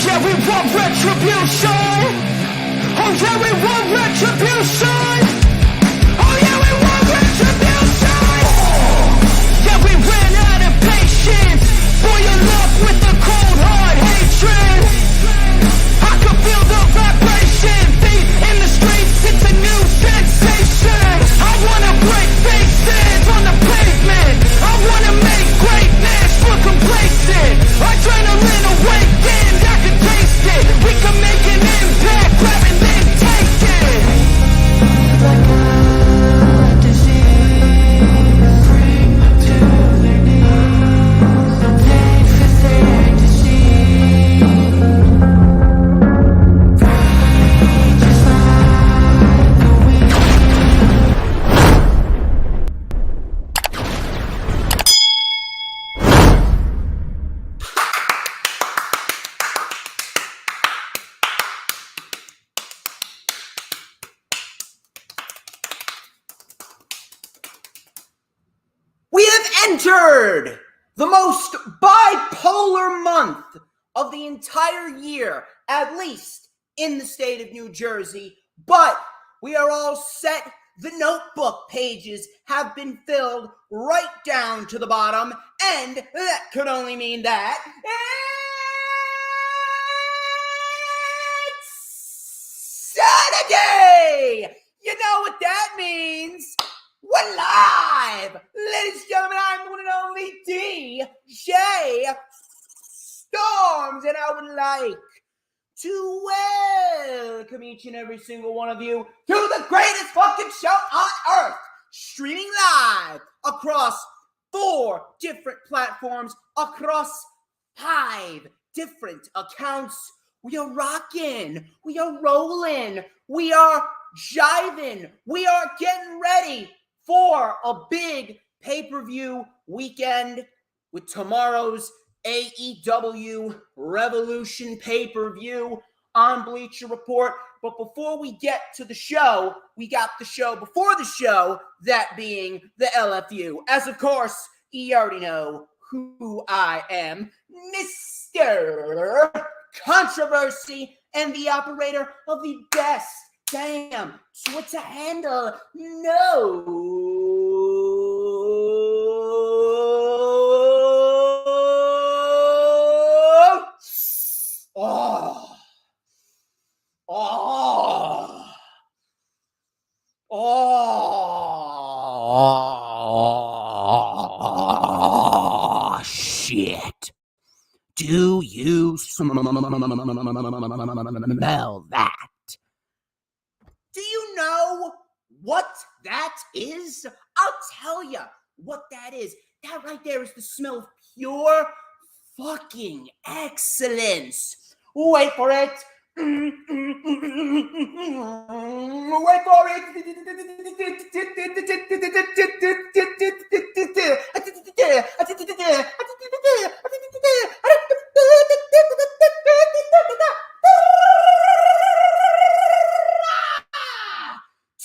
yeah, we want retribution. Oh yeah, we want retribution. Oh yeah, we want retribution. Yeah, we ran out of patience. Boil up with the cold hard hatred. I can feel the vibration. Feet in the streets, it's a new sensation. I wanna break faces on the pavement. I wanna make greatness look complacent. Adrenaline awakened, I can taste it. We can make an impact, grab and then take it. Like a disease, bring to their knees. No pain for their disease. Rage is like a weed. We have entered the most bipolar month of the entire year, at least in the state of New Jersey, but we are all set. The notebook pages have been filled right down to the bottom, and that could only mean that it's Saturday! You know what that means. We're live! Ladies and gentlemen, I'm the one and only DJ Storms, and I would like to welcome each and every single one of you to the greatest fucking show on earth, streaming live across 4 different platforms, across 5 different accounts. We are rocking, we are rolling, we are jiving, we are getting ready for a big pay-per-view weekend with tomorrow's AEW Revolution pay-per-view on Bleacher Report. But before we get to the show, we got the show before the show, that being the LFU. As of course, you already know who I am, Mr. Controversy, and the operator of the best damn Twitter handle. No. Shit. Do you smell that? Do you know what that is? I'll tell you what that is. That right there is the smell of pure fucking excellence. Wait for it. Wait for it.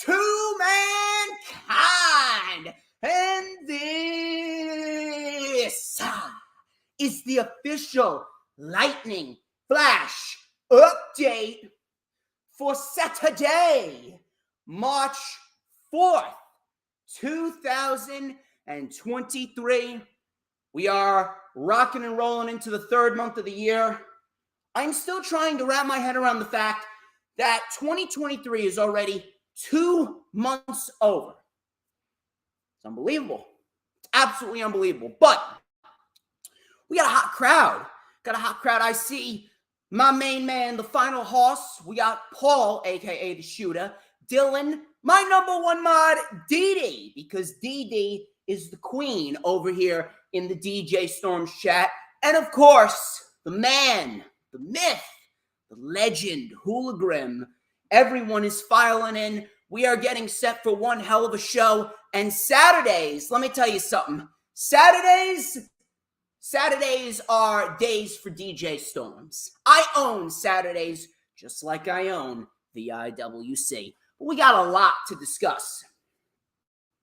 To mankind, and this is the official Lightning Flash update for Saturday, March 4th, 2023. We are rocking and rolling into the 3rd month of the year. I'm still trying to wrap my head around the fact that 2023 is already 2 months over. It's unbelievable. It's absolutely unbelievable. But we got a hot crowd. I see my main man, the final hoss. We got Paul, a.k.a. The Shooter. Dylan, my number 1 mod, Dee, because Dee is the queen over here in the DJ Storms chat. And of course, the man, the myth, the legend, Hooligram. Everyone is filing in. We are getting set for one hell of a show. And Saturdays, let me tell you something. Saturdays are days for DJ Storms. I own Saturdays just like I own the IWC. But we got a lot to discuss.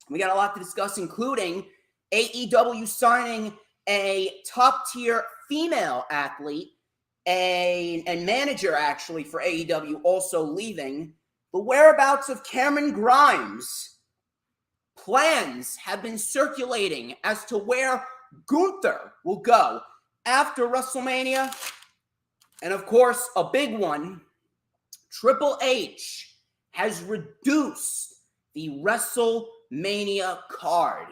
Including AEW signing a top-tier female athlete, and manager actually for AEW also leaving, the whereabouts of Cameron Grimes. Plans have been circulating as to where Gunther will go after WrestleMania. And of course, a big one, Triple H has reduced the WrestleMania card.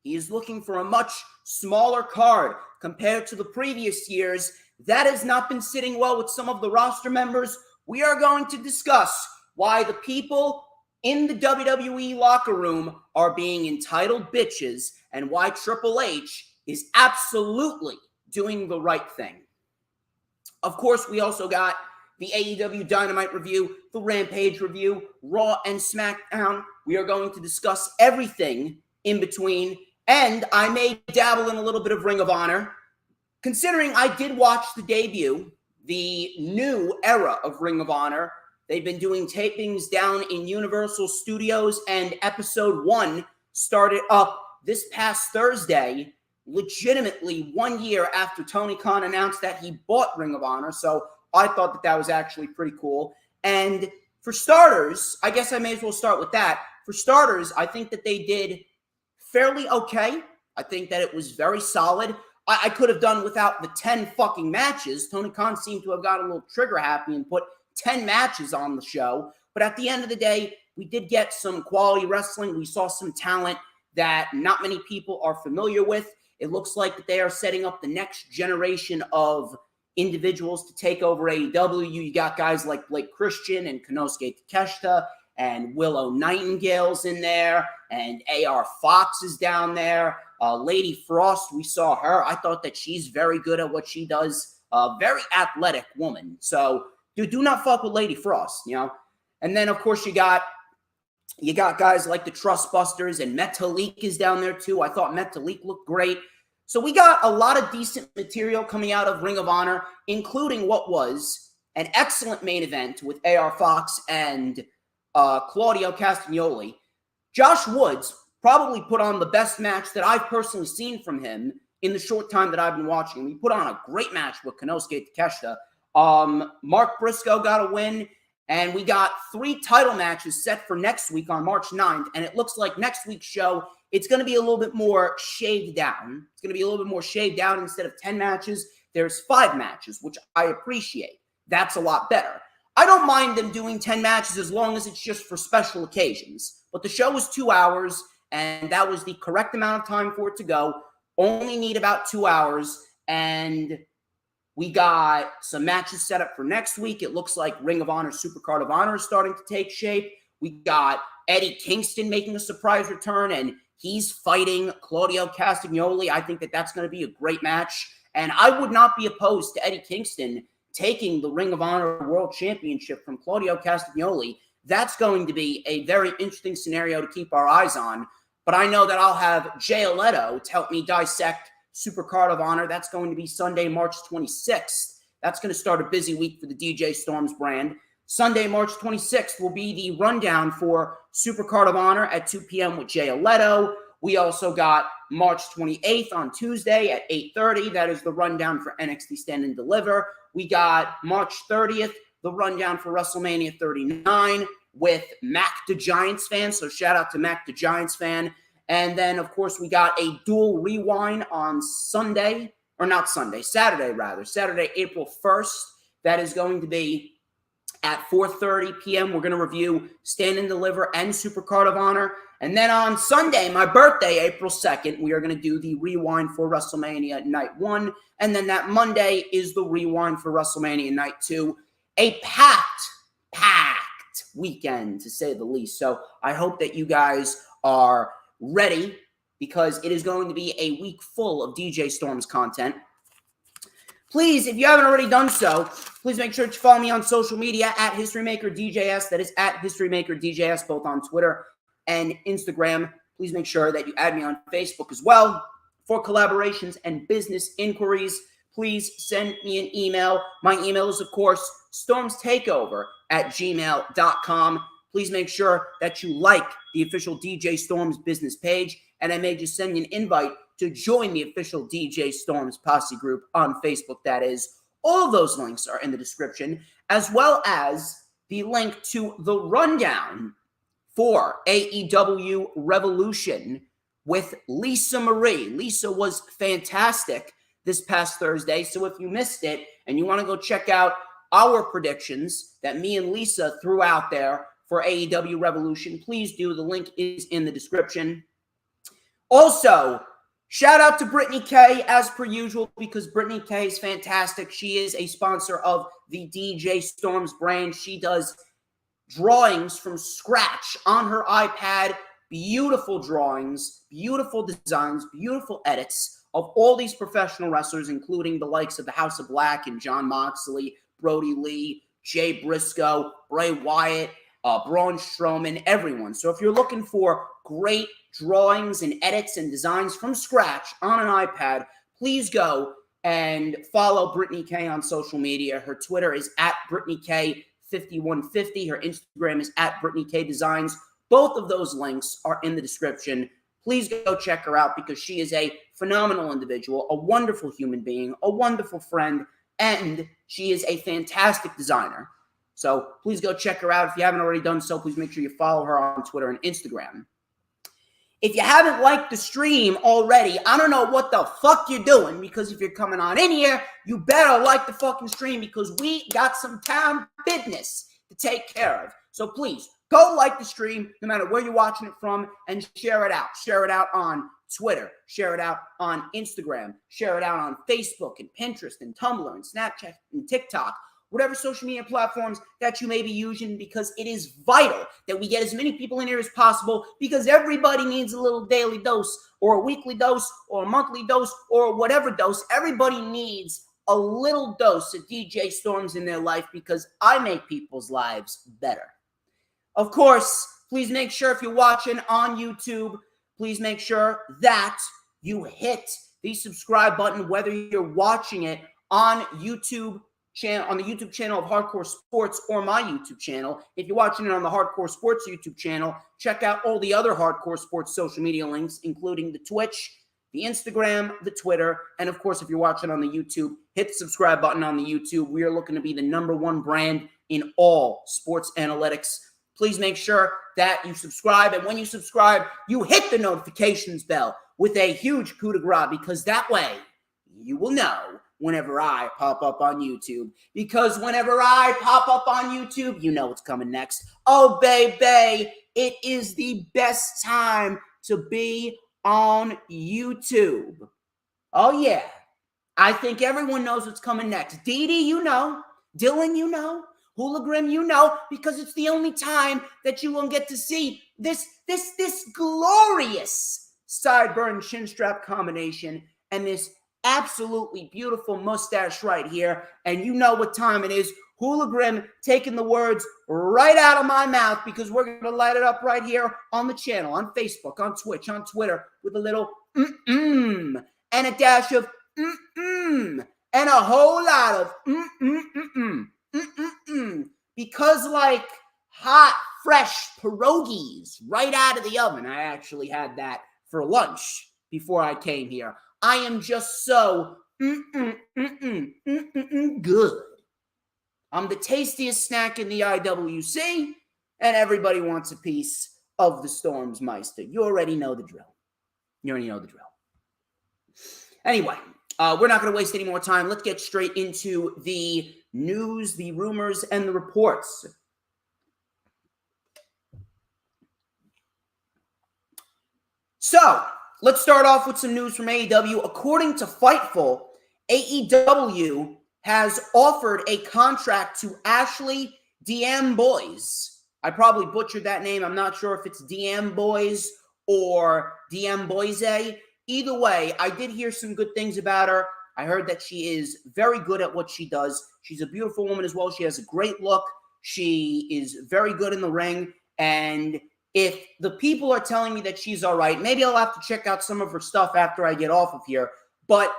He is looking for a much smaller card compared to the previous years. That has not been sitting well with some of the roster members. We are going to discuss why the people in the WWE locker room are being entitled bitches and why Triple H is absolutely doing the right thing. Of course, we also got the AEW Dynamite review, the Rampage review, Raw and SmackDown. We are going to discuss everything in between, and I may dabble in a little bit of Ring of Honor. Considering I did watch the debut, the new era of Ring of Honor, they've been doing tapings down in Universal Studios, and episode 1 started up this past Thursday, legitimately 1 year after Tony Khan announced that he bought Ring of Honor. So I thought that was actually pretty cool. And for starters, I guess I may as well start with that. For starters, I think that they did fairly okay. I think that it was very solid. I could have done without the 10 fucking matches. Tony Khan seemed to have got a little trigger happy and put 10 matches on the show. But at the end of the day, we did get some quality wrestling. We saw some talent that not many people are familiar with. It looks like that they are setting up the next generation of individuals to take over AEW. You got guys like Blake Christian and Konosuke Takeshita and Willow Nightingale's in there, and AR Fox is down there. Lady Frost, we saw her. I thought that she's very good at what she does. Very athletic woman. So do not fuck with Lady Frost, you know. And then of course you got guys like the Trustbusters, and Metalik is down there too. I thought Metalik looked great. So we got a lot of decent material coming out of Ring of Honor, including what was an excellent main event with AR Fox and Claudio Castagnoli. Josh Woods probably put on the best match that I've personally seen from him in the short time that I've been watching him. He put on a great match with Konosuke Takeshita. Mark Briscoe got a win, and we got 3 title matches set for next week on March 9th, and it looks like next week's show, it's going to be a little bit more shaved down. It's going to be a little bit more shaved down. Instead of 10 matches, there's 5 matches, which I appreciate. That's a lot better. I don't mind them doing 10 matches as long as it's just for special occasions. But the show was 2 hours, and that was the correct amount of time for it to go. Only need about 2 hours, and we got some matches set up for next week. It looks like Ring of Honor Supercard of Honor is starting to take shape. We got Eddie Kingston making a surprise return, and he's fighting Claudio Castagnoli. I think that that's going to be a great match, and I would not be opposed to Eddie Kingston taking the Ring of Honor World Championship from Claudio Castagnoli. That's going to be a very interesting scenario to keep our eyes on. But I know that I'll have Jay Leto to help me dissect Supercard of Honor. That's going to be Sunday, March 26th. That's going to start a busy week for the DJ Storms brand. Sunday, March 26th will be the rundown for Supercard of Honor at 2 p.m. with Jay Leto. We also got March 28th on Tuesday at 8:30. That is the rundown for NXT Stand and Deliver. We got March 30th, the rundown for WrestleMania 39 with Mac the Giants fan. So shout out to Mac the Giants fan. And then, of course, we got a dual rewind on Saturday, April 1st. That is going to be at 4:30 p.m. We're going to review Stand and Deliver and Supercard of Honor. And then on Sunday, my birthday, April 2nd, we are going to do the rewind for WrestleMania Night 1. And then that Monday is the rewind for WrestleMania Night 2. A packed weekend, to say the least. So I hope that you guys are ready, because it is going to be a week full of DJ Storms content. Please, if you haven't already done so, please make sure to follow me on social media at HistoryMakerDJS. That is at HistoryMakerDJS, both on Twitter and Instagram. Please make sure that you add me on Facebook as well. For collaborations and business inquiries, please send me an email. My email is, of course, StormsTakeOver@gmail.com. Please make sure that you like the official DJ Storms business page, and I may just send you an invite to join the official DJ Storms posse group on Facebook, that is. All of those links are in the description, as well as the link to the rundown for AEW Revolution with Lisa Marie. Lisa was fantastic this past Thursday, so if you missed it and you want to go check out our predictions that me and Lisa threw out there for AEW Revolution, please do. The link is in the description. Also, shout out to Brittany K as per usual, because Brittany K is fantastic. She is a sponsor of the DJ Storms brand. She does drawings from scratch on her iPad. Beautiful drawings, beautiful designs, beautiful edits of all these professional wrestlers, including the likes of the House of Black and Jon Moxley, Brody Lee, Jay Briscoe, Bray Wyatt, Braun Strowman, everyone. So if you're looking for great drawings and edits and designs from scratch on an iPad, please go and follow Brittany K on social media. Her Twitter is at BrittanyK5150. Her Instagram is at BrittanyKDesigns. Both of those links are in the description. Please go check her out, because she is a phenomenal individual, a wonderful human being, a wonderful friend, and she is a fantastic designer. So please go check her out. If you haven't already done so, please make sure you follow her on Twitter and Instagram. If you haven't liked the stream already, I don't know what the fuck you're doing, because if you're coming on in here, you better like the fucking stream, because we got some town business to take care of. So please, go like the stream, no matter where you're watching it from, and share it out. Share it out on Twitter. Share it out on Instagram. Share it out on Facebook and Pinterest and Tumblr and Snapchat and TikTok. Whatever social media platforms that you may be using, because it is vital that we get as many people in here as possible, because everybody needs a little daily dose, or a weekly dose, or a monthly dose, or whatever dose. Everybody needs a little dose of DJ Storms in their life, because I make people's lives better. Of course, please make sure, if you're watching on YouTube, please make sure that you hit the subscribe button, whether you're watching it on YouTube channel, on the YouTube channel of Hardcore Sports, or my YouTube channel. If you're watching it on the Hardcore Sports YouTube channel, check out all the other Hardcore Sports social media links, including the Twitch, the Instagram, the Twitter, and of course, if you're watching on the YouTube, hit the subscribe button on the YouTube. We are looking to be the #1 brand in all sports analytics. Please make sure that you subscribe, and when you subscribe, you hit the notifications bell with a huge coup de grace, because that way you will know whenever I pop up on YouTube. Because whenever I pop up on YouTube, you know what's coming next. Oh, baby, it is the best time to be on YouTube. Oh, yeah. I think everyone knows what's coming next. Dee Dee, you know. Dylan, you know. Hooligrim, you know, because it's the only time that you will get to see this glorious sideburn chin strap combination and this absolutely beautiful mustache right here. And you know what time it is. Hooligrim taking the words right out of my mouth, because we're going to light it up right here on the channel, on Facebook, on Twitch, on Twitter, with a little and a dash of and a whole lot of because like hot, fresh pierogies right out of the oven. I actually had that for lunch before I came here. I am just so good. I'm the tastiest snack in the IWC, and everybody wants a piece of the Storms Meister. You already know the drill. Anyway, we're not going to waste any more time. Let's get straight into the news, the rumors, and the reports. So, let's start off with some news from AEW. According to Fightful, AEW has offered a contract to Ashley DM Boys. I probably butchered that name. I'm not sure if it's DM Boys or DM Boyse. Either way, I did hear some good things about her. I heard that she is very good at what she does. She's a beautiful woman as well. She has a great look. She is very good in the ring. And if the people are telling me that she's all right, maybe I'll have to check out some of her stuff after I get off of here. But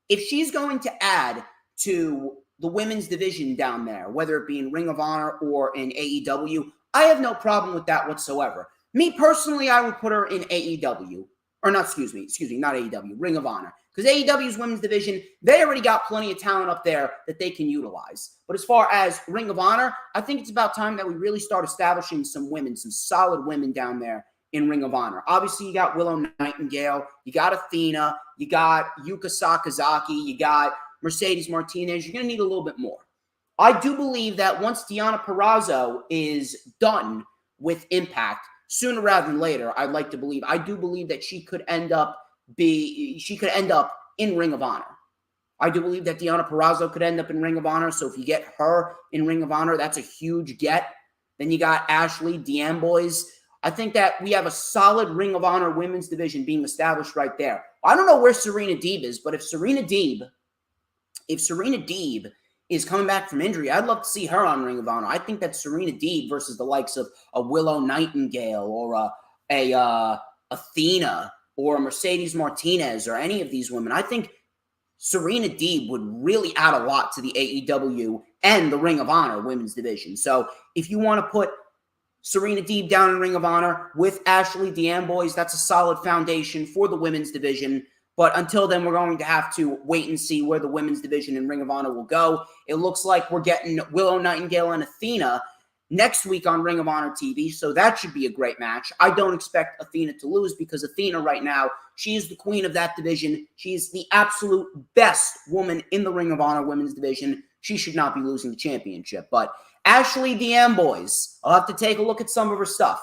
if she's going to add to the women's division down there, whether it be in Ring of Honor or in AEW, I have no problem with that whatsoever. Me personally, I would put her in AEW. Or not, excuse me, not AEW, Ring of Honor. Because AEW's women's division, they already got plenty of talent up there that they can utilize. But as far as Ring of Honor, I think it's about time that we really start establishing some women, some solid women down there in Ring of Honor. Obviously, you got Willow Nightingale, you got Athena, you got Yuka Sakazaki, you got Mercedes Martinez. You're going to need a little bit more. I do believe that once Deonna Purrazzo is done with Impact, sooner rather than later, I'd like to believe, I do believe that she could end up in Ring of Honor. I do believe that Deonna Purrazzo could end up in Ring of Honor. So if you get her in Ring of Honor, that's a huge get. Then you got Ashley, D'Amboise. I think that we have a solid Ring of Honor women's division being established right there. I don't know where Serena Deeb is, but if Serena Deeb is coming back from injury, I'd love to see her on Ring of Honor. I think that Serena Deeb versus the likes of a Willow Nightingale or a Athena or Mercedes Martinez or any of these women, I think Serena Deeb would really add a lot to the AEW and the Ring of Honor women's division. So if you want to put Serena Deeb down in Ring of Honor with Ashley D'Amboise, that's a solid foundation for the women's division. But until then, we're going to have to wait and see where the women's division in Ring of Honor will go. It looks like we're getting Willow Nightingale and Athena next week on Ring of Honor TV, so that should be a great match. I don't expect Athena to lose because Athena right now, she is the queen of that division. She is the absolute best woman in the Ring of Honor women's division. She should not be losing the championship. But Ashley D'Amboise, I'll have to take a look at some of her stuff.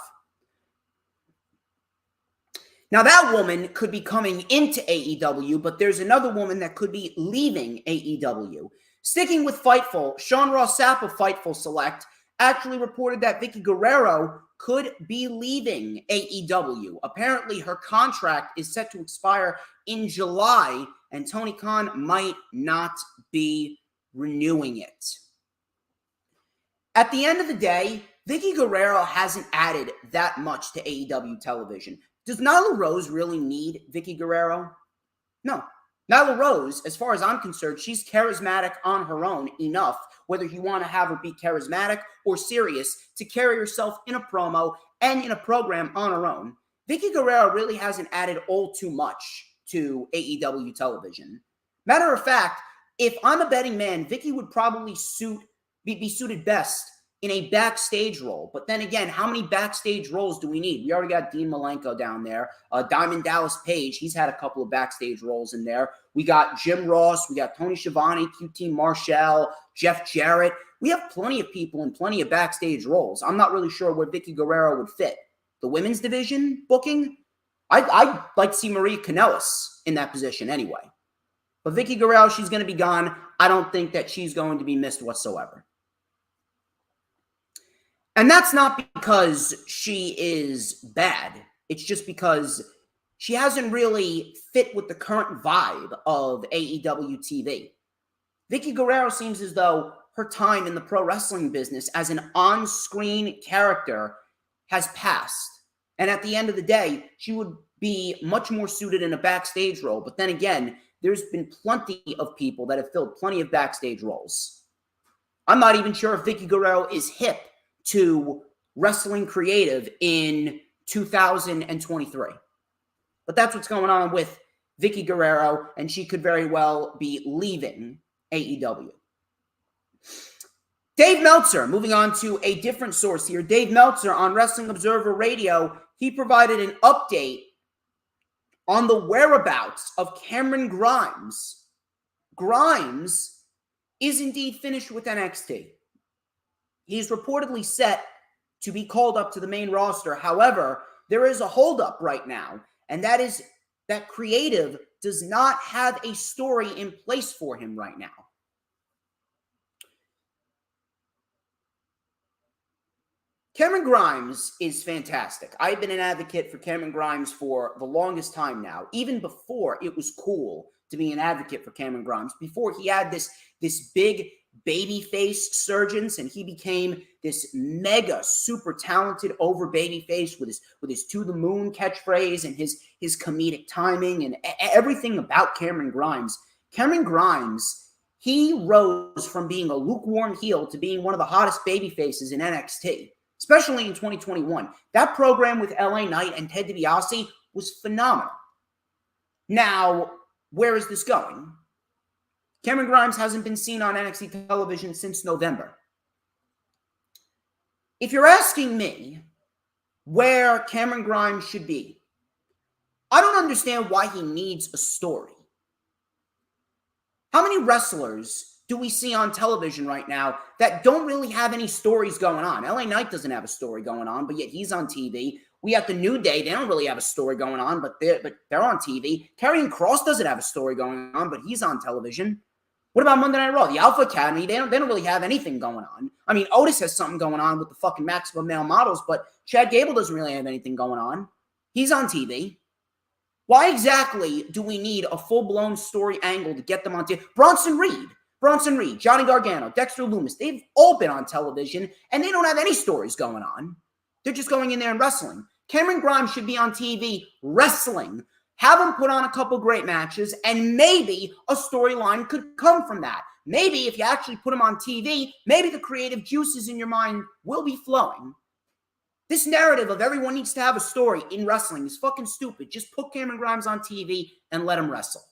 Now, that woman could be coming into AEW, but there's another woman that could be leaving AEW. Sticking with Fightful, Sean Ross Sapp of Fightful Select actually reported that Vicky Guerrero could be leaving AEW. Apparently, her contract is set to expire in July, and Tony Khan might not be renewing it. At the end of the day, Vicky Guerrero hasn't added that much to AEW television. Does Nyla Rose really need Vicky Guerrero? No. Nyla Rose, as far as I'm concerned, she's charismatic on her own enough, whether you want to have her be charismatic or serious, to carry herself in a promo and in a program on her own. Vicky Guerrero really hasn't added all too much to AEW television. Matter of fact, if I'm a betting man, Vicky would probably be suited best in a backstage role. But then again, how many backstage roles do we need? We already got Dean Malenko down there. Diamond Dallas Page, he's had a couple of backstage roles in there. We got Jim Ross. We got Tony Schiavone, QT Marshall, Jeff Jarrett. We have plenty of people and plenty of backstage roles. I'm not really sure where Vicky Guerrero would fit. The women's division booking? I'd like to see Maria Kanellis in that position anyway. But Vicky Guerrero, she's going to be gone. I don't think that she's going to be missed whatsoever. And that's not because she is bad. It's just because she hasn't really fit with the current vibe of AEW TV. Vicky Guerrero seems as though her time in the pro wrestling business as an on-screen character has passed. And at the end of the day, she would be much more suited in a backstage role. But then again, there's been plenty of people that have filled plenty of backstage roles. I'm not even sure if Vicky Guerrero is hip to wrestling creative in 2023. But that's what's going on with Vicky Guerrero, and she could very well be leaving AEW. Dave Meltzer, moving on to a different source here. Dave Meltzer on Wrestling Observer Radio, he provided an update on the whereabouts of Cameron Grimes. Grimes is indeed finished with NXT. He's reportedly set to be called up to the main roster. However, there is a holdup right now, and that is that creative does not have a story in place for him right now. Cameron Grimes is fantastic. I've been an advocate for Cameron Grimes for the longest time now, even before it was cool to be an advocate for Cameron Grimes, before he had this big babyface surgence and he became this mega super talented over babyface with his to the moon catchphrase and his comedic timing and everything about Cameron Grimes. Cameron Grimes, he rose from being a lukewarm heel to being one of the hottest babyfaces in NXT, especially in 2021. That program with LA Knight and Ted DiBiase was phenomenal. Now, where is this going? Cameron Grimes hasn't been seen on NXT television since November. If you're asking me where Cameron Grimes should be, I don't understand why he needs a story. How many wrestlers do we see on television right now that don't really have any stories going on? LA Knight doesn't have a story going on, but yet he's on TV. We have the New Day. They don't really have a story going on, but they're on TV. Karrion Kross doesn't have a story going on, but he's on television. What about Monday Night Raw? The Alpha Academy, they don't really have anything going on. I mean, Otis has something going on with the fucking Maximum Male Models, but Chad Gable doesn't really have anything going on. He's on TV. Why exactly do we need a full-blown story angle to get them on TV? Bronson Reed, Johnny Gargano, Dexter Lumis, they've all been on television, and they don't have any stories going on. They're just going in there and wrestling. Cameron Grimes should be on TV wrestling. Have him put on a couple great matches, and maybe a storyline could come from that. Maybe if you actually put him on TV, maybe the creative juices in your mind will be flowing. This narrative of everyone needs to have a story in wrestling is fucking stupid. Just put Cameron Grimes on TV and let him wrestle.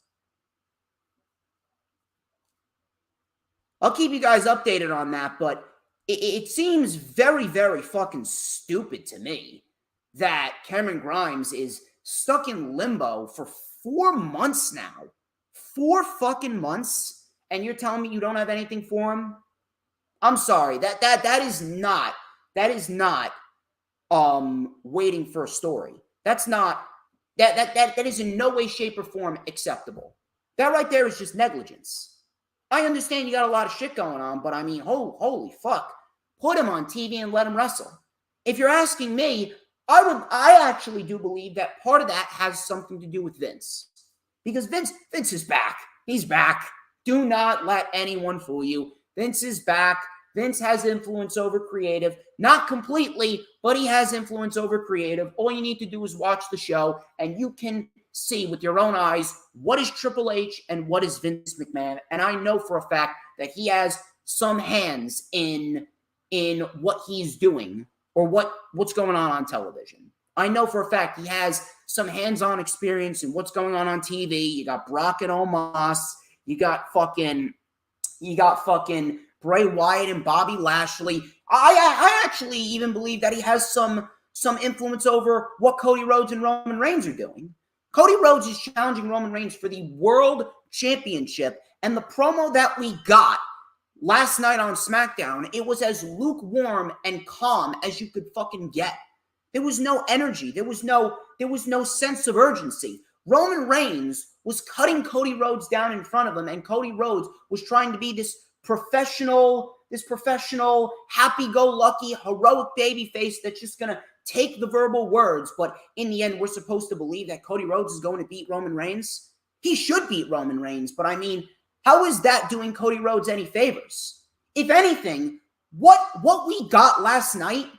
I'll keep you guys updated on that, but it seems very, very fucking stupid to me that Cameron Grimes is stuck in limbo for 4 months now. 4 fucking months, and you're telling me you don't have anything for him? I'm sorry. That is not waiting for a story. That's not that is in no way, shape, or form acceptable. That right there is just negligence. I understand you got a lot of shit going on, but I mean, holy fuck. Put him on TV and let him wrestle. If you're asking me, I actually do believe that part of that has something to do with Vince. Because Vince is back. He's back. Do not let anyone fool you. Vince is back. Vince has influence over creative. Not completely, but he has influence over creative. All you need to do is watch the show, and you can see with your own eyes what is Triple H and what is Vince McMahon. And I know for a fact that he has some hands in what he's doing or what's going on television. I know for a fact he has some hands-on experience in what's going on TV. You got Brock and Omos. You got fucking Bray Wyatt and Bobby Lashley. I actually even believe that he has some influence over what Cody Rhodes and Roman Reigns are doing. Cody Rhodes is challenging Roman Reigns for the World Championship, and the promo that we got last night on SmackDown, it was as lukewarm and calm as you could fucking get. There was no energy. There was no sense of urgency. Roman Reigns was cutting Cody Rhodes down in front of him, and Cody Rhodes was trying to be this professional, happy-go-lucky, heroic babyface that's just going to take the verbal words, but in the end, we're supposed to believe that Cody Rhodes is going to beat Roman Reigns? He should beat Roman Reigns, but I mean, how is that doing Cody Rhodes any favors? If anything, what we got last night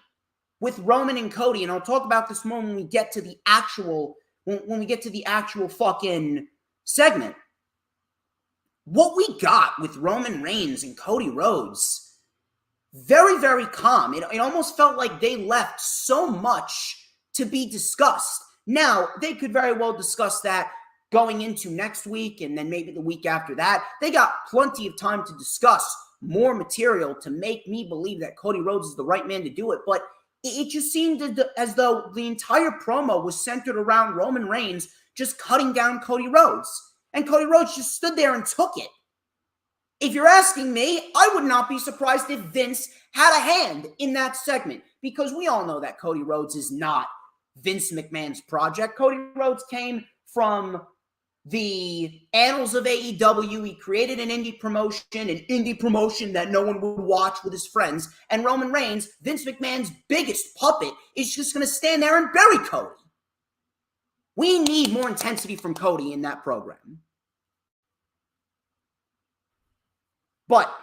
with Roman and Cody, and I'll talk about this more when we get to the actual fucking segment. What we got with Roman Reigns and Cody Rhodes, very, very calm. It almost felt like they left so much to be discussed. Now, they could very well discuss that going into next week and then maybe the week after that. They got plenty of time to discuss more material to make me believe that Cody Rhodes is the right man to do it. But it just seemed as though the entire promo was centered around Roman Reigns just cutting down Cody Rhodes. And Cody Rhodes just stood there and took it. If you're asking me, I would not be surprised if Vince had a hand in that segment, because we all know that Cody Rhodes is not Vince McMahon's project. Cody Rhodes came from the annals of AEW. He created an indie promotion that no one would watch with his friends. And Roman Reigns, Vince McMahon's biggest puppet, is just going to stand there and bury Cody. We need more intensity from Cody in that program. But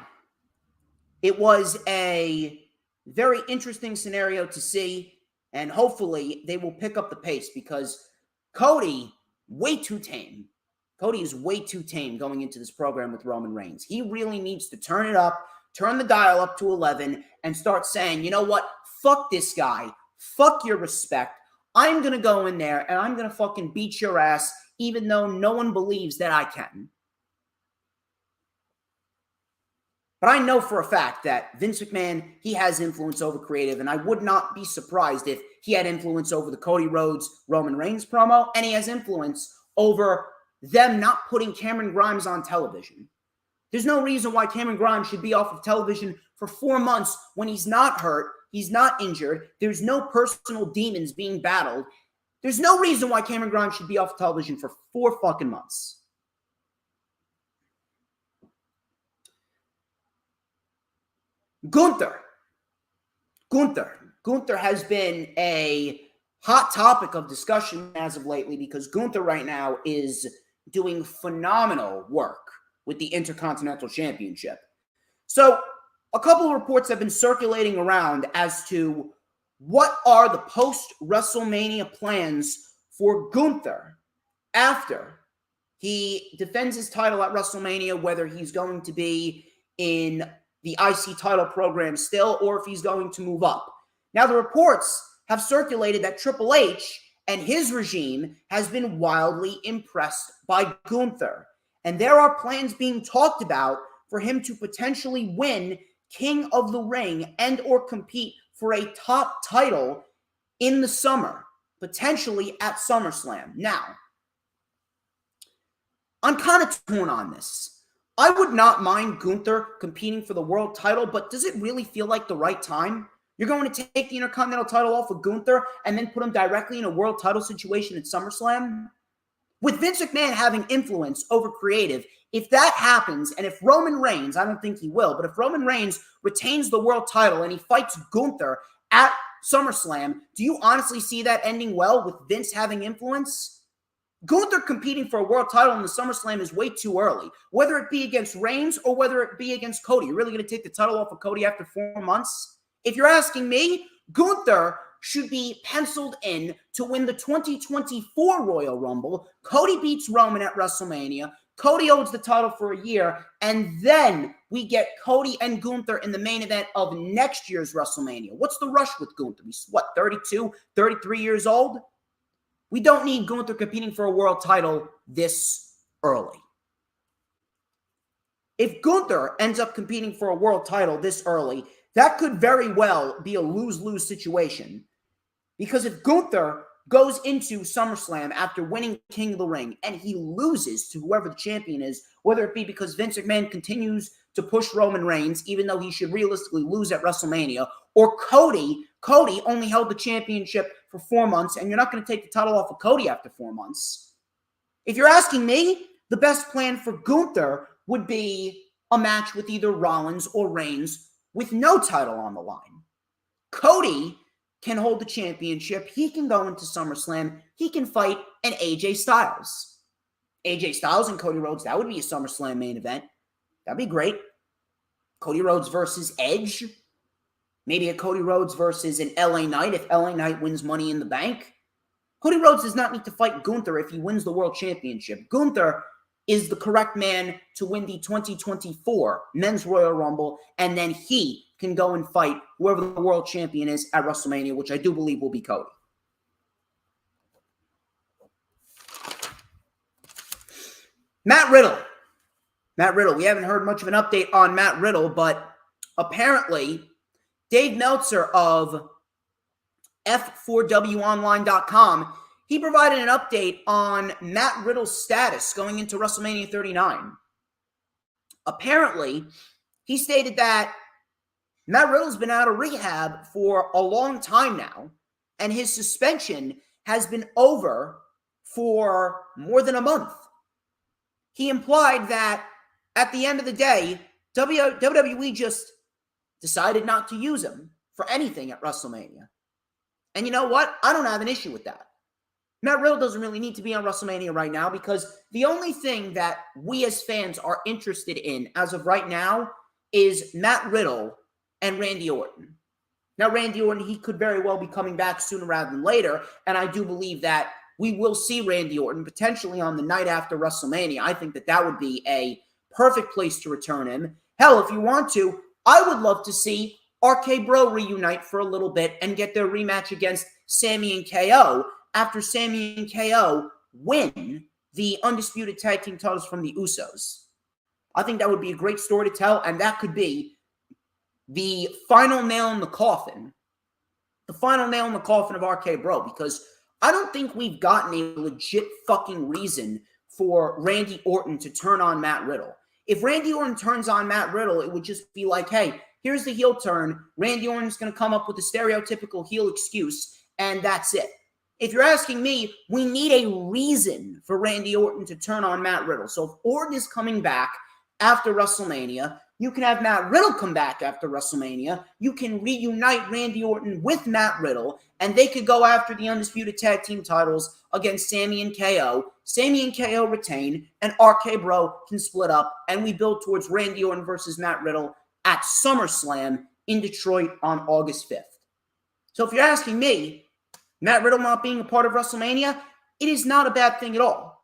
it was a very interesting scenario to see, and hopefully they will pick up the pace because Cody, way too tame. Cody is way too tame going into this program with Roman Reigns. He really needs to turn it up, turn the dial up to 11, and start saying, you know what? Fuck this guy. Fuck your respect. I'm going to go in there and I'm going to fucking beat your ass even though no one believes that I can. But I know for a fact that Vince McMahon, he has influence over creative, and I would not be surprised if he had influence over the Cody Rhodes, Roman Reigns promo, and he has influence over them not putting Cameron Grimes on television. There's no reason why Cameron Grimes should be off of television for 4 months when he's not hurt, he's not injured, there's no personal demons being battled. There's no reason why Cameron Grimes should be off of television for 4 fucking months. Gunther has been a hot topic of discussion as of lately because Gunther right now is doing phenomenal work with the Intercontinental Championship. So a couple of reports have been circulating around as to what are the post-WrestleMania plans for Gunther after he defends his title at WrestleMania, whether he's going to be in the IC title program still, or if he's going to move up. Now, the reports have circulated that Triple H and his regime has been wildly impressed by Gunther. And there are plans being talked about for him to potentially win King of the Ring and or compete for a top title in the summer, potentially at SummerSlam. Now, I'm kind of torn on this. I would not mind Gunther competing for the world title, but does it really feel like the right time? You're going to take the Intercontinental title off of Gunther and then put him directly in a world title situation at SummerSlam? With Vince McMahon having influence over creative, if that happens, and if Roman Reigns, I don't think he will, but if Roman Reigns retains the world title and he fights Gunther at SummerSlam, do you honestly see that ending well with Vince having influence? Gunther competing for a world title in the SummerSlam is way too early. Whether it be against Reigns or whether it be against Cody, you're really going to take the title off of Cody after 4 months? If you're asking me, Gunther should be penciled in to win the 2024 Royal Rumble. Cody beats Roman at WrestleMania. Cody holds the title for a year, and then we get Cody and Gunther in the main event of next year's WrestleMania. What's the rush with Gunther? He's, 32, 33 years old? We don't need Gunther competing for a world title this early. If Gunther ends up competing for a world title this early, that could very well be a lose-lose situation. Because if Gunther goes into SummerSlam after winning King of the Ring and he loses to whoever the champion is, whether it be because Vince McMahon continues to push Roman Reigns, even though he should realistically lose at WrestleMania, or Cody only held the championship for 4 months, and you're not going to take the title off of Cody after 4 months. If you're asking me, the best plan for Gunther would be a match with either Rollins or Reigns with no title on the line. Cody can hold the championship. He can go into SummerSlam. He can fight an AJ Styles. AJ Styles and Cody Rhodes, that would be a SummerSlam main event. That'd be great. Cody Rhodes versus Edge. Maybe a Cody Rhodes versus an LA Knight if LA Knight wins Money in the Bank. Cody Rhodes does not need to fight Gunther if he wins the World Championship. Gunther is the correct man to win the 2024 Men's Royal Rumble, and then he can go and fight whoever the world champion is at WrestleMania, which I do believe will be Cody. Matt Riddle. We haven't heard much of an update on Matt Riddle, but apparently Dave Meltzer of F4WOnline.com, he provided an update on Matt Riddle's status going into WrestleMania 39. Apparently, he stated that Matt Riddle's been out of rehab for a long time now, and his suspension has been over for more than a month. He implied that at the end of the day, WWE just decided not to use him for anything at WrestleMania. And you know what? I don't have an issue with that. Matt Riddle doesn't really need to be on WrestleMania right now because the only thing that we as fans are interested in as of right now is Matt Riddle and Randy Orton. Now, Randy Orton, he could very well be coming back sooner rather than later, and I do believe that we will see Randy Orton potentially on the night after WrestleMania. I think that that would be a perfect place to return him. Hell, if you want to, I would love to see RK Bro reunite for a little bit and get their rematch against Sammy and KO after Sammy and KO win the undisputed tag team titles from the Usos. I think that would be a great story to tell, and that could be the final nail in the coffin. The final nail in the coffin of RK Bro, because I don't think we've gotten a legit fucking reason for Randy Orton to turn on Matt Riddle. If Randy Orton turns on Matt Riddle, it would just be like, hey, here's the heel turn. Randy Orton's going to come up with a stereotypical heel excuse, and that's it. If you're asking me, we need a reason for Randy Orton to turn on Matt Riddle. So if Orton is coming back after WrestleMania, you can have Matt Riddle come back after WrestleMania. You can reunite Randy Orton with Matt Riddle, and they could go after the undisputed tag team titles against Sammy and KO. Sammy and KO retain, and RK Bro can split up, and we build towards Randy Orton versus Matt Riddle at SummerSlam in Detroit on August 5th. So if you're asking me, Matt Riddle not being a part of WrestleMania, it is not a bad thing at all.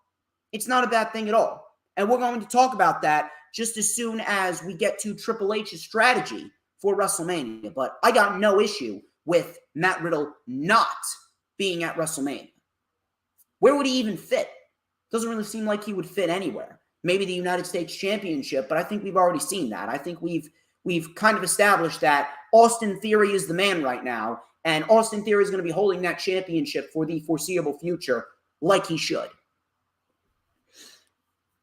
It's not a bad thing at all. And we're going to talk about that just as soon as we get to Triple H's strategy for WrestleMania. But I got no issue with Matt Riddle not being at WrestleMania. Where would he even fit? Doesn't really seem like he would fit anywhere. Maybe the United States Championship, but I think we've already seen that. I think we've kind of established that Austin Theory is the man right now, and Austin Theory is going to be holding that championship for the foreseeable future like he should.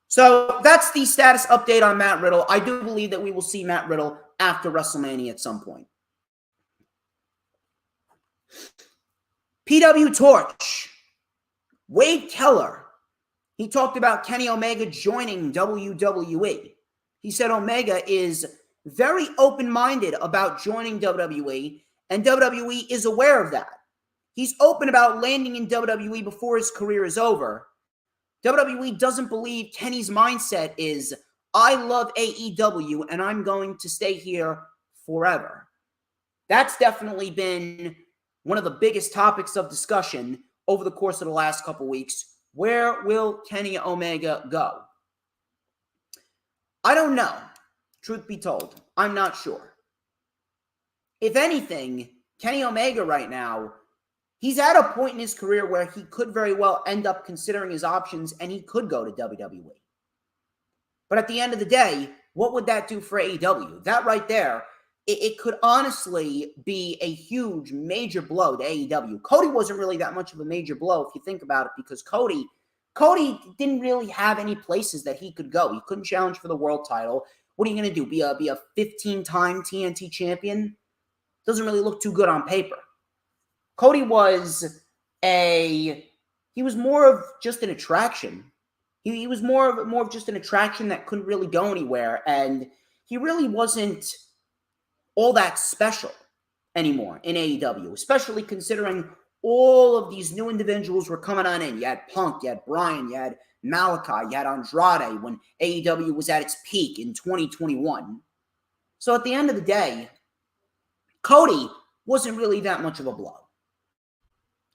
So that's the status update on Matt Riddle. I do believe that we will see Matt Riddle after WrestleMania at some point. PW Torch. Wade Keller. He talked about Kenny Omega joining WWE. He said Omega is very open-minded about joining WWE, and WWE is aware of that. He's open about landing in WWE before his career is over. WWE doesn't believe Kenny's mindset is, I love AEW and I'm going to stay here forever. That's definitely been one of the biggest topics of discussion over the course of the last couple weeks. Where will Kenny Omega go? I don't know. Truth be told, I'm not sure. If anything, Kenny Omega right now, he's at a point in his career where he could very well end up considering his options and he could go to WWE. But at the end of the day, what would that do for AEW? That right there, it could honestly be a huge, major blow to AEW. Cody wasn't really that much of a major blow if you think about it, because Cody didn't really have any places that he could go. He couldn't challenge for the world title. What are you going to do? Be a 15-time TNT champion? Doesn't really look too good on paper. Cody was more of just an attraction. He was more of just an attraction that couldn't really go anywhere, and he really wasn't all that special anymore in AEW, especially considering all of these new individuals were coming on in. You had Punk, you had Bryan, you had Malachi, you had Andrade when AEW was at its peak in 2021. So at the end of the day, Cody wasn't really that much of a blow.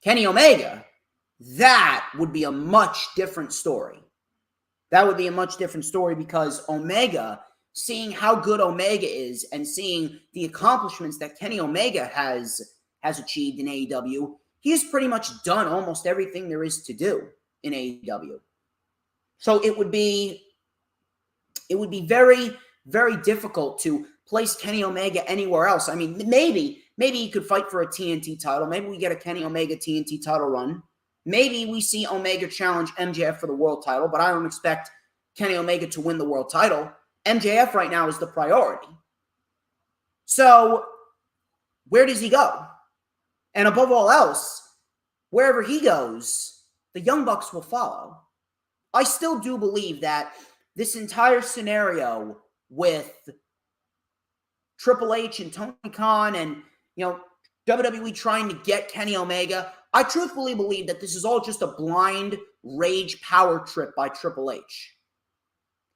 Kenny Omega, that would be a much different story. That would be a much different story because Omega, seeing how good Omega is and seeing the accomplishments that Kenny Omega has achieved in AEW, he's pretty much done almost everything there is to do in AEW. So it would be very, very difficult to place Kenny Omega anywhere else. I mean, maybe he could fight for a TNT title. Maybe we get a Kenny Omega TNT title run. Maybe we see Omega challenge MJF for the world title, but I don't expect Kenny Omega to win the world title. MJF right now is the priority. So where does he go? And above all else, wherever he goes, the Young Bucks will follow. I still do believe that this entire scenario with Triple H and Tony Khan and, WWE trying to get Kenny Omega, I truthfully believe that this is all just a blind rage power trip by Triple H.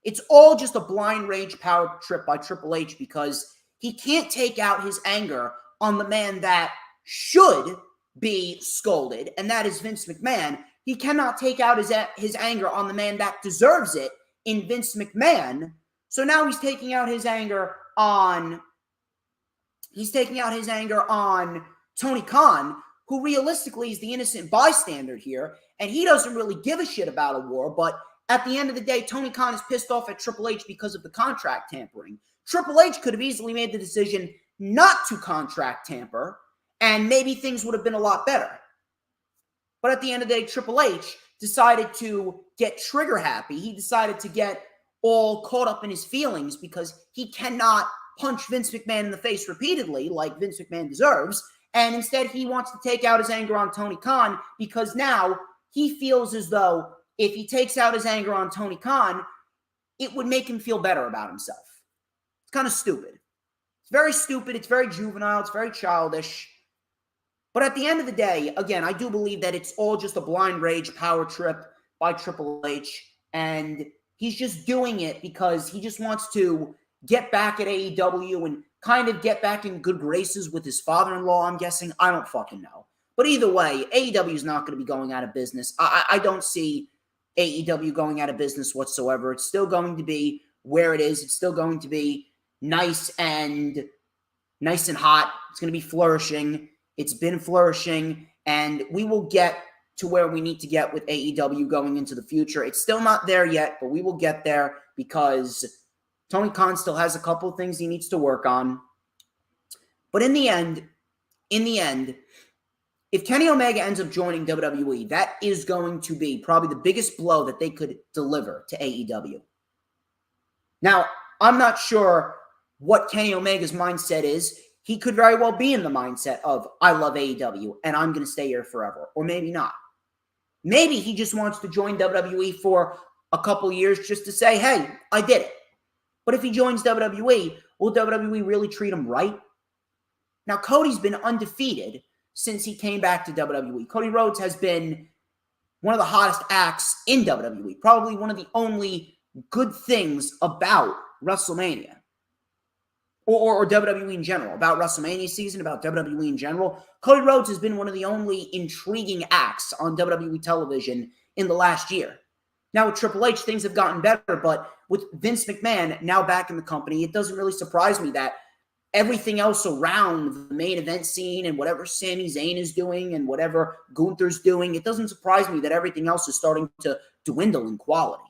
It's all just a blind rage power trip by Triple H because he can't take out his anger on the man that should be scolded, and that is Vince McMahon. He cannot take out his anger on the man that deserves it in Vince McMahon. So now he's taking out his anger on Tony Khan, who realistically is the innocent bystander here, and he doesn't really give a shit about a war, but at the end of the day, Tony Khan is pissed off at Triple H because of the contract tampering. Triple H could have easily made the decision not to contract tamper, and maybe things would have been a lot better. But at the end of the day, Triple H decided to get trigger happy. He decided to get all caught up in his feelings because he cannot punch Vince McMahon in the face repeatedly like Vince McMahon deserves. And instead, he wants to take out his anger on Tony Khan because now he feels as though if he takes out his anger on Tony Khan, it would make him feel better about himself. It's kind of stupid. It's very stupid. It's very juvenile. It's very childish. But at the end of the day, again, I do believe that it's all just a blind rage power trip by Triple H. And he's just doing it because he just wants to get back at AEW and kind of get back in good graces with his father-in-law, I'm guessing. I don't fucking know. But either way, AEW is not going to be going out of business. I don't see AEW going out of business whatsoever. It's still going to be where it is. It's still going to be nice and hot. It's going to be flourishing. It's been flourishing, and we will get to where we need to get with AEW going into the future. It's still not there yet, but we will get there because Tony Khan still has a couple of things he needs to work on. But in the end, if Kenny Omega ends up joining WWE, that is going to be probably the biggest blow that they could deliver to AEW. Now, I'm not sure what Kenny Omega's mindset is. He could very well be in the mindset of, I love AEW, and I'm going to stay here forever. Or maybe not. Maybe he just wants to join WWE for a couple years just to say, hey, I did it. But if he joins WWE, will WWE really treat him right? Now, Cody's been undefeated since he came back to WWE. Cody Rhodes has been one of the hottest acts in WWE. Probably one of the only good things about WrestleMania. Or WWE in general, about WrestleMania season, about WWE in general. Cody Rhodes has been one of the only intriguing acts on WWE television in the last year. Now with Triple H, things have gotten better, but with Vince McMahon now back in the company, it doesn't really surprise me that everything else around the main event scene and whatever Sami Zayn is doing and whatever Gunther's doing, it doesn't surprise me that everything else is starting to dwindle in quality.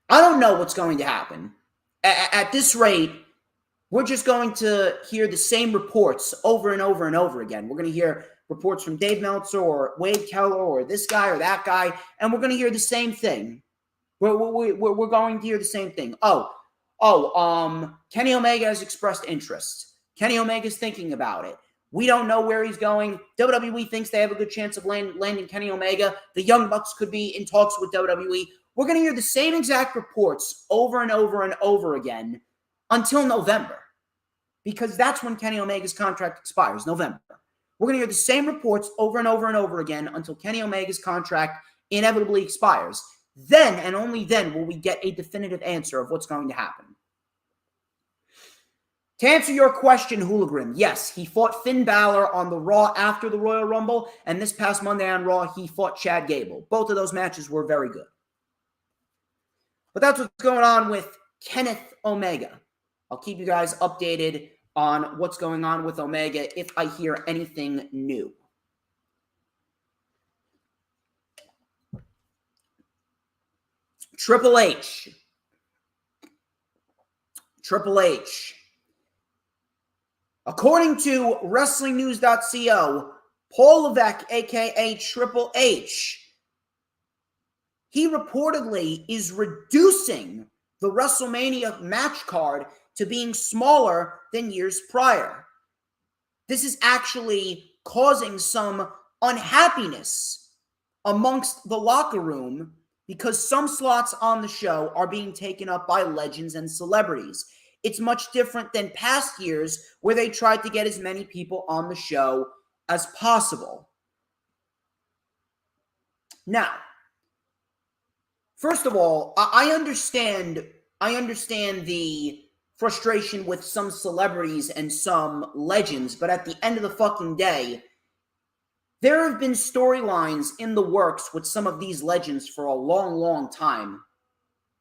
I don't know what's going to happen. At this rate, we're just going to hear the same reports over and over and over again. We're going to hear reports from Dave Meltzer or Wade Keller or this guy or that guy, and we're going to hear the same thing. We're going to hear the same thing. Kenny Omega has expressed interest. Kenny Omega's thinking about it. We don't know where he's going. WWE thinks they have a good chance of landing Kenny Omega. The Young Bucks could be in talks with WWE. We're going to hear the same exact reports over and over and over again until November, because that's when Kenny Omega's contract expires, November. We're going to hear the same reports over and over and over again until Kenny Omega's contract inevitably expires. Then and only then will we get a definitive answer of what's going to happen. To answer your question, Hooligan, yes, he fought Finn Balor on the Raw after the Royal Rumble, and this past Monday on Raw, he fought Chad Gable. Both of those matches were very good. But that's what's going on with Kenneth Omega. I'll keep you guys updated on what's going on with Omega if I hear anything new. Triple H. According to WrestlingNews.co, Paul Levesque, a.k.a. Triple H, he reportedly is reducing the WrestleMania match card to being smaller than years prior. This is actually causing some unhappiness amongst the locker room because some slots on the show are being taken up by legends and celebrities. It's much different than past years where they tried to get as many people on the show as possible. Now, first of all, I understand the frustration with some celebrities and some legends, but at the end of the fucking day, there have been storylines in the works with some of these legends for a long, long time,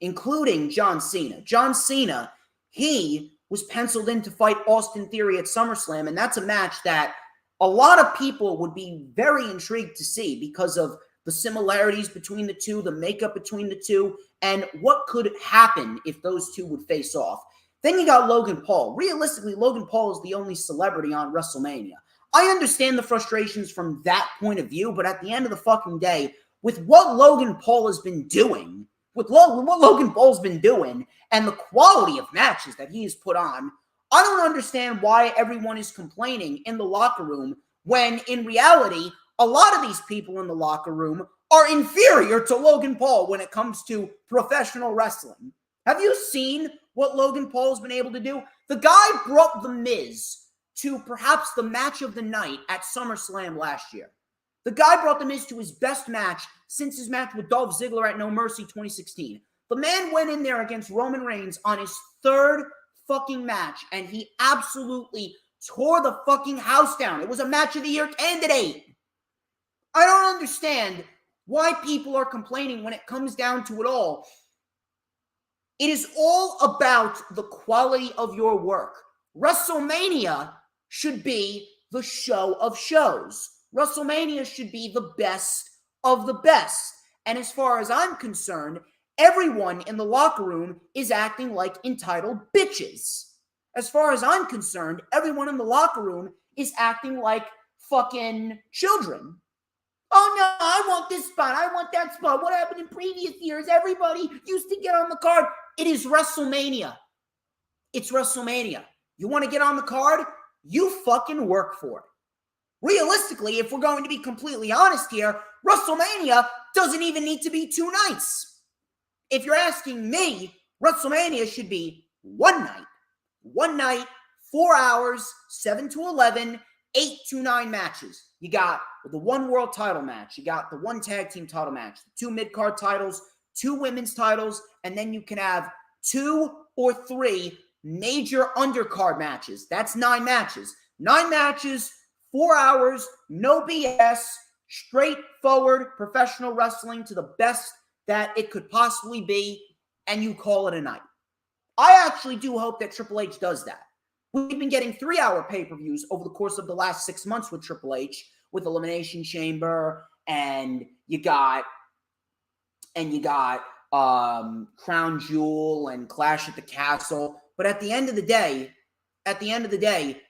including John Cena. John Cena, he was penciled in to fight Austin Theory at SummerSlam, and that's a match that a lot of people would be very intrigued to see because of the similarities between the two, the makeup between the two, and what could happen if those two would face off. Then you got Logan Paul. Realistically, Logan Paul is the only celebrity on WrestleMania. I understand the frustrations from that point of view, but at the end of the fucking day, with what Logan Paul has been doing, and the quality of matches that he has put on, I don't understand why everyone is complaining in the locker room when, in reality, a lot of these people in the locker room are inferior to Logan Paul when it comes to professional wrestling. Have you seen what Logan Paul has been able to do? The guy brought The Miz to perhaps the match of the night at SummerSlam last year. The guy brought The Miz to his best match since his match with Dolph Ziggler at No Mercy 2016. The man went in there against Roman Reigns on his third fucking match, and he absolutely tore the fucking house down. It was a match of the year candidate. I don't understand why people are complaining when it comes down to it all. It is all about the quality of your work. WrestleMania should be the show of shows. WrestleMania should be the best of the best. And as far as I'm concerned, everyone in the locker room is acting like entitled bitches. As far as I'm concerned, everyone in the locker room is acting like fucking children. Oh no, I want this spot. I want that spot. What happened in previous years? Everybody used to get on the card. It is WrestleMania. It's WrestleMania. You want to get on the card? You fucking work for it. Realistically, if we're going to be completely honest here, WrestleMania doesn't even need to be 2 nights. If you're asking me, WrestleMania should be 1 night. 1 night, 4 hours, 7 to 11, 8 to 9 matches. You got the 1 world title match. You got the 1 tag team title match, 2 mid-card titles, 2 women's titles, and then you can have 2 or 3 major undercard matches. That's 9 matches. 9 matches, 4 hours, no BS, straightforward professional wrestling to the best that it could possibly be, and you call it a night. I actually do hope that Triple H does that. We've been getting 3-hour pay-per-views over the course of the last 6 months with Triple H, with Elimination Chamber, and you got Crown Jewel and Clash at the Castle. But at the end of the day,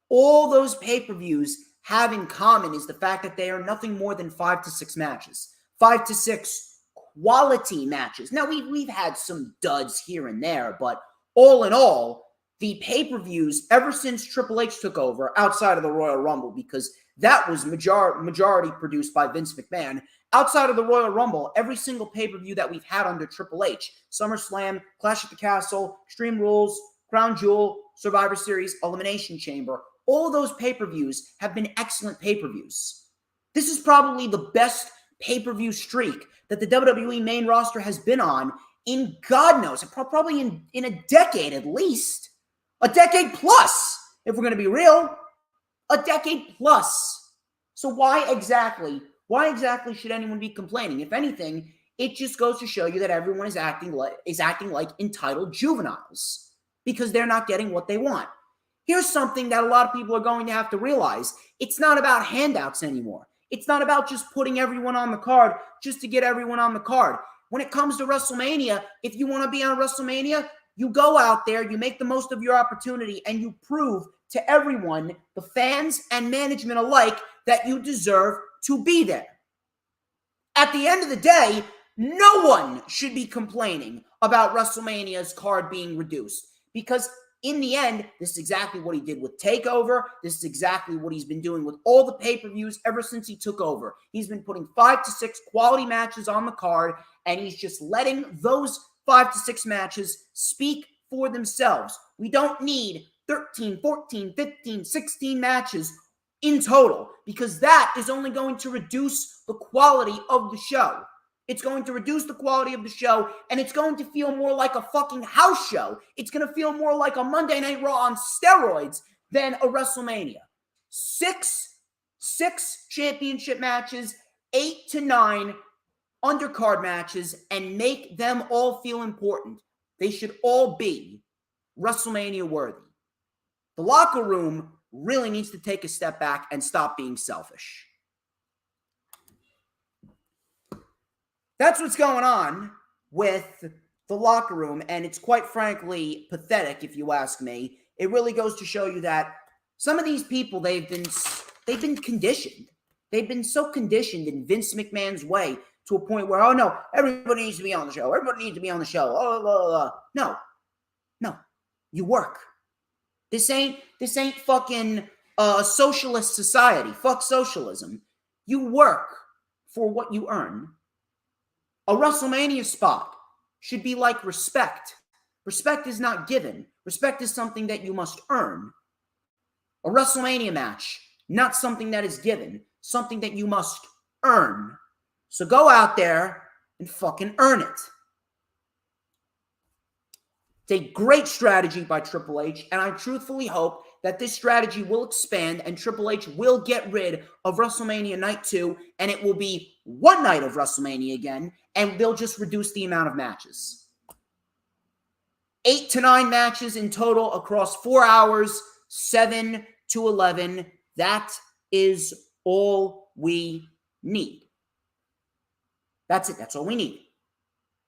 all those pay-per-views have in common is the fact that they are nothing more than 5 to 6 matches. 5 to 6 quality matches. Now, we've had some duds here and there, but all in all, the pay-per-views ever since Triple H took over, outside of the Royal Rumble, because that was majority produced by Vince McMahon, outside of the Royal Rumble, every single pay-per-view that we've had under Triple H, SummerSlam, Clash at the Castle, Extreme Rules, Crown Jewel, Survivor Series, Elimination Chamber, all of those pay-per-views have been excellent pay-per-views. This is probably the best pay-per-view streak that the WWE main roster has been on in God knows, probably in a decade at least. A decade plus, if we're going to be real. A decade plus. So why exactly should anyone be complaining? If anything, it just goes to show you that everyone is acting like entitled juveniles because they're not getting what they want. Here's something that a lot of people are going to have to realize. It's not about handouts anymore. It's not about just putting everyone on the card just to get everyone on the card. When it comes to WrestleMania, if you want to be on WrestleMania, you go out there, you make the most of your opportunity, and you prove to everyone, the fans and management alike, that you deserve to be there. At the end of the day, no one should be complaining about WrestleMania's card being reduced because in the end, this is exactly what he did with TakeOver. This is exactly what he's been doing with all the pay-per-views ever since he took over. He's been putting 5 to 6 quality matches on the card, and he's just letting those 5 to 6 matches speak for themselves. We don't need 13, 14, 15, 16 matches in total because that is only going to reduce the quality of the show. It's going to reduce the quality of the show, and it's going to feel more like a fucking house show. It's going to feel more like a Monday Night Raw on steroids than a WrestleMania. 6 championship matches, 8 to 9 undercard matches, and make them all feel important. They should all be WrestleMania worthy. The locker room really needs to take a step back and stop being selfish. That's what's going on with the locker room, and it's quite frankly pathetic, if you ask me. It really goes to show you that some of these people, they've been conditioned. They've been so conditioned in Vince McMahon's way to a point where, oh no, everybody needs to be on the show. Everybody needs to be on the show. Oh, blah, blah, blah. No, you work. This ain't fucking socialist society. Fuck socialism. You work for what you earn. A WrestleMania spot should be like respect. Respect is not given. Respect is something that you must earn. A WrestleMania match, not something that is given, something that you must earn. So go out there and fucking earn it. It's a great strategy by Triple H, and I truthfully hope that this strategy will expand and Triple H will get rid of WrestleMania Night 2, and it will be one night of WrestleMania again, and they'll just reduce the amount of matches. 8 to 9 matches in total across 4 hours, 7 to 11. That is all we need. That's it. That's all we need.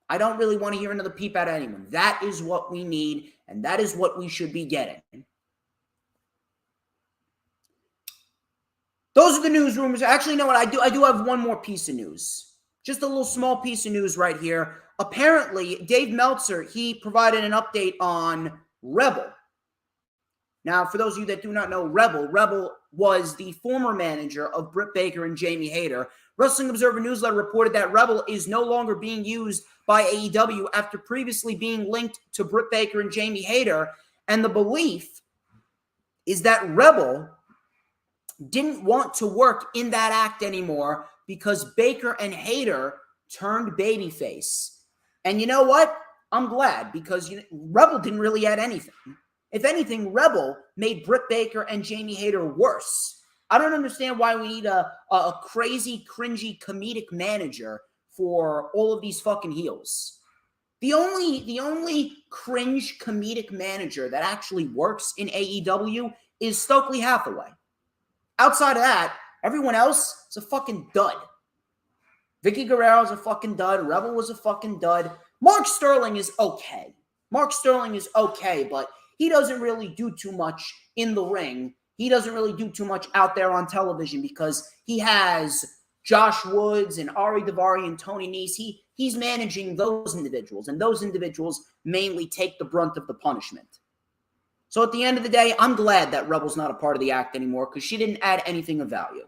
I don't really want to hear another peep out of anyone. That is what we need, and that is what we should be getting. Those are the news rumors. Actually, you know what? I do have one more piece of news. Just a little small piece of news right here. Apparently, Dave Meltzer, he provided an update on Rebel. Now, for those of you that do not know Rebel was the former manager of Britt Baker and Jamie Hayter. Wrestling Observer Newsletter reported that Rebel is no longer being used by AEW after previously being linked to Britt Baker and Jamie Hayter. And the belief is that Rebel didn't want to work in that act anymore because Baker and Hayter turned babyface. And you know what? I'm glad, because Rebel didn't really add anything. If anything, Rebel made Britt Baker and Jamie Hayter worse. I don't understand why we need a crazy, cringy, comedic manager for all of these fucking heels. The only cringe comedic manager that actually works in AEW is Stokely Hathaway. Outside of that, everyone else is a fucking dud. Vicky Guerrero's a fucking dud. Rebel was a fucking dud. Mark Sterling is okay. But he doesn't really do too much in the ring. He doesn't really do too much out there on television because he has Josh Woods and Ari Daivari and Tony Nese. He's managing those individuals, and those individuals mainly take the brunt of the punishment. So at the end of the day, I'm glad that Rebel's not a part of the act anymore because she didn't add anything of value.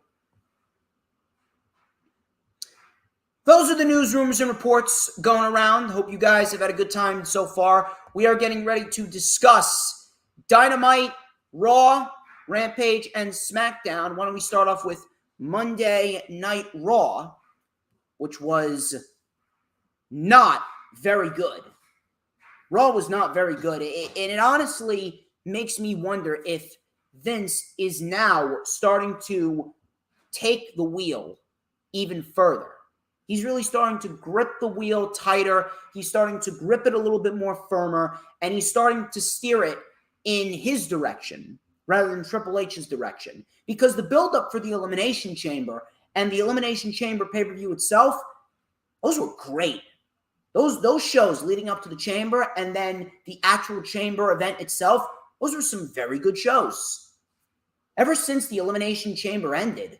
Those are the news, rumors, and reports going around. Hope you guys have had a good time so far. We are getting ready to discuss Dynamite, Raw, Rampage, and SmackDown. Why don't we start off with Monday Night Raw, which was not very good. Raw was not very good. And it honestly makes me wonder if Vince is now starting to take the wheel even further. He's really starting to grip the wheel tighter. He's starting to grip it a little bit more firmer, and he's starting to steer it in his direction rather than Triple H's direction. Because the buildup for the Elimination Chamber and the Elimination Chamber pay-per-view itself, those were great. Those shows leading up to the Chamber and then the actual Chamber event itself, those were some very good shows. Ever since the Elimination Chamber ended,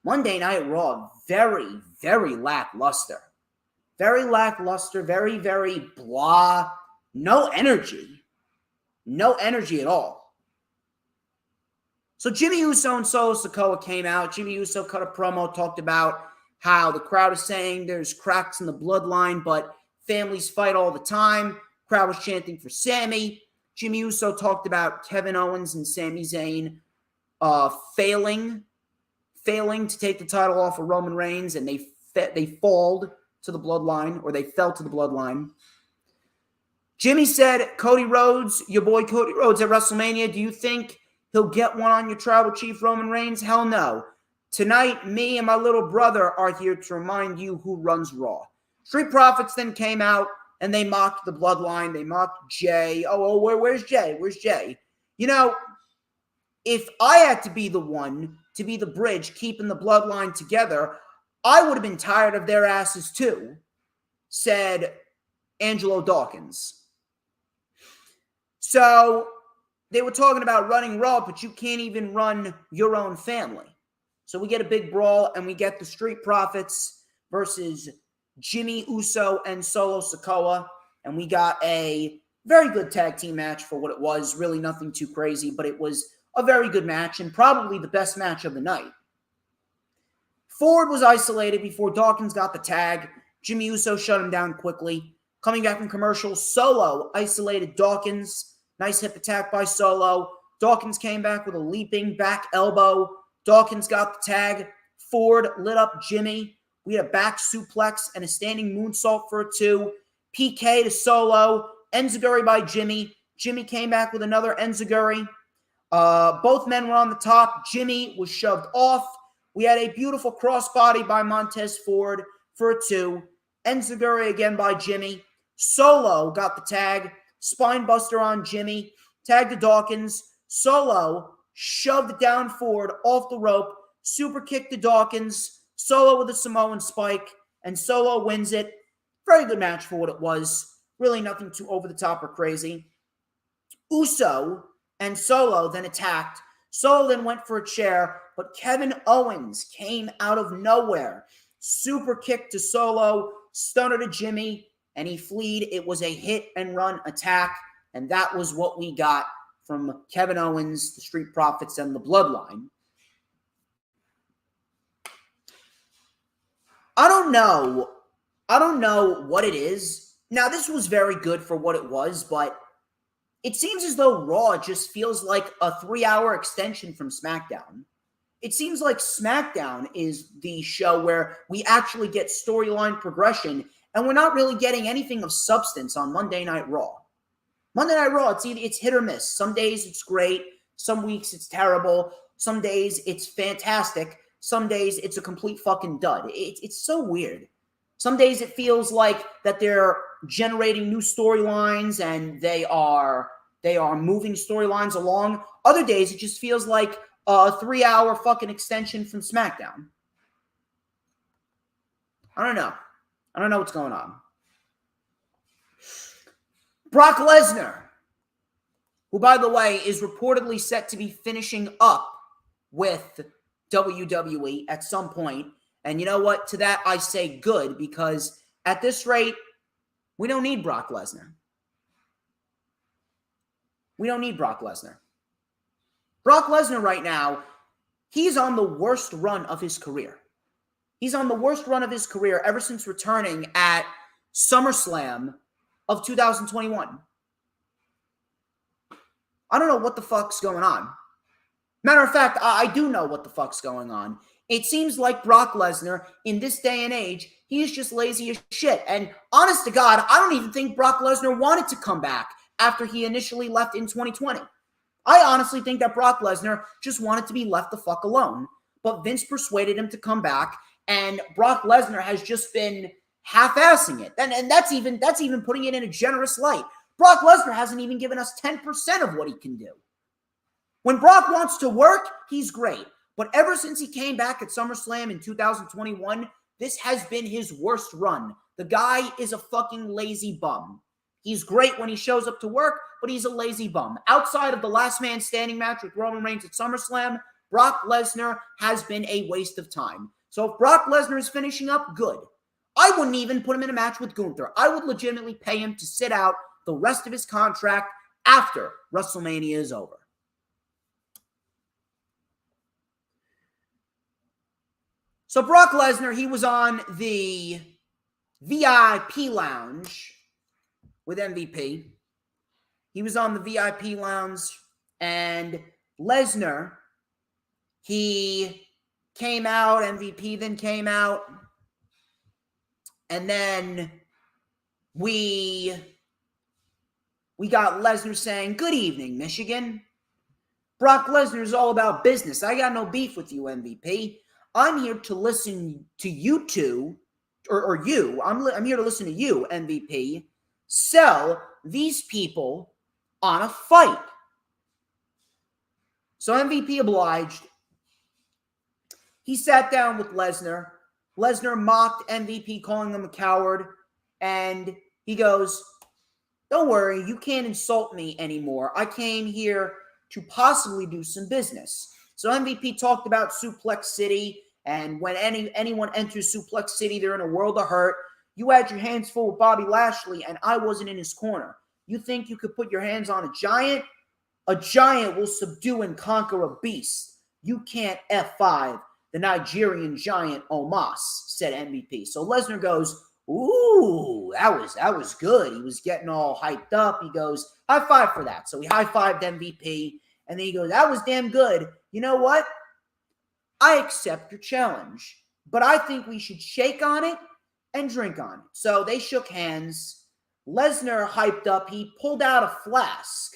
Monday Night Raw, very, very lackluster. Very lackluster, very, very blah. No energy. No energy at all. So Jimmy Uso and Solo Sikoa came out. Jimmy Uso cut a promo, talked about how the crowd is saying there's cracks in the bloodline, but families fight all the time. Crowd was chanting for Sammy. Jimmy Uso talked about Kevin Owens and Sami Zayn failing to take the title off of Roman Reigns, and they fell to the bloodline. Jimmy said, Cody Rhodes, your boy Cody Rhodes at WrestleMania, do you think he'll get one on your tribal chief Roman Reigns? Hell no. Tonight, me and my little brother are here to remind you who runs Raw. Street Profits then came out and they mocked the bloodline. They mocked Jay. Where's Jay? Where's Jay? You know, if I had to be the one to be the bridge keeping the bloodline together, I would have been tired of their asses too, said Angelo Dawkins. So they were talking about running Raw, but you can't even run your own family. So we get a big brawl, and we get the Street Profits versus Jimmy Uso and Solo Sikoa. And we got a very good tag team match for what it was. Really nothing too crazy, but it was a very good match and probably the best match of the night. Ford was isolated before Dawkins got the tag. Jimmy Uso shut him down quickly. Coming back from commercial, Solo isolated Dawkins. Nice hip attack by Solo. Dawkins came back with a leaping back elbow. Dawkins got the tag. Ford lit up Jimmy. We had a back suplex and a standing moonsault for a 2. PK to Solo. Enziguri by Jimmy. Jimmy came back with another Enziguri. Both men were on the top. Jimmy was shoved off. We had a beautiful crossbody by Montez Ford for a 2. Enziguri again by Jimmy. Solo got the tag. Spinebuster on Jimmy. Tag to Dawkins. Solo shoved down Ford off the rope. Super kick to Dawkins. Solo with a Samoan spike. And Solo wins it. Very good match for what it was. Really nothing too over the top or crazy. Uso and Solo then attacked. Solo then went for a chair, but Kevin Owens came out of nowhere. Super kick to Solo, stunner to Jimmy, and he fleed. It was a hit and run attack, and that was what we got from Kevin Owens, the Street Profits, and the Bloodline. I don't know what it is. Now, this was very good for what it was, but it seems as though Raw just feels like a 3-hour extension from SmackDown. It seems like SmackDown is the show where we actually get storyline progression, and we're not really getting anything of substance on Monday Night Raw. Monday Night Raw, it's hit or miss. Some days it's great. Some weeks it's terrible. Some days it's fantastic. Some days it's a complete fucking dud. It's so weird. Some days it feels like that they're generating new storylines and they are moving storylines along. Other days it just feels like a 3-hour fucking extension from SmackDown. I don't know what's going on. Brock Lesnar, who, by the way, is reportedly set to be finishing up with WWE at some point. And you know what? To that, I say good, because at this rate, we don't need Brock Lesnar. We don't need Brock Lesnar. Brock Lesnar right now, he's on the worst run of his career. He's on the worst run of his career ever since returning at SummerSlam of 2021. I don't know what the fuck's going on. Matter of fact, I do know what the fuck's going on. It seems like Brock Lesnar, in this day and age, he's just lazy as shit. And honest to God, I don't even think Brock Lesnar wanted to come back after he initially left in 2020. I honestly think that Brock Lesnar just wanted to be left the fuck alone. But Vince persuaded him to come back, and Brock Lesnar has just been half-assing it. And that's even putting it in a generous light. Brock Lesnar hasn't even given us 10% of what he can do. When Brock wants to work, he's great. But ever since he came back at SummerSlam in 2021, this has been his worst run. The guy is a fucking lazy bum. He's great when he shows up to work, but he's a lazy bum. Outside of the last man standing match with Roman Reigns at SummerSlam, Brock Lesnar has been a waste of time. So if Brock Lesnar is finishing up, good. I wouldn't even put him in a match with Gunther. I would legitimately pay him to sit out the rest of his contract after WrestleMania is over. So Brock Lesnar, he was on the VIP lounge with MVP. He was on the VIP lounge, and Lesnar, he came out, MVP then came out, and then we got Lesnar saying, "Good evening, Michigan." Brock Lesnar is all about business. I got no beef with you, MVP. I'm here to listen to you two, or you. I'm here to listen to you, MVP, sell these people on a fight. So MVP obliged. He sat down with Lesnar. Lesnar mocked MVP, calling him a coward. And he goes, don't worry, you can't insult me anymore. I came here to possibly do some business. So MVP talked about Suplex City, and when anyone enters Suplex City, they're in a world of hurt. You had your hands full with Bobby Lashley, and I wasn't in his corner. You think you could put your hands on a giant? A giant will subdue and conquer a beast. You can't F5 the Nigerian giant Omos, said MVP. So Lesnar goes, ooh, that was good. He was getting all hyped up. He goes, high five for that. So he high-fived MVP, and then he goes, that was damn good. You know what? I accept your challenge, but I think we should shake on it and drink on it. So they shook hands. Lesnar hyped up. He pulled out a flask.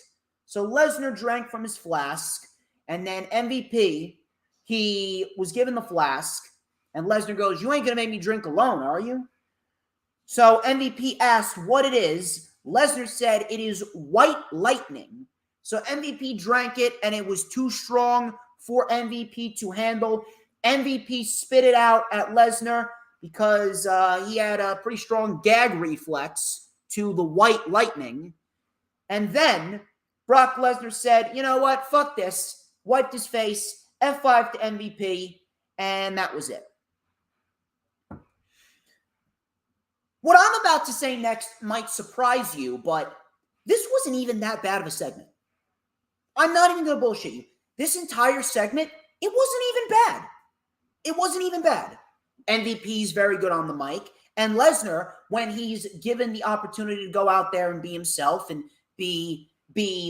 So Lesnar drank from his flask, and then MVP, he was given the flask, and Lesnar goes, you ain't going to make me drink alone, are you? So MVP asked what it is. Lesnar said it is white lightning. So MVP drank it, and it was too strong for MVP to handle. MVP spit it out at Lesnar because he had a pretty strong gag reflex to the white lightning. And then Brock Lesnar said, you know what, fuck this. Wiped his face, F5 to MVP, and that was it. What I'm about to say next might surprise you, but this wasn't even that bad of a segment. I'm not even going to bullshit you. This entire segment, it wasn't even bad. It wasn't even bad. MVP's very good on the mic, and Lesnar, when he's given the opportunity to go out there and be himself and be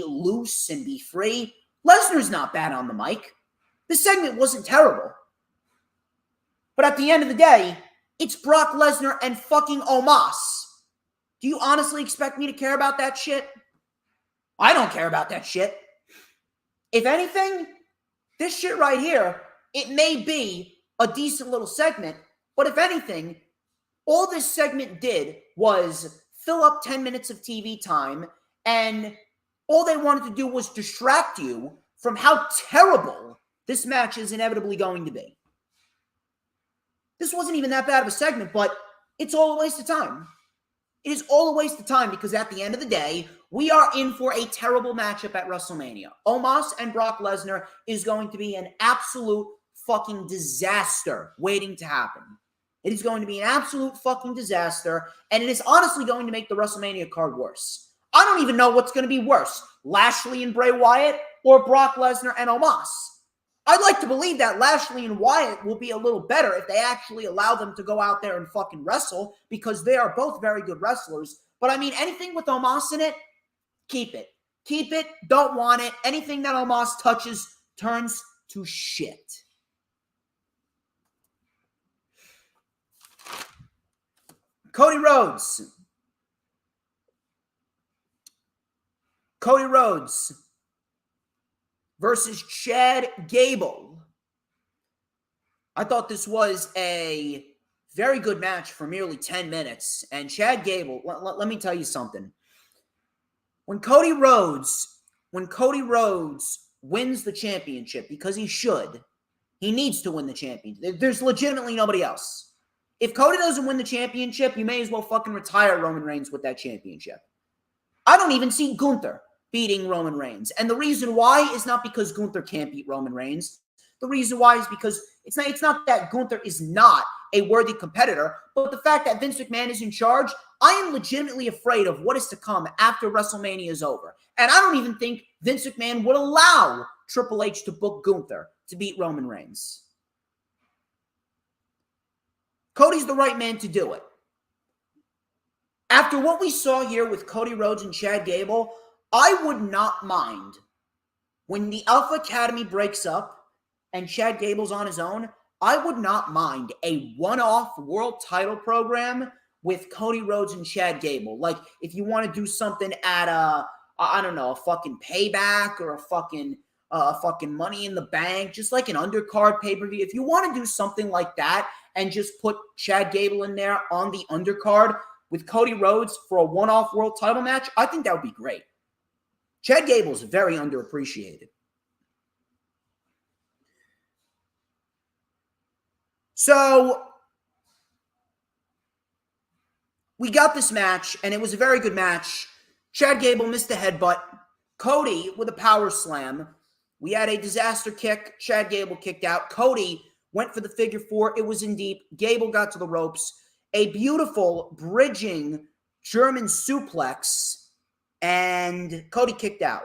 loose and be free, Lesnar's not bad on the mic. The segment wasn't terrible. But at the end of the day, it's Brock Lesnar and fucking Omos. Do you honestly expect me to care about that shit? I don't care about that shit. If anything, this shit right here, it may be a decent little segment, but if anything, all this segment did was fill up 10 minutes of TV time, and all they wanted to do was distract you from how terrible this match is inevitably going to be. This wasn't even that bad of a segment, but it's all a waste of time. It is all a waste of time because at the end of the day, we are in for a terrible matchup at WrestleMania. Omos and Brock Lesnar is going to be an absolute fucking disaster waiting to happen. It is going to be an absolute fucking disaster, and it is honestly going to make the WrestleMania card worse. I don't even know what's going to be worse, Lashley and Bray Wyatt or Brock Lesnar and Omos. I'd like to believe that Lashley and Wyatt will be a little better if they actually allow them to go out there and fucking wrestle, because they are both very good wrestlers. But I mean, anything with Omos in it, keep it. Keep it. Don't want it. Anything that Omos touches turns to shit. Cody Rhodes. Cody Rhodes versus Chad Gable. I thought this was a very good match for merely 10 minutes. And Chad Gable, let me tell you something. When Cody Rhodes wins the championship, because he should, he needs to win the championship. There's legitimately nobody else. If Cody doesn't win the championship, you may as well fucking retire Roman Reigns with that championship. I don't even see Gunther beating Roman Reigns. And the reason why is not because Gunther can't beat Roman Reigns. The reason why is because it's not that Gunther is not a worthy competitor, but the fact that Vince McMahon is in charge, I am legitimately afraid of what is to come after WrestleMania is over. And I don't even think Vince McMahon would allow Triple H to book Gunther to beat Roman Reigns. Cody's the right man to do it. After what we saw here with Cody Rhodes and Chad Gable, I would not mind when the Alpha Academy breaks up and Chad Gable's on his own. I would not mind a one-off world title program with Cody Rhodes and Chad Gable. Like, if you want to do something at a fucking Payback or a fucking Money in the Bank, just like an undercard pay-per-view. If you want to do something like that and just put Chad Gable in there on the undercard with Cody Rhodes for a one-off world title match, I think that would be great. Chad Gable is very underappreciated. So we got this match, and it was a very good match. Chad Gable missed a headbutt. Cody with a power slam. We had a disaster kick. Chad Gable kicked out. Cody went for the figure four. It was in deep. Gable got to the ropes. A beautiful bridging German suplex, and Cody kicked out.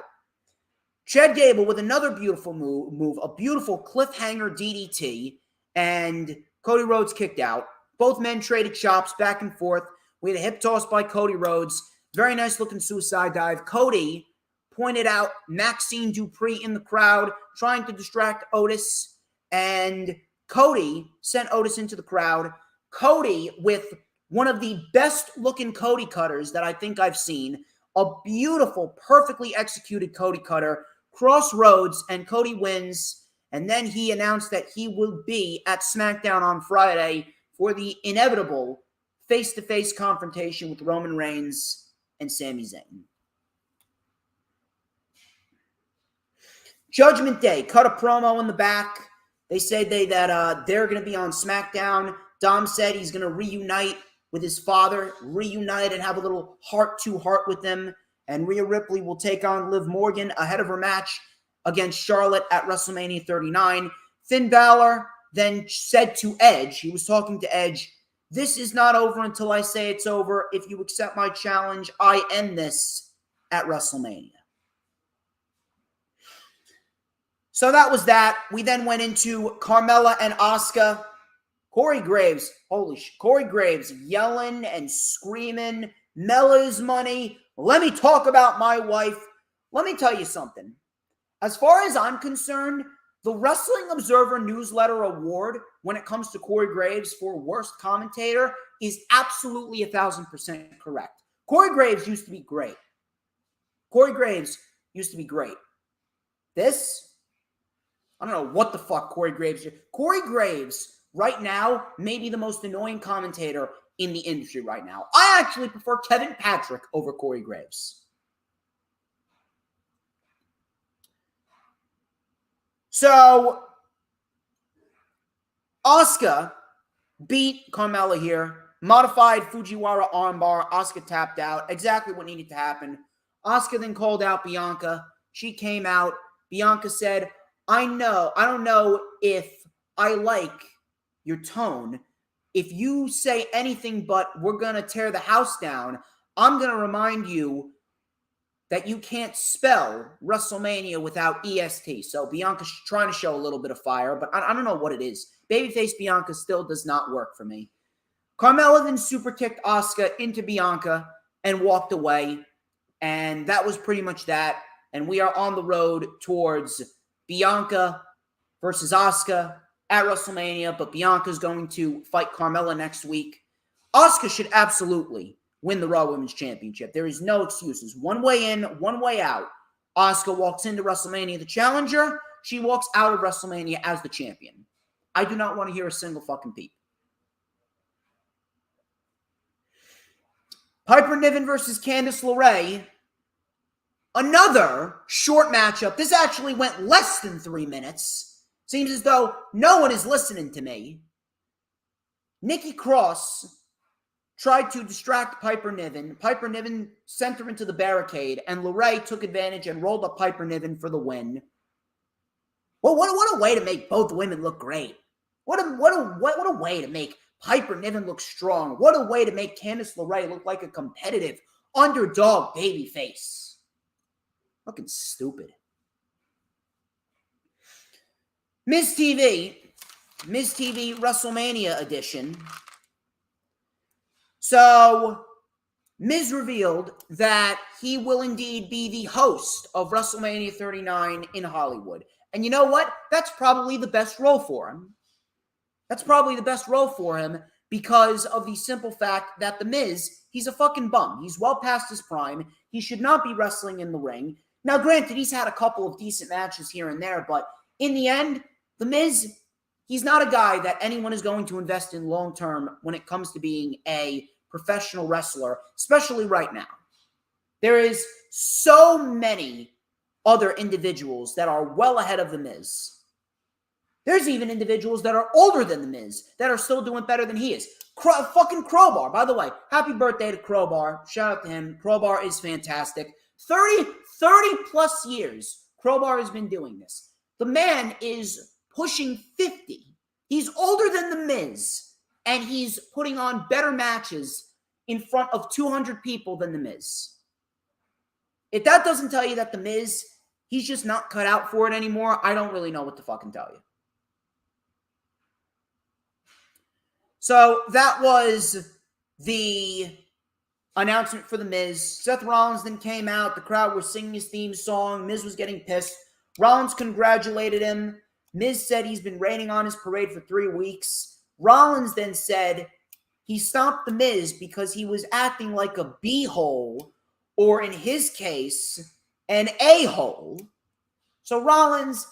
Chad Gable with another beautiful move, a beautiful cliffhanger DDT, and Cody Rhodes kicked out. Both men traded chops back and forth. We had a hip toss by Cody Rhodes. Very nice looking suicide dive. Cody pointed out Maxine Dupree in the crowd, trying to distract Otis, and Cody sent Otis into the crowd. Cody with one of the best looking Cody cutters that I think I've seen. A beautiful, perfectly executed Cody cutter. Crossroads, and Cody wins. And then he announced that he will be at SmackDown on Friday for the inevitable face-to-face confrontation with Roman Reigns and Sami Zayn. Judgment Day cut a promo in the back. They said that they're going to be on SmackDown. Dom said he's going to reunite with his father, reunite and have a little heart-to-heart with them. And Rhea Ripley will take on Liv Morgan ahead of her match against Charlotte at WrestleMania 39. Finn Balor then said to Edge, he was talking to Edge, "This is not over until I say it's over. If you accept my challenge, I end this at WrestleMania." So that was that. We then went into Carmella and Asuka. Corey Graves, holy shit, Corey Graves yelling and screaming, "Mella's money. Let me talk about my wife." Let me tell you something. As far as I'm concerned, the Wrestling Observer Newsletter Award, when it comes to Corey Graves for worst commentator, is absolutely 1,000% correct. Corey Graves used to be great. Corey Graves used to be great. This, I don't know what the fuck Corey Graves did. Corey Graves, right now, may be the most annoying commentator in the industry right now. I actually prefer Kevin Patrick over Corey Graves. So, Asuka beat Carmella here. Modified Fujiwara armbar. Asuka tapped out. Exactly what needed to happen. Asuka then called out Bianca. She came out. Bianca said, I don't know if I like your tone. If you say anything but we're going to tear the house down, I'm going to remind you that you can't spell WrestleMania without EST. So Bianca's trying to show a little bit of fire, but I don't know what it is. Babyface Bianca still does not work for me. Carmella then super kicked Asuka into Bianca and walked away. And that was pretty much that. And we are on the road towards Bianca versus Asuka at WrestleMania, but Bianca's going to fight Carmella next week. Asuka should absolutely win the Raw Women's Championship. There is no excuses. One way in, one way out. Asuka walks into WrestleMania the challenger. She walks out of WrestleMania as the champion. I do not want to hear a single fucking peep. Piper Niven versus Candice LeRae. Another short matchup. This actually went less than 3 minutes. Seems as though no one is listening to me. Nikki Cross tried to distract Piper Niven. Piper Niven sent her into the barricade, and LeRae took advantage and rolled up Piper Niven for the win. Well, what a way to make both women look great. What a way to make Piper Niven look strong. What a way to make Candice LeRae look like a competitive underdog babyface. Looking stupid. Miz TV WrestleMania edition. So, Miz revealed that he will indeed be the host of WrestleMania 39 in Hollywood. And you know what? That's probably the best role for him. That's probably the best role for him because of the simple fact that The Miz, he's a fucking bum. He's well past his prime. He should not be wrestling in the ring. Now, granted, he's had a couple of decent matches here and there, but in the end, The Miz, he's not a guy that anyone is going to invest in long-term when it comes to being a professional wrestler, especially right now. There is so many other individuals that are well ahead of The Miz. There's even individuals that are older than The Miz that are still doing better than he is. Fucking Crowbar, by the way. Happy birthday to Crowbar. Shout out to him. Crowbar is fantastic. 30 plus years Crowbar has been doing this. The man is pushing 50. He's older than The Miz, and he's putting on better matches in front of 200 people than The Miz. If that doesn't tell you that The Miz, he's just not cut out for it anymore, I don't really know what to fucking tell you. So that was the announcement for The Miz. Seth Rollins then came out. The crowd was singing his theme song. Miz was getting pissed. Rollins congratulated him. Miz said he's been raining on his parade for 3 weeks. Rollins then said he stopped The Miz because he was acting like a b-hole, or in his case, an a-hole. So Rollins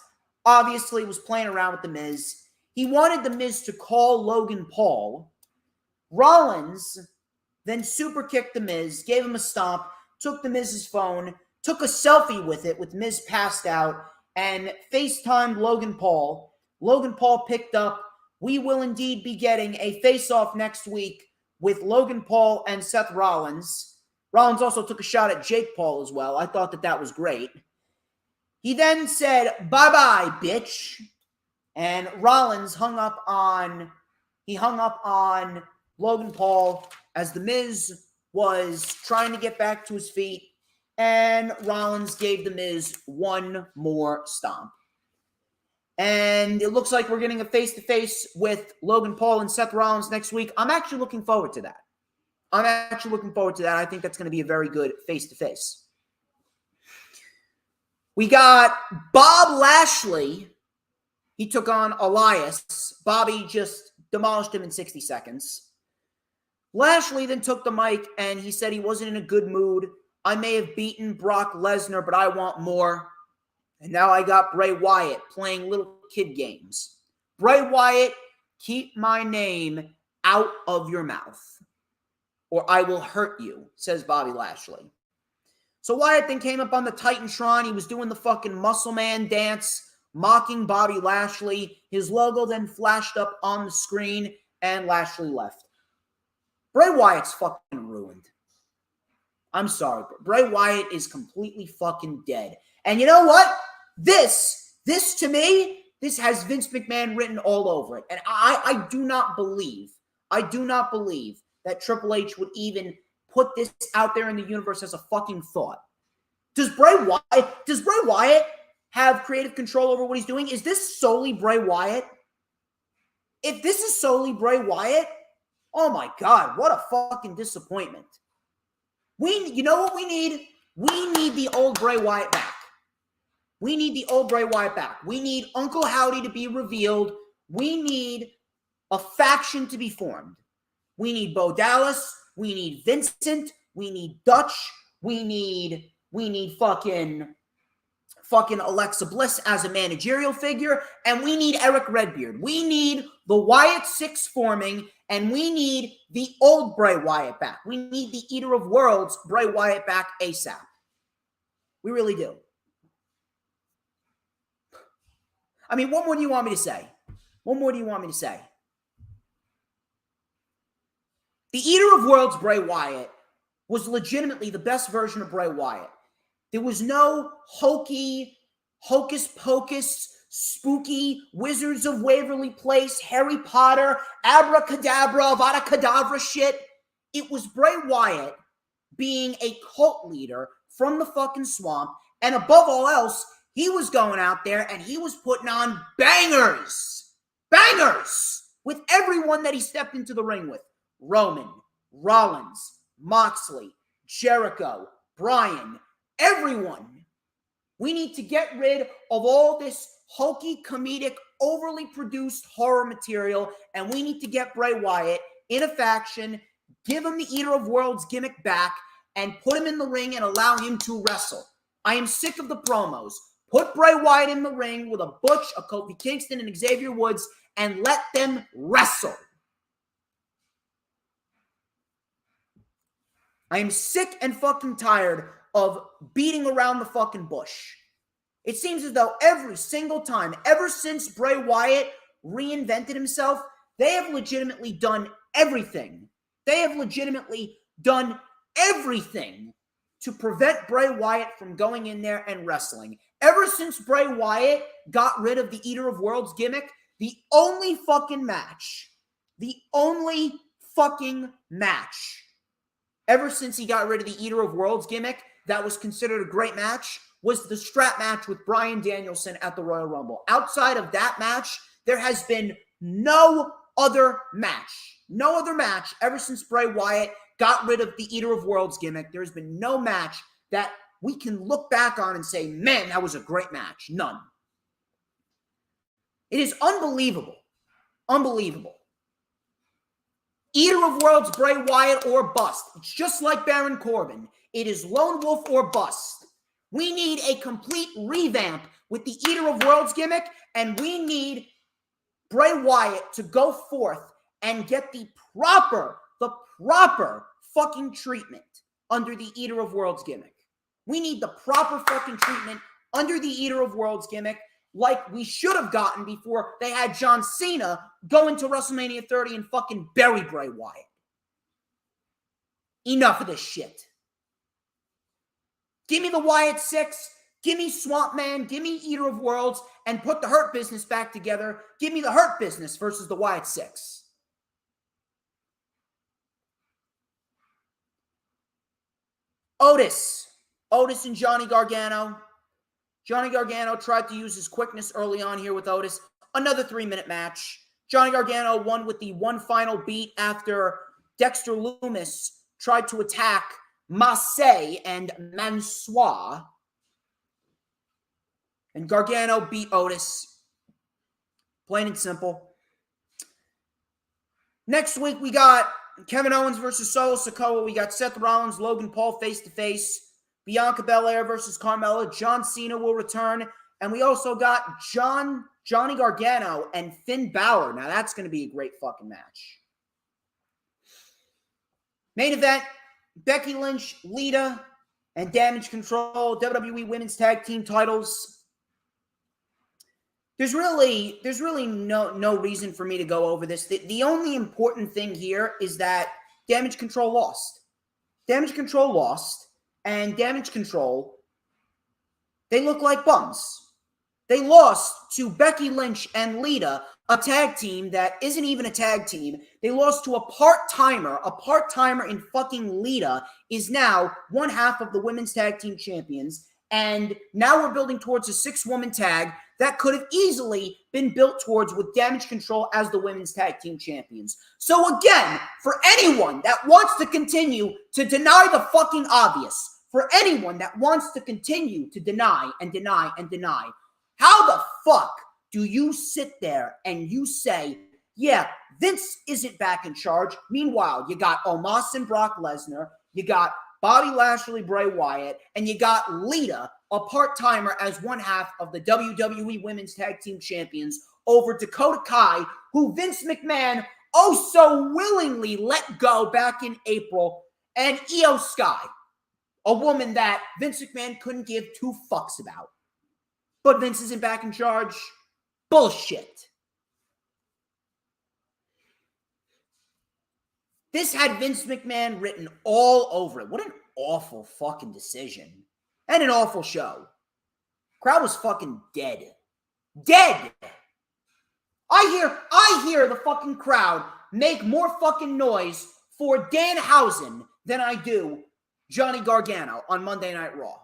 obviously was playing around with The Miz. He wanted The Miz to call Logan Paul. Rollins then super kicked The Miz, gave him a stomp, took The Miz's phone, took a selfie with it with Miz passed out, and FaceTimed Logan Paul. Logan Paul picked up. We will indeed be getting a face-off next week with Logan Paul and Seth Rollins. Rollins also took a shot at Jake Paul as well. I thought that was great. He then said, bye-bye, bitch. And Rollins hung up on Logan Paul as The Miz was trying to get back to his feet, and Rollins gave The Miz one more stomp. And it looks like we're getting a face-to-face with Logan Paul and Seth Rollins next week. I'm actually looking forward to that. I think that's going to be a very good face-to-face. We got Bob Lashley. He took on Elias. Bobby just demolished him in 60 seconds. Lashley then took the mic and he said he wasn't in a good mood. I may have beaten Brock Lesnar, but I want more. And now I got Bray Wyatt playing little kid games. Bray Wyatt, keep my name out of your mouth, or I will hurt you, says Bobby Lashley. So Wyatt then came up on the Titantron. He was doing the fucking Muscle Man dance, mocking Bobby Lashley. His logo then flashed up on the screen, and Lashley left. Bray Wyatt's fucking ruined. I'm sorry, but Bray Wyatt is completely fucking dead. And you know what? This to me, this has Vince McMahon written all over it. And I do not believe that Triple H would even put this out there in the universe as a fucking thought. Does Bray Wyatt have creative control over what he's doing? Is this solely Bray Wyatt? If this is solely Bray Wyatt, oh my God, what a fucking disappointment. You know what we need? We need the old Bray Wyatt back. We need Uncle Howdy to be revealed. We need a faction to be formed. We need Bo Dallas. We need Vincent. We need Dutch. We need fucking Alexa Bliss as a managerial figure. And we need Eric Redbeard. We need the Wyatt Six forming. And we need the old Bray Wyatt back. We need the Eater of Worlds Bray Wyatt back ASAP. We really do. I mean, what more do you want me to say? The Eater of Worlds Bray Wyatt was legitimately the best version of Bray Wyatt. There was no hokey, hocus-pocus, spooky Wizards of Waverly Place, Harry Potter, abracadabra, Avada Kedavra shit. It was Bray Wyatt being a cult leader from the fucking swamp, and above all else, he was going out there and he was putting on bangers with everyone that he stepped into the ring with. Roman, Rollins, Moxley, Jericho, Bryan, everyone. We need to get rid of all this hokey, comedic, overly produced horror material, and we need to get Bray Wyatt in a faction, give him the Eater of Worlds gimmick back, and put him in the ring and allow him to wrestle. I am sick of the promos. Put Bray Wyatt in the ring with a Butch, a Kofi Kingston, and Xavier Woods, and let them wrestle. I am sick and fucking tired of beating around the fucking bush. It seems as though every single time, ever since Bray Wyatt reinvented himself, they have legitimately done everything. They have legitimately done everything to prevent Bray Wyatt from going in there and wrestling. Ever since Bray Wyatt got rid of the Eater of Worlds gimmick, the only fucking match, ever since he got rid of the Eater of Worlds gimmick that was considered a great match was the strap match with Bryan Danielson at the Royal Rumble. Outside of that match, there has been no other match ever since Bray Wyatt got rid of the Eater of Worlds gimmick. There's been no match that we can look back on and say, man, that was a great match. None. It is unbelievable. Unbelievable. Eater of Worlds, Bray Wyatt, or bust. It's just like Baron Corbin. It is lone wolf or bust. We need a complete revamp with the Eater of Worlds gimmick, and we need Bray Wyatt to go forth and get the proper fucking treatment under the Eater of Worlds gimmick. We need the proper fucking treatment under the Eater of Worlds gimmick like we should have gotten before they had John Cena go into WrestleMania 30 and fucking bury Bray Wyatt. Enough of this shit. Give me the Wyatt 6, give me Swamp Man, give me Eater of Worlds, and put the Hurt Business back together. Give me the Hurt Business versus the Wyatt 6. Otis and Johnny Gargano. Johnny Gargano tried to use his quickness early on here with Otis. Another 3-minute match. Johnny Gargano won with the one final beat after Dexter Lumis tried to attack Massey and Mansoor. And Gargano beat Otis. Plain and simple. Next week, we got Kevin Owens versus Solo Sikoa. We got Seth Rollins, Logan Paul face-to-face. Bianca Belair versus Carmella. John Cena will return. And we also got Johnny Gargano and Finn Balor. Now, that's going to be a great fucking match. Main event, Becky Lynch, Lita, and Damage Control, WWE Women's Tag Team titles. There's really no reason for me to go over this. The only important thing here is that Damage Control lost. Damage Control lost, and Damage Control, they look like bums. They lost to Becky Lynch and Lita, a tag team that isn't even a tag team. They lost to a part-timer. A part-timer in fucking Lita is now one half of the Women's Tag Team Champions. And now we're building towards a 6-woman tag that could have easily been built towards with Damage Control as the Women's Tag Team Champions. So again, for anyone that wants to continue to deny the fucking obvious, for anyone that wants to continue to deny and deny and deny, how the fuck do you sit there and you say, yeah, Vince isn't back in charge? Meanwhile, you got Omos and Brock Lesnar, you got Bobby Lashley, Bray Wyatt, and you got Lita, a part-timer, as one half of the WWE Women's Tag Team Champions over Dakota Kai, who Vince McMahon oh so willingly let go back in April, and Io Sky, a woman that Vince McMahon couldn't give 2 fucks about. But Vince isn't back in charge. Bullshit. This had Vince McMahon written all over it. What an awful fucking decision. And an awful show. Crowd was fucking dead. Dead! I hear the fucking crowd make more fucking noise for Danhausen than I do Johnny Gargano on Monday Night Raw.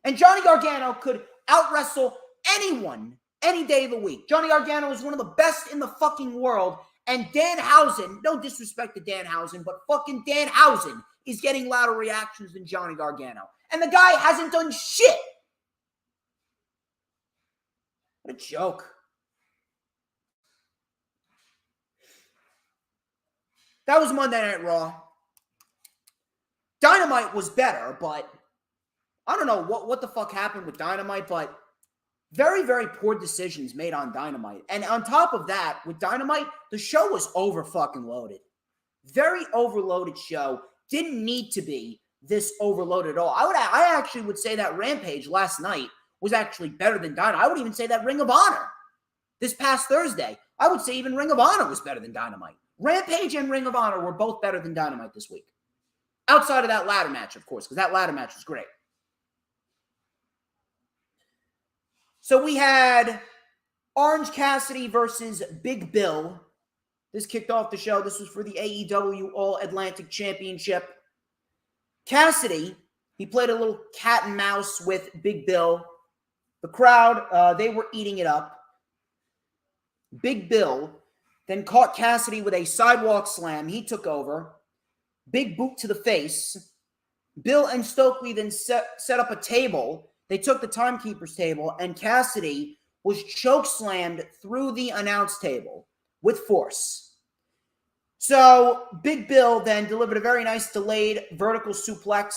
And Johnny Gargano could out-wrestle anyone any day of the week. Johnny Gargano is one of the best in the fucking world. And Danhausen, no disrespect to Danhausen, but fucking Danhausen is getting louder reactions than Johnny Gargano. And the guy hasn't done shit. What a joke. That was Monday Night Raw. Dynamite was better, but I don't know what the fuck happened with Dynamite, but very, very poor decisions made on Dynamite. And on top of that, with Dynamite, the show was over-fucking-loaded. Very overloaded show. Didn't need to be this overloaded at all. I actually would say that Rampage last night was actually better than Dynamite. I would even say that Ring of Honor this past Thursday, I would say even Ring of Honor was better than Dynamite. Rampage and Ring of Honor were both better than Dynamite this week. Outside of that ladder match, of course, because that ladder match was great. So we had Orange Cassidy versus Big Bill. This kicked off the show. This was for the AEW All-Atlantic Championship. Cassidy, he played a little cat and mouse with Big Bill. The crowd, they were eating it up. Big Bill then caught Cassidy with a sidewalk slam. He took over. Big boot to the face. Bill and Stokely then set up a table. They took the timekeeper's table, and Cassidy was chokeslammed through the announce table with force. So Big Bill then delivered a very nice delayed vertical suplex.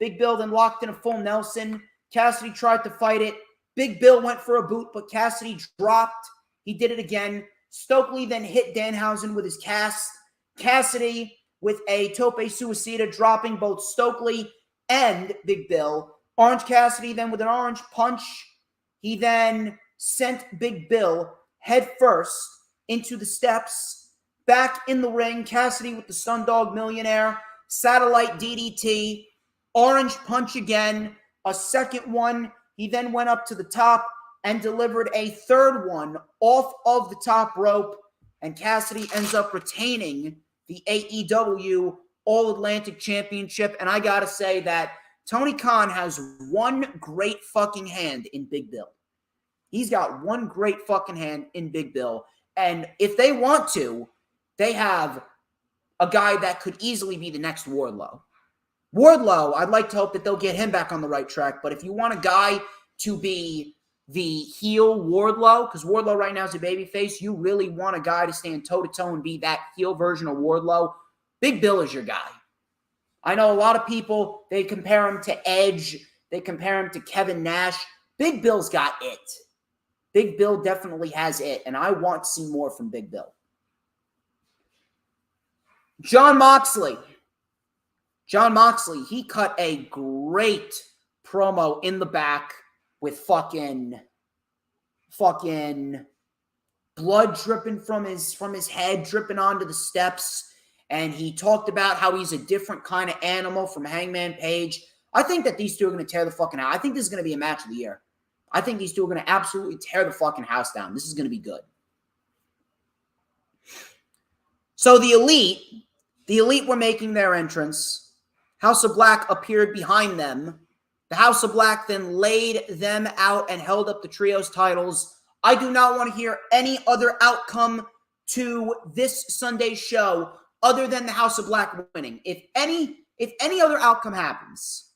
Big Bill then locked in a full Nelson. Cassidy tried to fight it. Big Bill went for a boot, but Cassidy dropped. He did it again. Stokely then hit Danhausen with his cast. Cassidy with a tope suicida, dropping both Stokely and Big Bill. Orange Cassidy then with an orange punch. He then sent Big Bill head first into the steps. Back in the ring, Cassidy with the Stundog Millionaire. Satellite DDT. Orange punch again. A second one. He then went up to the top and delivered a third one off of the top rope. And Cassidy ends up retaining the AEW All-Atlantic Championship. And I gotta say that Tony Khan has one great fucking hand in Big Bill. He's got one great fucking hand in Big Bill. And if they want to, they have a guy that could easily be the next Wardlow. Wardlow, I'd like to hope that they'll get him back on the right track. But if you want a guy to be the heel Wardlow, because Wardlow right now is a babyface, you really want a guy to stand toe-to-toe and be that heel version of Wardlow, Big Bill is your guy. I know a lot of people, they compare him to Edge. They compare him to Kevin Nash. Big Bill's got it. Big Bill definitely has it, and I want to see more from Big Bill. Jon Moxley. Jon Moxley, he cut a great promo in the back with fucking blood dripping from his head, dripping onto the steps. And he talked about how he's a different kind of animal from Hangman Page. I think that these two are going to tear the fucking house. I think this is going to be a match of the year. I think these two are going to absolutely tear the fucking house down. This is going to be good. So the Elite were making their entrance. House of Black appeared behind them. The House of Black then laid them out and held up the trios titles. I do not want to hear any other outcome to this Sunday's show other than the House of Black winning. If any other outcome happens,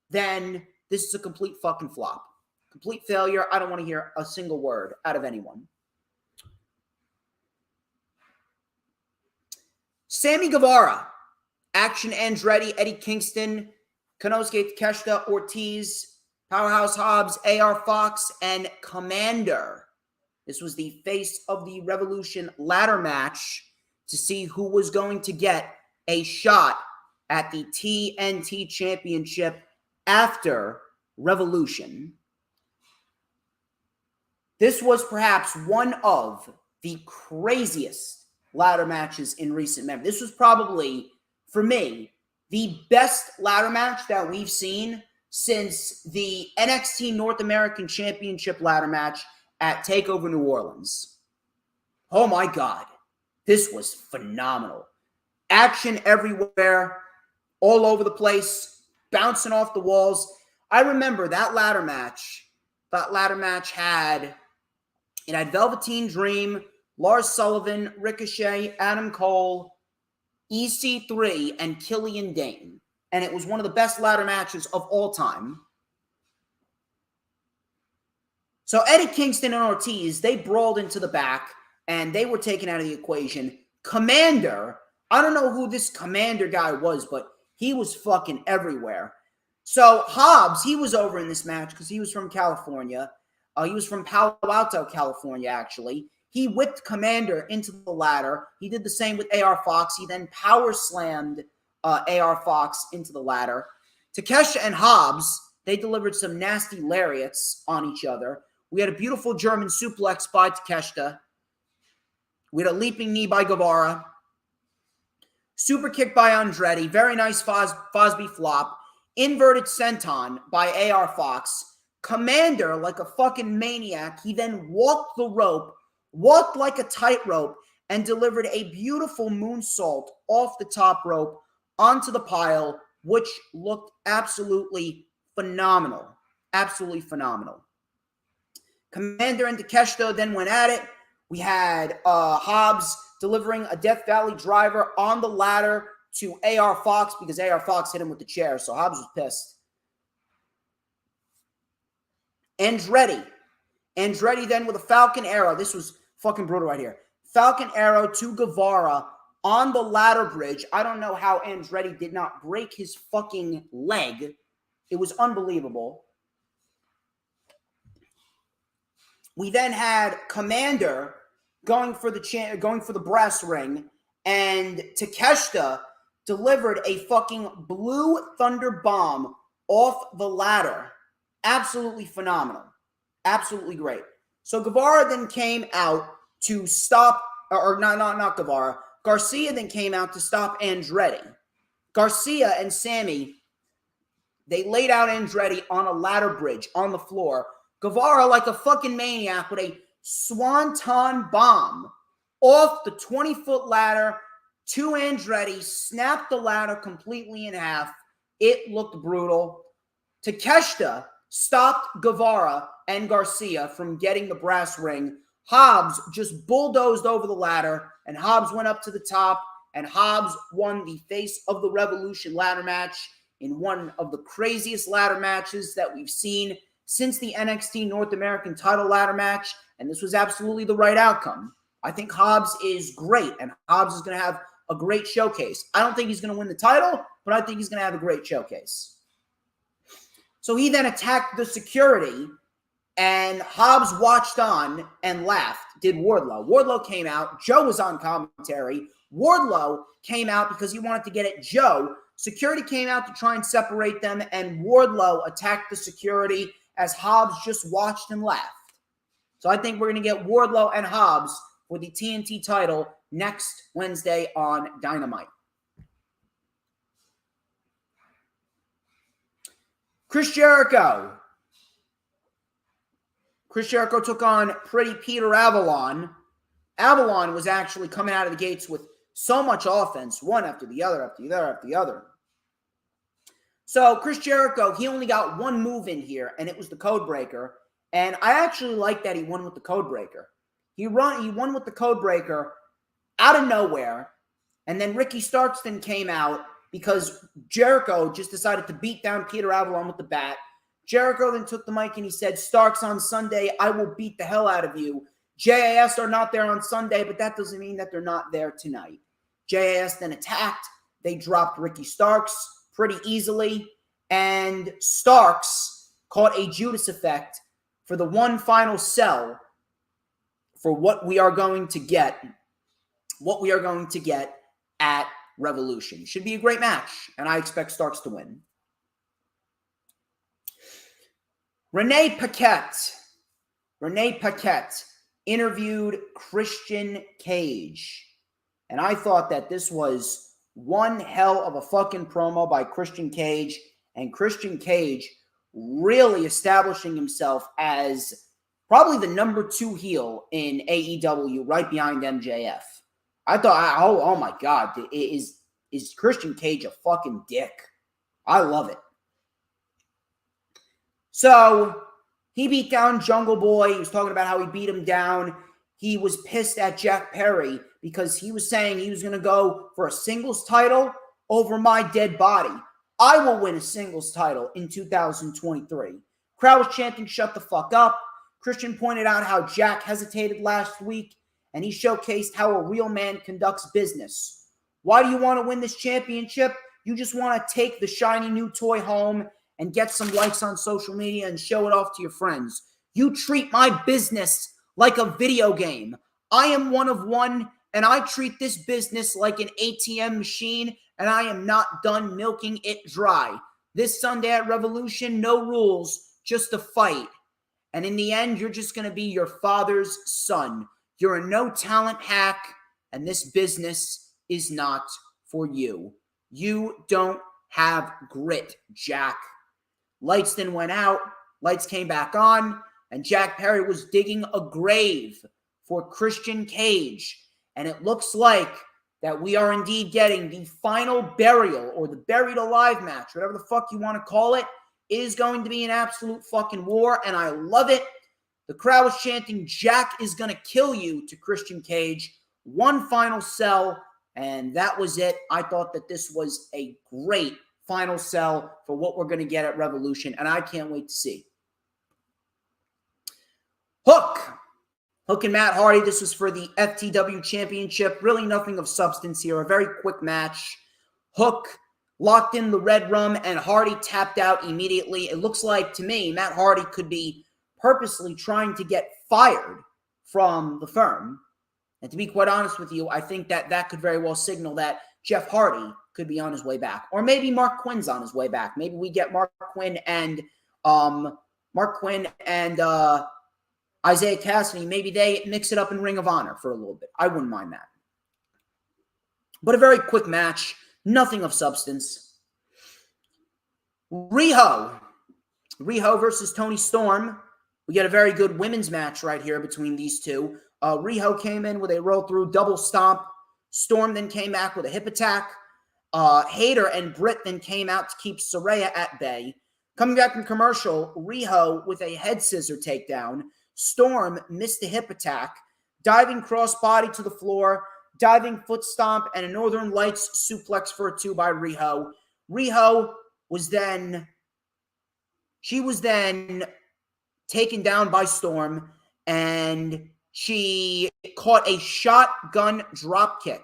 then this is a complete fucking flop. Complete failure. I don't want to hear a single word out of anyone. Sammy Guevara, Action Andretti, Eddie Kingston, Konosuke Takeshita, Ortiz, Powerhouse Hobbs, AR Fox, and Commander. This was the Face of the Revolution ladder match to see who was going to get a shot at the TNT Championship after Revolution. This was perhaps one of the craziest ladder matches in recent memory. This was probably, for me, the best ladder match that we've seen since the NXT North American Championship ladder match at TakeOver New Orleans. Oh my God. This was phenomenal. Action everywhere, all over the place, bouncing off the walls. I remember that ladder match. That ladder match had Velveteen Dream, Lars Sullivan, Ricochet, Adam Cole, EC3, and Killian Dane. And it was one of the best ladder matches of all time. So Eddie Kingston and Ortiz, they brawled into the back, and they were taken out of the equation. Commander, I don't know who this Commander guy was, but he was fucking everywhere. So Hobbs, he was over in this match because he was from California. He was from Palo Alto, California, actually. He whipped Commander into the ladder. He did the same with AR Fox. He then power slammed AR Fox into the ladder. Takeshita and Hobbs, They delivered some nasty lariats on each other. We had a beautiful German suplex by Takeshita. We had a leaping knee by Guevara. Super kick by Andretti. Very nice Fosby flop. Inverted senton by AR Fox. Commander, like a fucking maniac, he then walked the rope, walked like a tightrope, and delivered a beautiful moonsault off the top rope onto the pile, which looked absolutely phenomenal. Absolutely phenomenal. Commander and Takeshita then went at it. We had Hobbs delivering a Death Valley driver on the ladder to AR Fox because AR Fox hit him with the chair, so Hobbs was pissed. Andretti then with a Falcon Arrow. This was fucking brutal right here. Falcon Arrow to Guevara on the ladder bridge. I don't know how Andretti did not break his fucking leg. It was unbelievable. We then had Commander going for the brass ring, and Takeshita delivered a fucking Blue Thunder Bomb off the ladder. Absolutely phenomenal. Absolutely great. So Guevara then came out to stop, or not Guevara. Garcia then came out to stop Andretti. Garcia and Sammy, they laid out Andretti on a ladder bridge on the floor. Guevara, like a fucking maniac, with a swanton bomb off the 20-foot ladder to Andretti, snapped the ladder completely in half. It looked brutal. Takeshita stopped Guevara and Garcia from getting the brass ring. Hobbs just bulldozed over the ladder, and Hobbs went up to the top, and Hobbs won the Face of the Revolution ladder match in one of the craziest ladder matches that we've seen since the NXT North American title ladder match, and this was absolutely the right outcome. I think Hobbs is great, and Hobbs is going to have a great showcase. I don't think he's going to win the title, but I think he's going to have a great showcase. So he then attacked the security, and Hobbs watched on and laughed, did Wardlow. Wardlow came out. Joe was on commentary. Wardlow came out because he wanted to get at Joe. Security came out to try and separate them, and Wardlow attacked the security as Hobbs just watched and laughed. So I think we're going to get Wardlow and Hobbs for the TNT title next Wednesday on Dynamite. Chris Jericho. Chris Jericho took on Pretty Peter Avalon. Avalon was actually coming out of the gates with so much offense, one after the other, after the other, after the other. So Chris Jericho, he only got one move in here, and it was the Code Breaker. And I actually like that he won with the Code Breaker. He won with the Code Breaker out of nowhere, and then Ricky Starks then came out because Jericho just decided to beat down Peter Avalon with the bat. Jericho then took the mic and he said, "Starks, on Sunday, I will beat the hell out of you. JAS are not there on Sunday, but that doesn't mean that they're not there tonight." JAS then attacked. They dropped Ricky Starks pretty easily, and Starks caught a Judas effect for the one final sell for what we are going to get at Revolution. Should be a great match, and I expect Starks to win. Renee Paquette interviewed Christian Cage, and I thought that this was one hell of a fucking promo by Christian Cage, and Christian Cage really establishing himself as probably the number 2 heel in AEW, right behind MJF. I thought, oh my God, is Christian Cage a fucking dick? I love it. So he beat down Jungle Boy. He was talking about how he beat him down. He was pissed at Jack Perry because he was saying he was going to go for a singles title over my dead body. I will win a singles title in 2023. Crowd was chanting, "Shut the fuck up." Christian pointed out how Jack hesitated last week, and he showcased how a real man conducts business. Why do you want to win this championship? You just want to take the shiny new toy home and get some likes on social media and show it off to your friends. You treat my business like a video game. I am one of one, and I treat this business like an ATM machine, and I am not done milking it dry. this Sunday at Revolution, no rules, just a fight. And in the end, you're just going to be your father's son. You're a no-talent hack, and this business is not for you. You don't have grit, Jack. Lights then went out, lights came back on, and Jack Perry was digging a grave for Christian Cage. And it looks like that we are indeed getting the final burial, or the buried alive match, whatever the fuck you want to call it, is going to be an absolute fucking war, and I love it. The crowd was chanting, Jack is going to kill you, to Christian Cage. One final sell, and that was it. I thought that this was a great final sell for what we're going to get at Revolution, and I can't wait to see. Hook and Matt Hardy, this was for the FTW Championship. Really nothing of substance here. A very quick match. Hook locked in the red rum, and Hardy tapped out immediately. It looks like, to me, Matt Hardy could be purposely trying to get fired from the firm. And to be quite honest with you, I think that that could very well signal that Jeff Hardy could be on his way back. Or maybe Mark Quinn's on his way back. Maybe we get Mark Quinn and Isaiah Cassidy. Maybe they mix it up in Ring of Honor for a little bit. I wouldn't mind that. But a very quick match. Nothing of substance. Riho versus Toni Storm. We get a very good women's match right here between these two. Riho came in with a roll-through double stomp. Storm then came back with a hip attack. Hayter and Britt then came out to keep Saraya at bay. Coming back from commercial, Riho with a head scissor takedown. Storm missed the hip attack. Diving crossbody to the floor. Diving foot stomp and a Northern Lights suplex for a 2 by Riho. Riho was then taken down by Storm, and she caught a shotgun drop kick.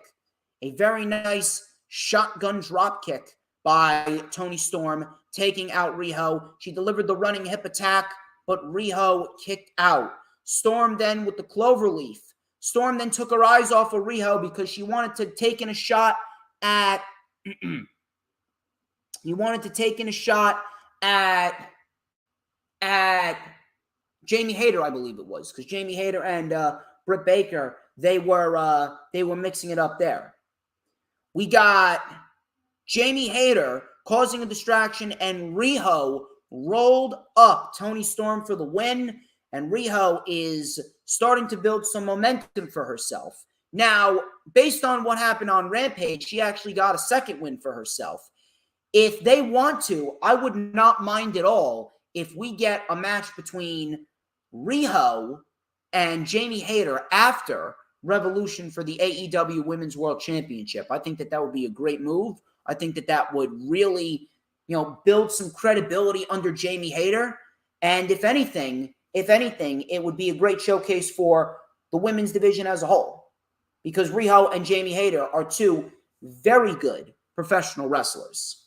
A very nice shotgun drop kick by Toni Storm, taking out Riho. She delivered the running hip attack, but Riho kicked out. Storm then with the cloverleaf. Storm then took her eyes off of Riho because she wanted to take in a shot at Jamie Hayter, I believe it was, because Jamie Hayter and Britt Baker, they were mixing it up there. We got Jamie Hayter causing a distraction, and Riho rolled up Toni Storm for the win, and Riho is starting to build some momentum for herself. Now, based on what happened on Rampage, she actually got a second win for herself. If they want to, I would not mind at all if we get a match between Riho and Jamie Hayter after Revolution for the AEW Women's World Championship. I think that that would be a great move. I think that that would really, build some credibility under Jamie Hayter. And if anything, it would be a great showcase for the women's division as a whole, because Riho and Jamie Hayter are two very good professional wrestlers.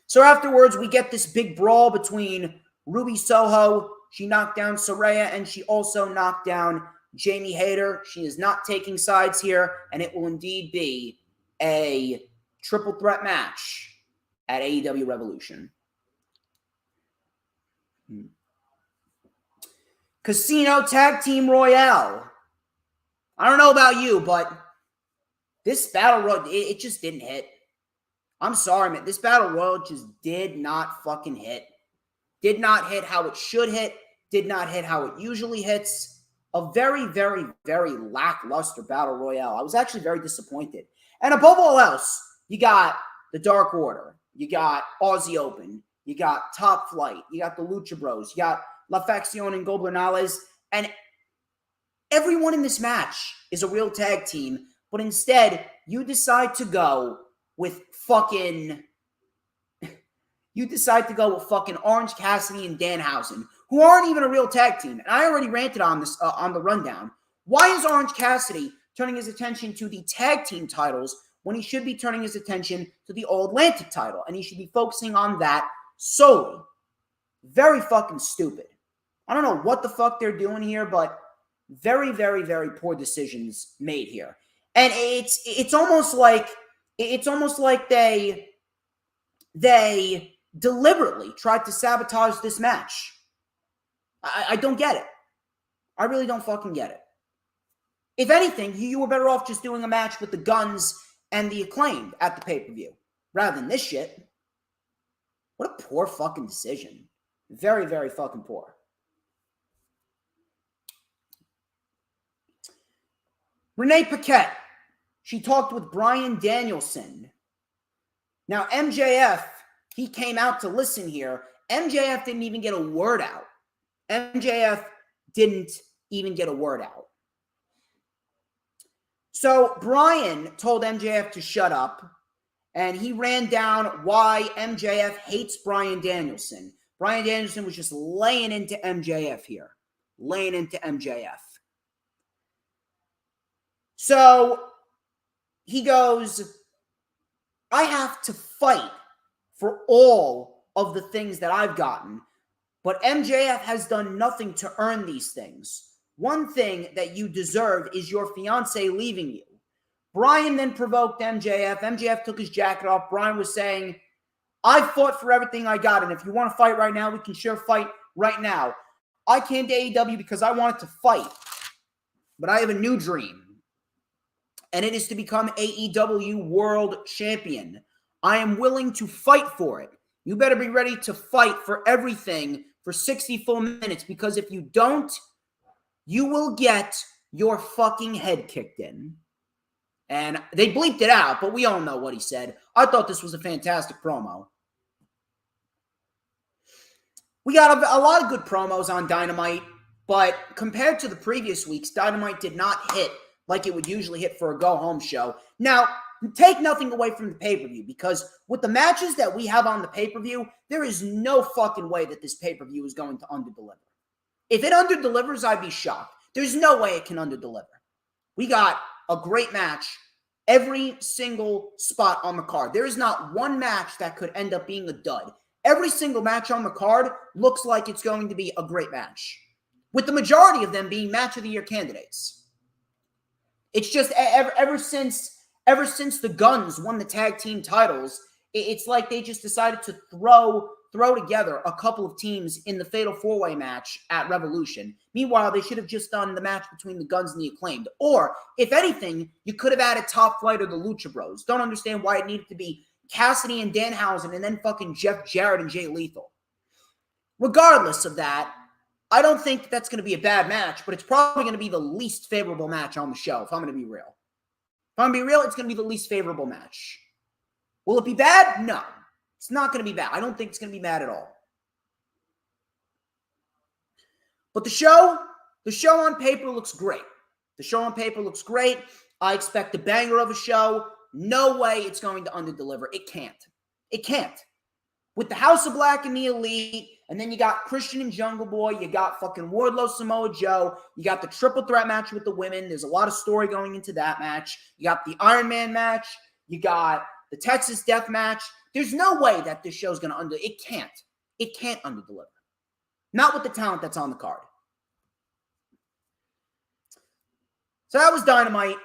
So afterwards, we get this big brawl between Ruby Soho. She knocked down Saraya, and she also knocked down Jamie Hayter. She is not taking sides here, and it will indeed be a triple threat match at AEW Revolution. Casino Tag Team Royale. I don't know about you, but this Battle Royal, it just didn't hit. I'm sorry, man. This Battle Royal just did not fucking hit. Did not hit how it should hit. Did not hit how it usually hits. A very, very, very lackluster Battle Royale. I was actually very disappointed. And above all else, you got the Dark Order. You got Aussie Open. You got Top Flight. You got the Lucha Bros. You got La Facción and Gobernales. And everyone in this match is a real tag team. But instead, you decide to go with fucking Orange Cassidy and Danhausen, who aren't even a real tag team. And I already ranted on this on the rundown. Why is Orange Cassidy turning his attention to the tag team titles when he should be turning his attention to the All Atlantic title? And he should be focusing on that solely. Very fucking stupid. I don't know what the fuck they're doing here, but very, very, very poor decisions made here. And it's almost like they they deliberately tried to sabotage this match. I don't get it. I really don't fucking get it. If anything, you were better off just doing a match with the Guns and the Acclaimed at the pay-per-view rather than this shit. What a poor fucking decision. Very, very fucking poor. Renee Paquette. She talked with Bryan Danielson. Now, MJF, he came out to listen here. MJF didn't even get a word out. MJF didn't even get a word out. So Bryan told MJF to shut up, and he ran down why MJF hates Bryan Danielson. Bryan Danielson was just laying into MJF here. Laying into MJF. So he goes, I have to fight for all of the things that I've gotten, but MJF has done nothing to earn these things. One thing that you deserve is your fiance leaving you. Bryan then provoked MJF. MJF took his jacket off. Bryan was saying, I fought for everything I got, and if you want to fight right now, we can sure fight right now. I came to AEW because I wanted to fight, but I have a new dream, and it is to become AEW World Champion. I am willing to fight for it. You better be ready to fight for everything for 60 full minutes, because if you don't, you will get your fucking head kicked in. And they bleeped it out, but we all know what he said. I thought this was a fantastic promo. We got a lot of good promos on Dynamite, but compared to the previous weeks, Dynamite did not hit like it would usually hit for a go-home show. Now, take nothing away from the pay-per-view, because with the matches that we have on the pay-per-view, there is no fucking way that this pay-per-view is going to underdeliver. If it underdelivers, I'd be shocked. There's no way it can underdeliver. We got a great match every single spot on the card. There is not one match that could end up being a dud. Every single match on the card looks like it's going to be a great match, with the majority of them being match of the year candidates. It's just ever since the Guns won the tag team titles, it's like they just decided to throw together a couple of teams in the Fatal 4-Way match at Revolution. Meanwhile, they should have just done the match between the Guns and the Acclaimed. Or, if anything, you could have added Top Flight or the Lucha Bros. Don't understand why it needed to be Cassidy and Danhausen and then fucking Jeff Jarrett and Jay Lethal. Regardless of that, I don't think that's going to be a bad match, but it's probably going to be the least favorable match on the show, if I'm going to be real. If I'm going to be real, it's going to be the least favorable match. Will it be bad? No. It's not going to be bad. I don't think it's going to be bad at all. But the show on paper looks great. The show on paper looks great. I expect a banger of a show. No way it's going to underdeliver. It can't. It can't. With the House of Black and the Elite, and then you got Christian and Jungle Boy, you got fucking Wardlow, Samoa Joe, you got the triple threat match with the women. There's a lot of story going into that match. You got the Iron Man match. You got the Texas Death match. There's no way that this show's going to it can't. It can't underdeliver. Not with the talent that's on the card. So that was Dynamite.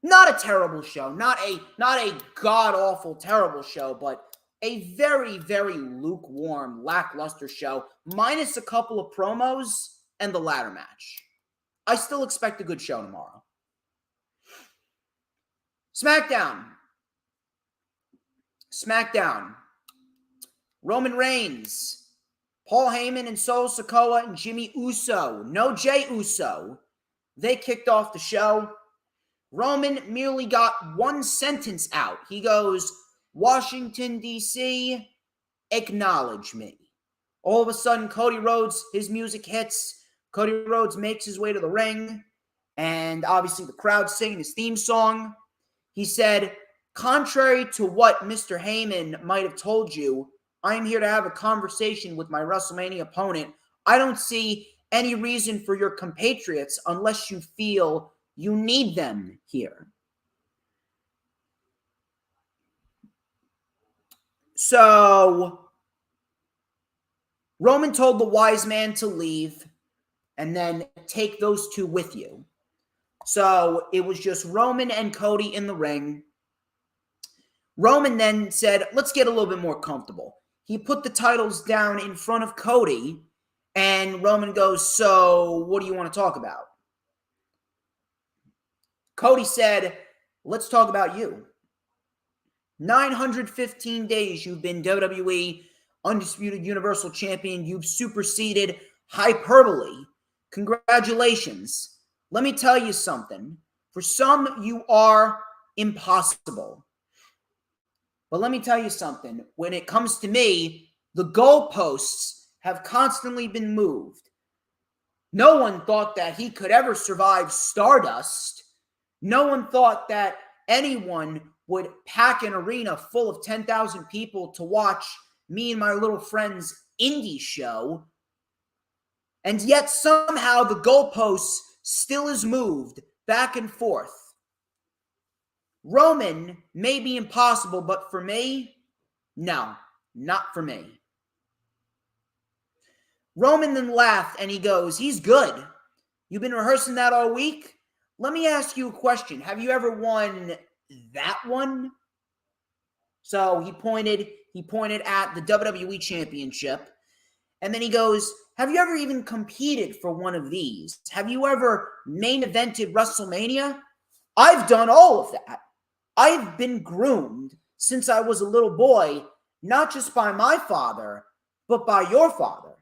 Not a terrible show. Not a god-awful terrible show, but a very, very lukewarm, lackluster show, minus a couple of promos and the ladder match. I still expect a good show tomorrow. SmackDown. Roman Reigns, Paul Heyman and Solo Sikoa and Jimmy Uso. No Jey Uso. They kicked off the show. Roman merely got one sentence out. He goes, Washington, D.C., acknowledge me. All of a sudden, Cody Rhodes, his music hits. Cody Rhodes makes his way to the ring. And obviously the crowd singing his theme song. He said, contrary to what Mr. Heyman might have told you, I am here to have a conversation with my WrestleMania opponent. I don't see any reason for your compatriots unless you feel you need them here. So, Roman told the wise man to leave and then take those two with you. So, it was just Roman and Cody in the ring. Roman then said, let's get a little bit more comfortable. He put the titles down in front of Cody, and Roman goes, so what do you want to talk about? Cody said, let's talk about you. 915 days you've been WWE Undisputed Universal Champion. You've superseded hyperbole. Congratulations. Let me tell you something. For some, you are impossible. But let me tell you something. When it comes to me, the goalposts have constantly been moved. No one thought that he could ever survive Stardust. No one thought that anyone would pack an arena full of 10,000 people to watch me and my little friend's indie show. And yet somehow the goalposts still is moved back and forth. Roman may be impossible, but for me, no, not for me. Roman then laughed and he goes, he's good. You've been rehearsing that all week? Let me ask you a question. Have you ever won that one? So he pointed at the WWE Championship. And then he goes, have you ever even competed for one of these? Have you ever main evented WrestleMania? I've done all of that. I've been groomed since I was a little boy, not just by my father, but by your father.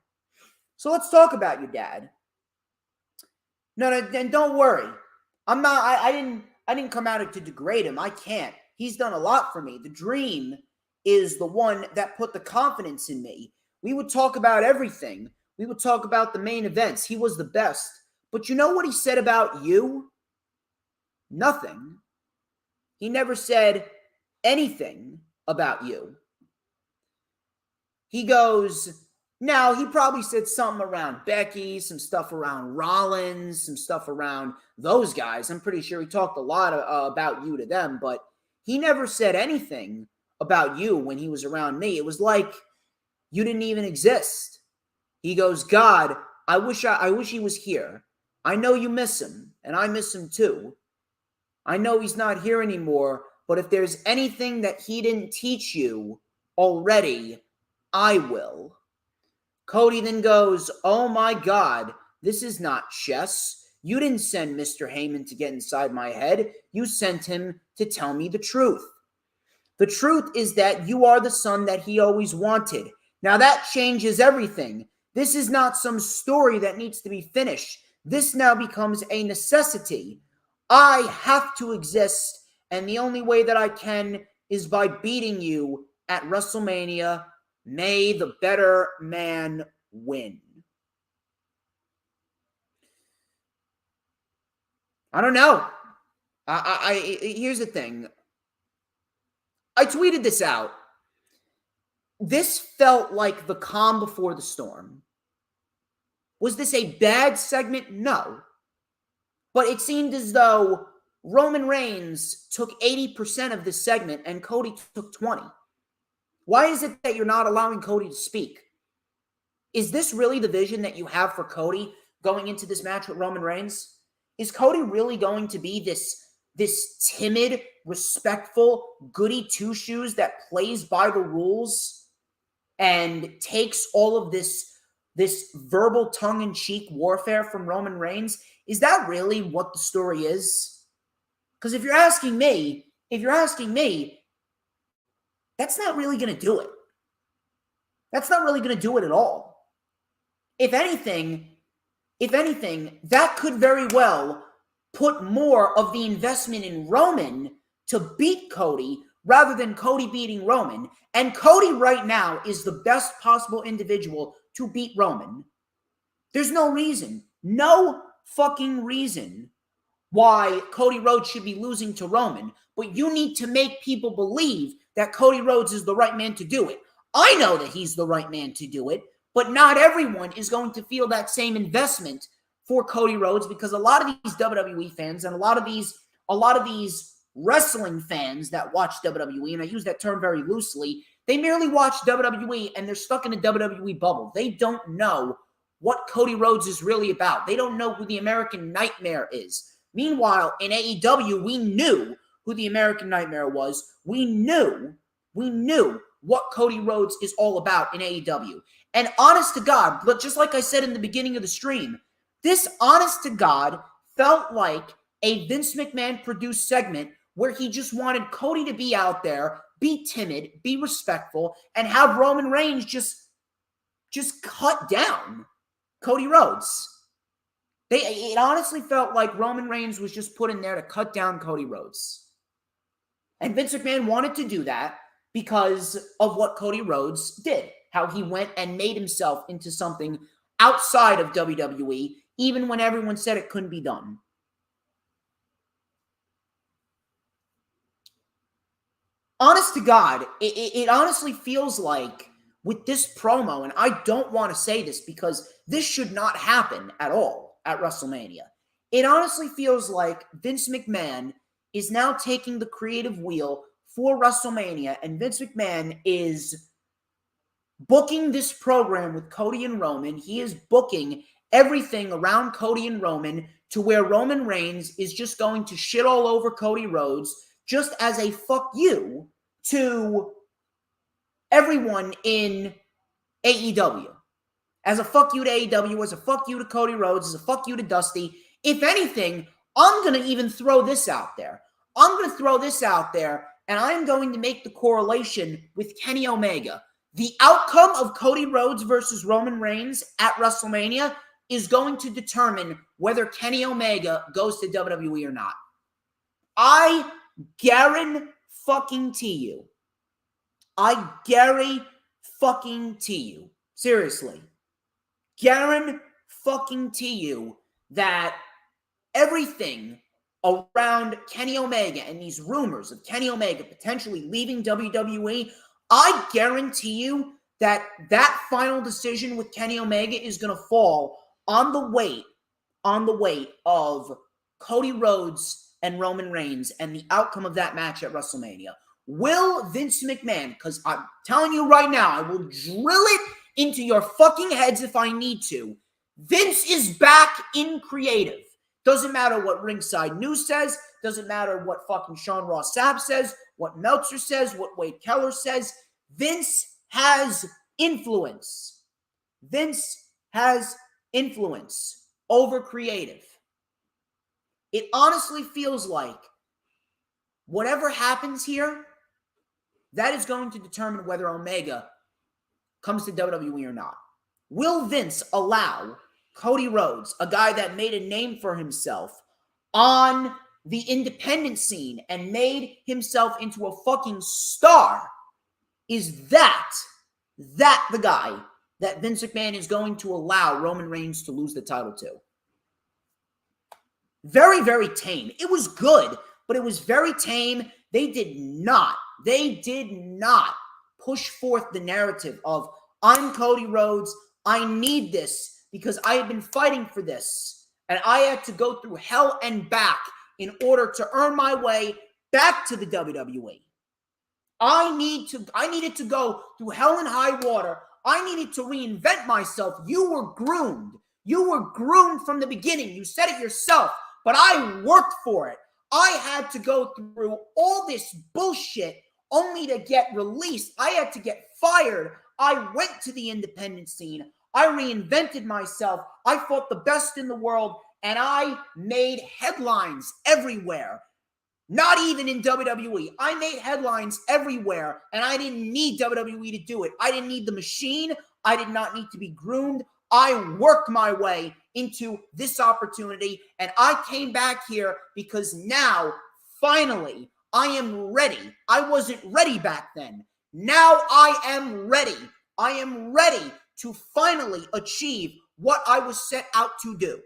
So let's talk about your dad. No, and don't worry. I didn't come out to degrade him. I can't. He's done a lot for me. The Dream is the one that put the confidence in me. We would talk about everything. We would talk about the main events. He was the best. But you know what he said about you? Nothing. He never said anything about you. He goes, now he probably said something around Becky, some stuff around Rollins, some stuff around those guys. I'm pretty sure he talked a lot about you to them, but he never said anything about you when he was around me. It was like you didn't even exist. He goes, God, I wish he was here. I know you miss him, and I miss him too. I know he's not here anymore, but if there's anything that he didn't teach you already, I will. Cody then goes, oh my God, this is not chess. You didn't send Mr. Heyman to get inside my head. You sent him to tell me the truth. The truth is that you are the son that he always wanted. Now that changes everything. This is not some story that needs to be finished. This now becomes a necessity. I have to exist, and the only way that I can is by beating you at WrestleMania. May the better man win. I don't know. Here's the thing. I tweeted this out. This felt like the calm before the storm. Was this a bad segment? No. But it seemed as though Roman Reigns took 80% of this segment and Cody took 20%. Why is it that you're not allowing Cody to speak? Is this really the vision that you have for Cody going into this match with Roman Reigns? Is Cody really going to be this timid, respectful, goody two-shoes that plays by the rules and takes all of this verbal tongue-in-cheek warfare from Roman Reigns? Is that really what the story is? Because if you're asking me, that's not really going to do it. That's not really going to do it at all. If anything, that could very well put more of the investment in Roman to beat Cody rather than Cody beating Roman. And Cody right now is the best possible individual to beat Roman. There's no reason, no fucking reason why Cody Rhodes should be losing to Roman. But you need to make people believe that Cody Rhodes is the right man to do it. I know that he's the right man to do it, but not everyone is going to feel that same investment for Cody Rhodes, because a lot of these WWE fans and a lot of these wrestling fans that watch WWE, and I use that term very loosely, they merely watch WWE and they're stuck in a WWE bubble. They don't know what Cody Rhodes is really about. They don't know who the American Nightmare is. Meanwhile, in AEW, we knew who who the American Nightmare was, we knew what Cody Rhodes is all about in AEW. And honest to God, but just like I said in the beginning of the stream, this honest to God felt like a Vince McMahon produced segment where he just wanted Cody to be out there, be timid, be respectful, and have Roman Reigns just cut down Cody Rhodes. It honestly felt like Roman Reigns was just put in there to cut down Cody Rhodes. And Vince McMahon wanted to do that because of what Cody Rhodes did, how he went and made himself into something outside of WWE, even when everyone said it couldn't be done. Honest to God, it honestly feels like with this promo, and I don't want to say this because this should not happen at all at WrestleMania. It honestly feels like Vince McMahon is now taking the creative wheel for WrestleMania, and Vince McMahon is booking this program with Cody and Roman. He is booking everything around Cody and Roman to where Roman Reigns is just going to shit all over Cody Rhodes just as a fuck you to everyone in AEW. As a fuck you to AEW, as a fuck you to Cody Rhodes, as a fuck you to Dusty. If anything, I'm going to even throw this out there. And I'm going to make the correlation with Kenny Omega. The outcome of Cody Rhodes versus Roman Reigns at WrestleMania is going to determine whether Kenny Omega goes to WWE or not. I guarantee you. Seriously. Guarantee you that everything around Kenny Omega and these rumors of Kenny Omega potentially leaving WWE, I guarantee you that that final decision with Kenny Omega is going to fall on the weight of Cody Rhodes and Roman Reigns and the outcome of that match at WrestleMania. Will Vince McMahon, because I'm telling you right now, I will drill it into your fucking heads if I need to. Vince is back in creative. Doesn't matter what Ringside News says. Doesn't matter what fucking Sean Ross Sapp says, what Meltzer says, what Wade Keller says. Vince has influence. Vince has influence over creative. It honestly feels like whatever happens here, that is going to determine whether Omega comes to WWE or not. Will Vince allow Cody Rhodes, a guy that made a name for himself on the independent scene and made himself into a fucking star, is that the guy that Vince McMahon is going to allow Roman Reigns to lose the title to? Very, very tame. It was good, but it was very tame. They did not push forth the narrative of, I'm Cody Rhodes, I need this because I have been fighting for this, and I had to go through hell and back in order to earn my way back to the WWE. I needed to go through hell and high water. I needed to reinvent myself. You were groomed. You were groomed from the beginning. You said it yourself, but I worked for it. I had to go through all this bullshit only to get released. I had to get fired. I went to the independent scene. I reinvented myself. I fought the best in the world, and I made headlines everywhere. Not even in WWE. I made headlines everywhere, and I didn't need WWE to do it. I didn't need the machine. I did not need to be groomed. I worked my way into this opportunity, and I came back here because now, finally, I am ready. I wasn't ready back then. Now I am ready. I am ready to finally achieve what I was set out to do.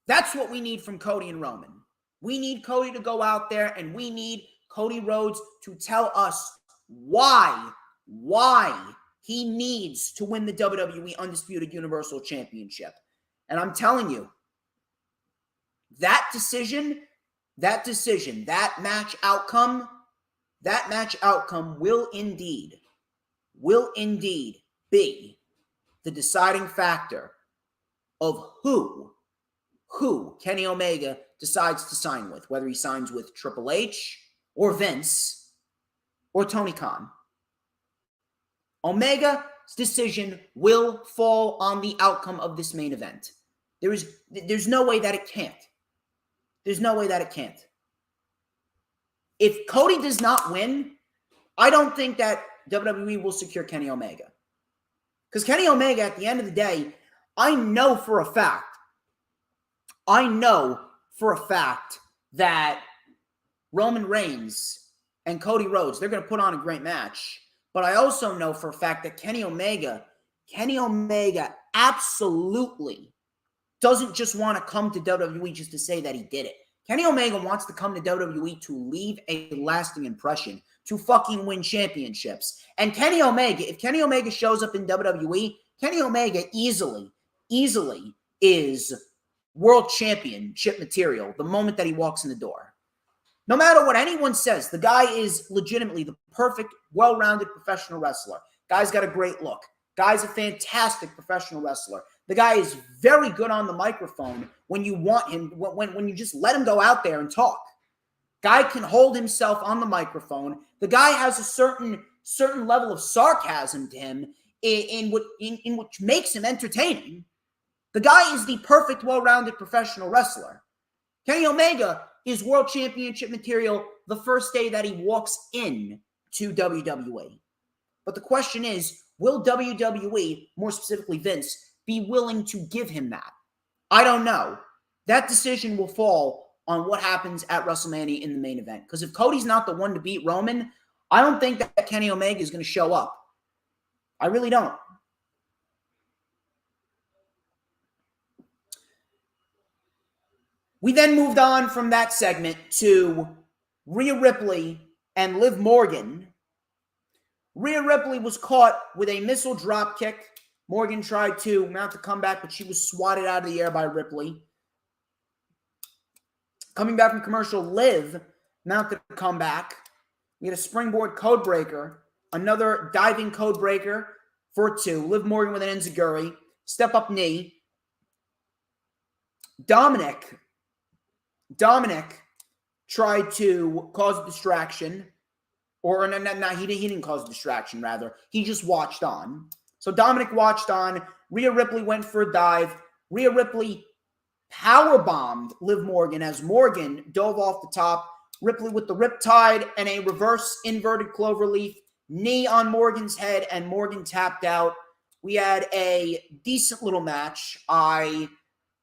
That's what we need from Cody and Roman. We need Cody to go out there, and we need Cody Rhodes to tell us why he needs to win the WWE Undisputed Universal Championship. And I'm telling you, that match outcome will indeed be the deciding factor of who who Kenny Omega decides to sign with, whether he signs with Triple H or Vince or Tony Khan. Omega's decision will fall on the outcome of this main event. There's no way that it can't. There's no way that it can't. If Cody does not win, I don't think that WWE will secure Kenny Omega. Because Kenny Omega, at the end of the day, I know for a fact that Roman Reigns and Cody Rhodes, they're going to put on a great match. But I also know for a fact that Kenny Omega absolutely doesn't just want to come to WWE just to say that he did it. Kenny Omega wants to come to WWE to leave a lasting impression, to fucking win championships. And if Kenny Omega shows up in WWE, Kenny Omega easily is world championship material the moment that he walks in the door. No matter what anyone says, the guy is legitimately the perfect, well-rounded professional wrestler. Guy's got a great look. Guy's a fantastic professional wrestler. The guy is very good on the microphone when you want him, when you just let him go out there and talk. Guy can hold himself on the microphone. The guy has a certain level of sarcasm to him in which makes him entertaining. The guy is the perfect, well-rounded professional wrestler. Kenny Omega is world championship material the first day that he walks in to WWE. But the question is, will WWE, more specifically Vince, be willing to give him that? I don't know. That decision will fall on what happens at WrestleMania in the main event. Because if Cody's not the one to beat Roman, I don't think that Kenny Omega is going to show up. I really don't. We then moved on from that segment to Rhea Ripley and Liv Morgan. Rhea Ripley was caught with a missile drop kick. Morgan tried to mount the comeback, but she was swatted out of the air by Ripley. Coming back from commercial, Liv mounted a comeback. We had a springboard code breaker, another diving code breaker for 2. Liv Morgan with an enziguri, step up knee. Dominic tried to cause a distraction. Or, no, he didn't cause a distraction, rather. He just watched on. So Dominic watched on. Rhea Ripley went for a dive. Rhea Ripley powerbombed Liv Morgan as Morgan dove off the top. Ripley with the riptide and a reverse inverted cloverleaf. Knee on Morgan's head, and Morgan tapped out. We had a decent little match. I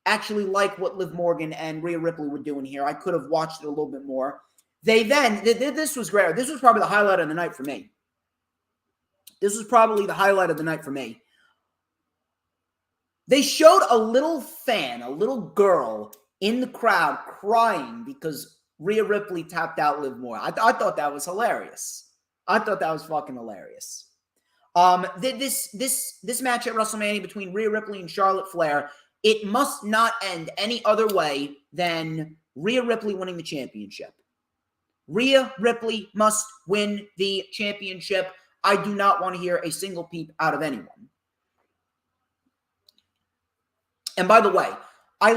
actually like what Liv Morgan and Rhea Ripley were doing here. I could have watched it a little bit more. This was great. This was probably the highlight of the night for me. They showed a little fan, a little girl in the crowd crying because Rhea Ripley tapped out Liv Morgan. I thought that was hilarious. I thought that was fucking hilarious. This match at WrestleMania between Rhea Ripley and Charlotte Flair, it must not end any other way than Rhea Ripley winning the championship. Rhea Ripley must win the championship. I do not want to hear a single peep out of anyone. And by the way, I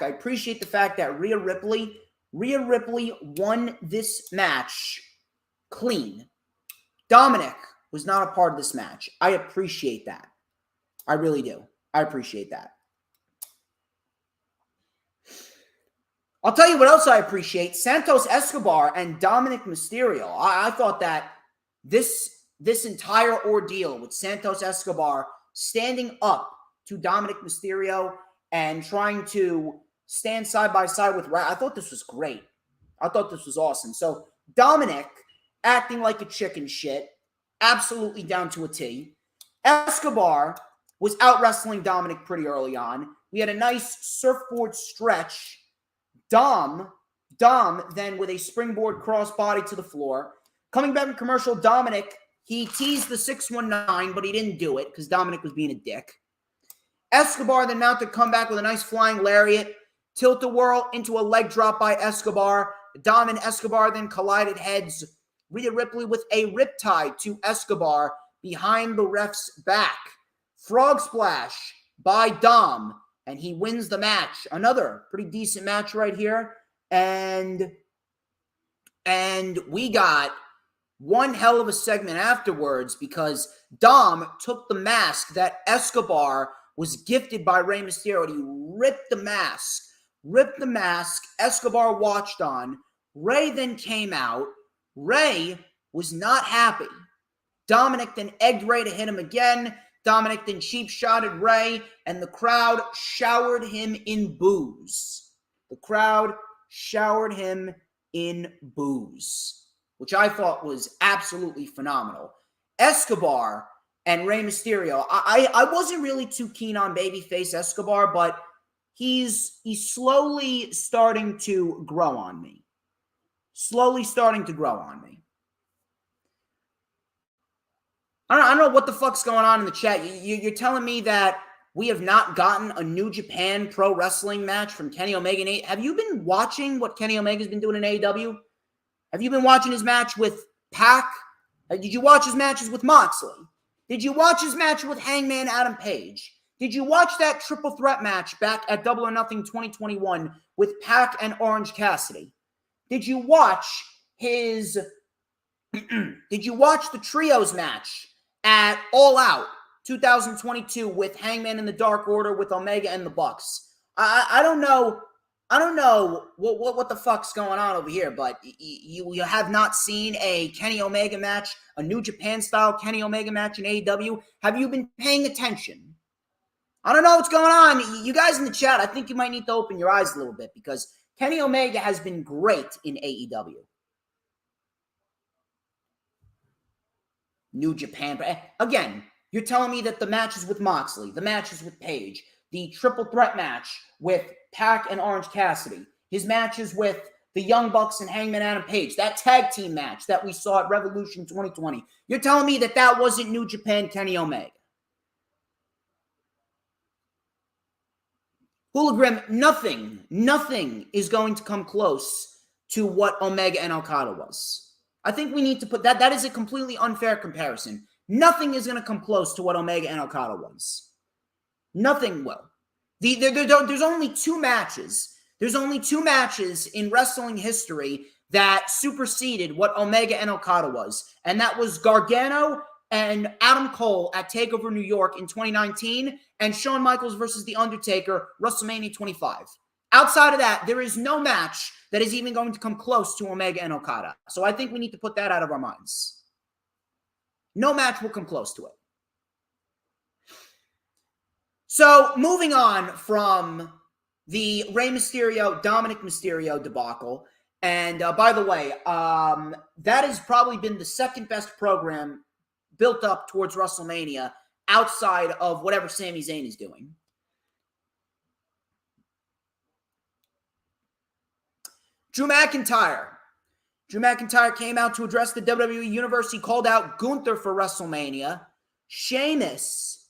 appreciate the fact that Rhea Ripley won this match clean. Dominic was not a part of this match. I appreciate that. I really do. I appreciate that. I'll tell you what else I appreciate. Santos Escobar and Dominic Mysterio. I thought that this entire ordeal with Santos Escobar standing up to Dominic Mysterio and trying to stand side by side with I thought this was great. I thought this was awesome. So Dominic acting like a chicken shit, absolutely down to a T. Escobar was out wrestling Dominic pretty early on. We had a nice surfboard stretch. Dom then with a springboard crossbody to the floor. Coming back from commercial, Dominic, he teased the 619, but he didn't do it because Dominic was being a dick. Escobar then mounted a comeback with a nice flying lariat. Tilt-a-whirl into a leg drop by Escobar. Dom and Escobar then collided heads. Rhea Ripley with a riptide to Escobar behind the ref's back. Frog splash by Dom and he wins the match. Another pretty decent match right here. And we got one hell of a segment afterwards because Dom took the mask that Escobar was gifted by Rey Mysterio, and he ripped the mask. Escobar watched on. Rey then came out. Rey was not happy. Dominic then egged Rey to hit him again. Dominic then cheap shotted Rey, and the crowd showered him in boos. Which I thought was absolutely phenomenal. Escobar and Rey Mysterio, I wasn't really too keen on babyface Escobar, but he's slowly starting to grow on me. I don't know what the fuck's going on in the chat. You're telling me that we have not gotten a New Japan Pro Wrestling match from Kenny Omega. Have you been watching what Kenny Omega's been doing in AEW? Have you been watching his match with Pac? Did you watch his matches with Moxley? Did you watch his match with Hangman Adam Page? Did you watch that triple threat match back at Double or Nothing 2021 with Pac and Orange Cassidy? Did you watch his... Did you watch the trios match at All Out 2022 with Hangman and the Dark Order with Omega and the Bucks? I don't know what the fuck's going on over here, but you have not seen a Kenny Omega match, a New Japan style Kenny Omega match in AEW. Have you been paying attention? I don't know what's going on. You guys in the chat, I think you might need to open your eyes a little bit because Kenny Omega has been great in AEW. New Japan. Again, you're telling me that the matches with Moxley, the matches with Page, the triple threat match with Pac and Orange Cassidy, his matches with the Young Bucks and Hangman Adam Page, that tag team match that we saw at Revolution 2020, you're telling me that that wasn't New Japan Kenny Omega? Hooligrim, nothing is going to come close to what Omega and Okada was. I think we need to put that is a completely unfair comparison. Nothing is going to come close to what Omega and Okada was. Nothing will. There's only two matches. There's only two matches in wrestling history that superseded what Omega and Okada was. And that was Gargano and Adam Cole at TakeOver New York in 2019 and Shawn Michaels versus The Undertaker, WrestleMania 25. Outside of that, there is no match that is even going to come close to Omega and Okada. So I think we need to put that out of our minds. No match will come close to it. So moving on from the Rey Mysterio, Dominic Mysterio debacle. And by the way, that has probably been the second best program built up towards WrestleMania outside of whatever Sami Zayn is doing. Drew McIntyre came out to address the WWE Universe. He called out Gunther for WrestleMania. Sheamus,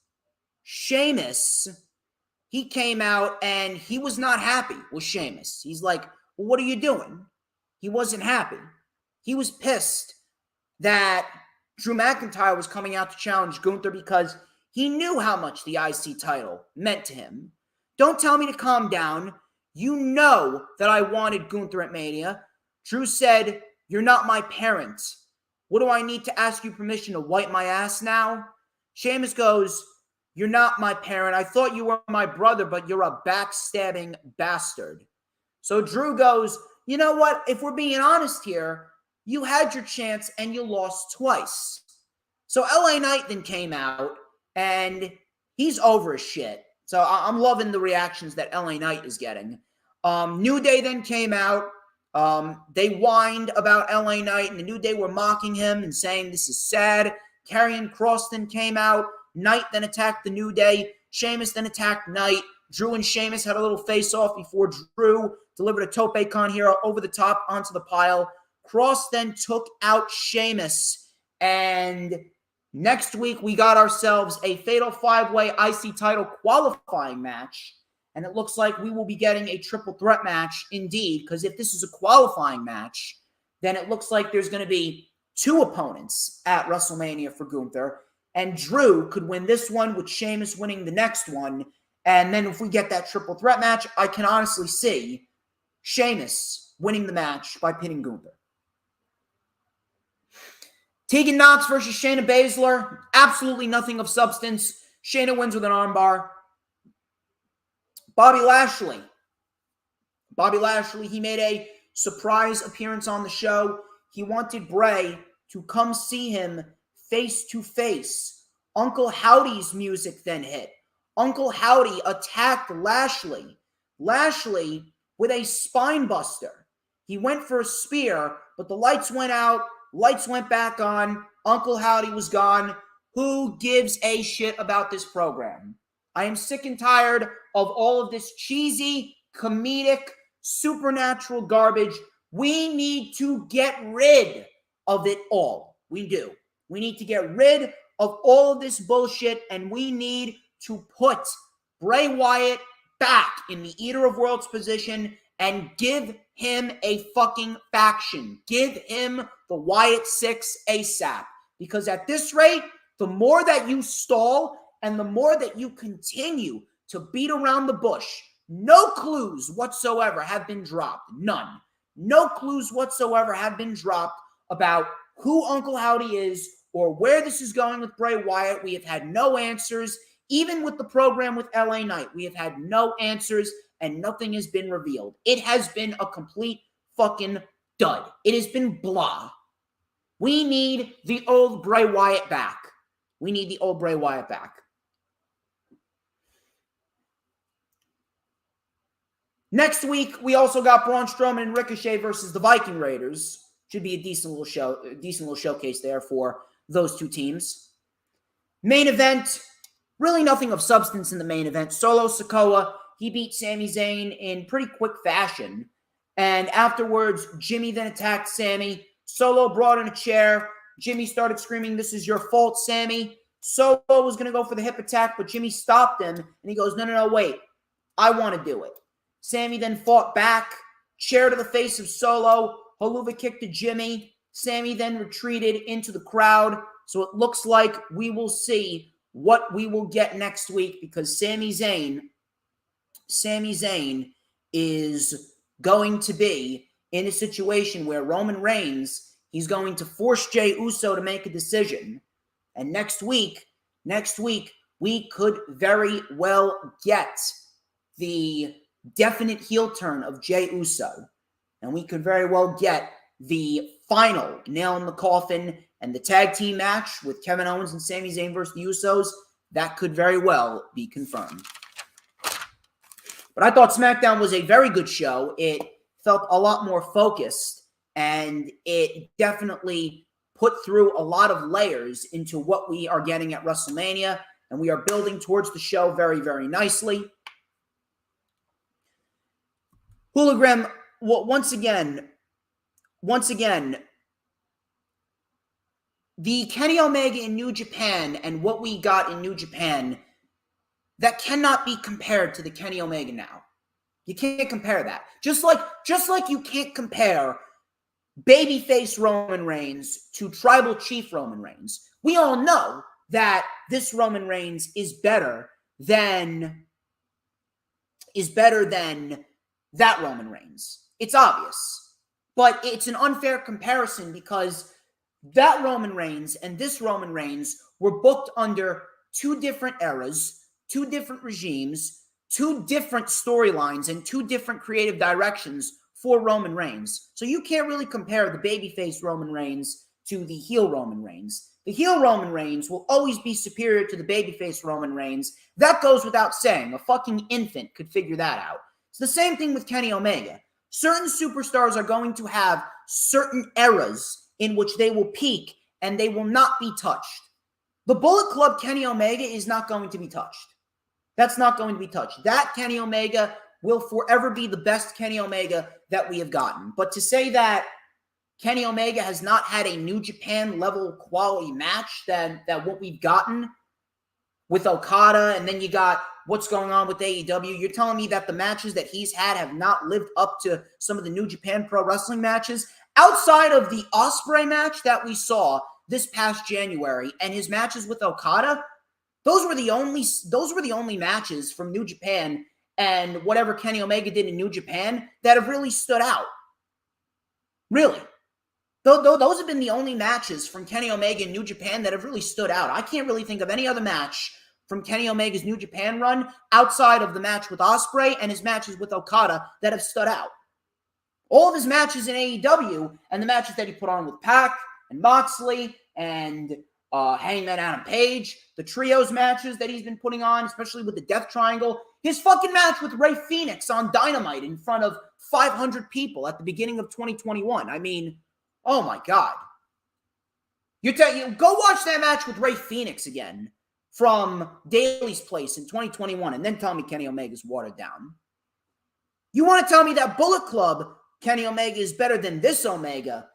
he came out and he was not happy with Sheamus. He's like, well, what are you doing? He wasn't happy. He was pissed that Drew McIntyre was coming out to challenge Gunther because he knew how much the IC title meant to him. Don't tell me to calm down. You know that I wanted Gunther at Mania. Drew said, you're not my parent. What do I need to ask you permission to wipe my ass now? Sheamus goes, you're not my parent. I thought you were my brother, but you're a backstabbing bastard. So Drew goes, you know what? If we're being honest here, you had your chance and you lost twice. So LA Knight then came out and he's over his shit. So I'm loving the reactions that LA Knight is getting. New Day then came out. They whined about LA Knight, and the New Day were mocking him and saying this is sad. Karrion Kross then came out. Knight then attacked the New Day. Sheamus then attacked Knight. Drew and Sheamus had a little face-off before Drew delivered a tope con hero over the top onto the pile. Kross then took out Sheamus, and next week, we got ourselves a Fatal 5-Way IC title qualifying match, and it looks like we will be getting a triple threat match indeed, because if this is a qualifying match, then it looks like there's going to be two opponents at WrestleMania for Gunther, and Drew could win this one with Sheamus winning the next one, And then if we get that triple threat match, I can honestly see Sheamus winning the match by pinning Gunther. Tegan Nox versus Shayna Baszler. Absolutely nothing of substance. Shayna wins with an armbar. Bobby Lashley, he made a surprise appearance on the show. He wanted Bray to come see him face to face. Uncle Howdy's music then hit. Uncle Howdy attacked Lashley. Lashley with a spine buster. He went for a spear, but the lights went out. Lights went back on. Uncle Howdy was gone. Who gives a shit about this program? I am sick and tired of all of this cheesy, comedic, supernatural garbage. We need to get rid of it all. We do. We need to get rid of all of this bullshit, and we need to put Bray Wyatt back in the Eater of Worlds position and give him a fucking faction. Give him the Wyatt 6 ASAP. Because at this rate, the more that you stall and the more that you continue to beat around the bush, no clues whatsoever have been dropped. None. No clues whatsoever have been dropped about who Uncle Howdy is or where this is going with Bray Wyatt. We have had no answers. Even with the program with LA Knight, we have had no answers and nothing has been revealed. It has been a complete fucking dud. It has been blah. We need the old Bray Wyatt back. We need the old Bray Wyatt back. Next week, we also got Braun Strowman and Ricochet versus the Viking Raiders. Should be a decent little showcase there for those two teams. Main event, really nothing of substance in the main event. Solo Sikoa, he beat Sami Zayn in pretty quick fashion. And afterwards, Jimmy then attacked Sami. Solo brought in a chair. Jimmy started screaming, "This is your fault, Sami." Solo was going to go for the hip attack, but Jimmy stopped him. And he goes, no, wait. I want to do it. Sami then fought back. Chair to the face of Solo. Haluva kick to Jimmy. Sami then retreated into the crowd. So it looks like we will see what we will get next week because Sami Zayn is going to be in a situation where Roman Reigns, he's going to force Jey Uso to make a decision. And next week, we could very well get the definite heel turn of Jey Uso. And we could very well get the final nail in the coffin and the tag team match with Kevin Owens and Sami Zayn versus the Usos. That could very well be confirmed. But I thought SmackDown was a very good show. It felt a lot more focused, and it definitely put through a lot of layers into what we are getting at WrestleMania, and we are building towards the show very, very nicely. Hologram, once again, the Kenny Omega in New Japan and what we got in New Japan, that cannot be compared to the Kenny Omega now. You can't compare that. Just like you can't compare babyface Roman Reigns to tribal chief Roman Reigns. We all know that this Roman Reigns is better than that Roman Reigns. It's obvious. But it's an unfair comparison because that Roman Reigns and this Roman Reigns were booked under two different eras, two different regimes, two different storylines, and two different creative directions for Roman Reigns. So you can't really compare the babyface Roman Reigns to the heel Roman Reigns. The heel Roman Reigns will always be superior to the babyface Roman Reigns. That goes without saying. A fucking infant could figure that out. It's the same thing with Kenny Omega. Certain superstars are going to have certain eras in which they will peak and they will not be touched. The Bullet Club Kenny Omega is not going to be touched. That's not going to be touched. That Kenny Omega will forever be the best Kenny Omega that we have gotten. But to say that Kenny Omega has not had a New Japan level quality match than what we've gotten with Okada, and then you got what's going on with AEW, you're telling me that the matches that he's had have not lived up to some of the New Japan Pro Wrestling matches? Outside of the Ospreay match that we saw this past January and his matches with Okada, Those were the only matches from New Japan and whatever Kenny Omega did in New Japan that have really stood out. Really. Those have been the only matches from Kenny Omega in New Japan that have really stood out. I can't really think of any other match from Kenny Omega's New Japan run outside of the match with Ospreay and his matches with Okada that have stood out. All of his matches in AEW and the matches that he put on with Pac and Moxley and Hangman Adam Page, the trios matches that he's been putting on, especially with the Death Triangle, his fucking match with Rey Fenix on Dynamite in front of 500 people at the beginning of 2021. I mean, oh my God. You go watch that match with Rey Fenix again from Daily's Place in 2021 and then tell me Kenny Omega's watered down. You want to tell me that Bullet Club Kenny Omega is better than this Omega?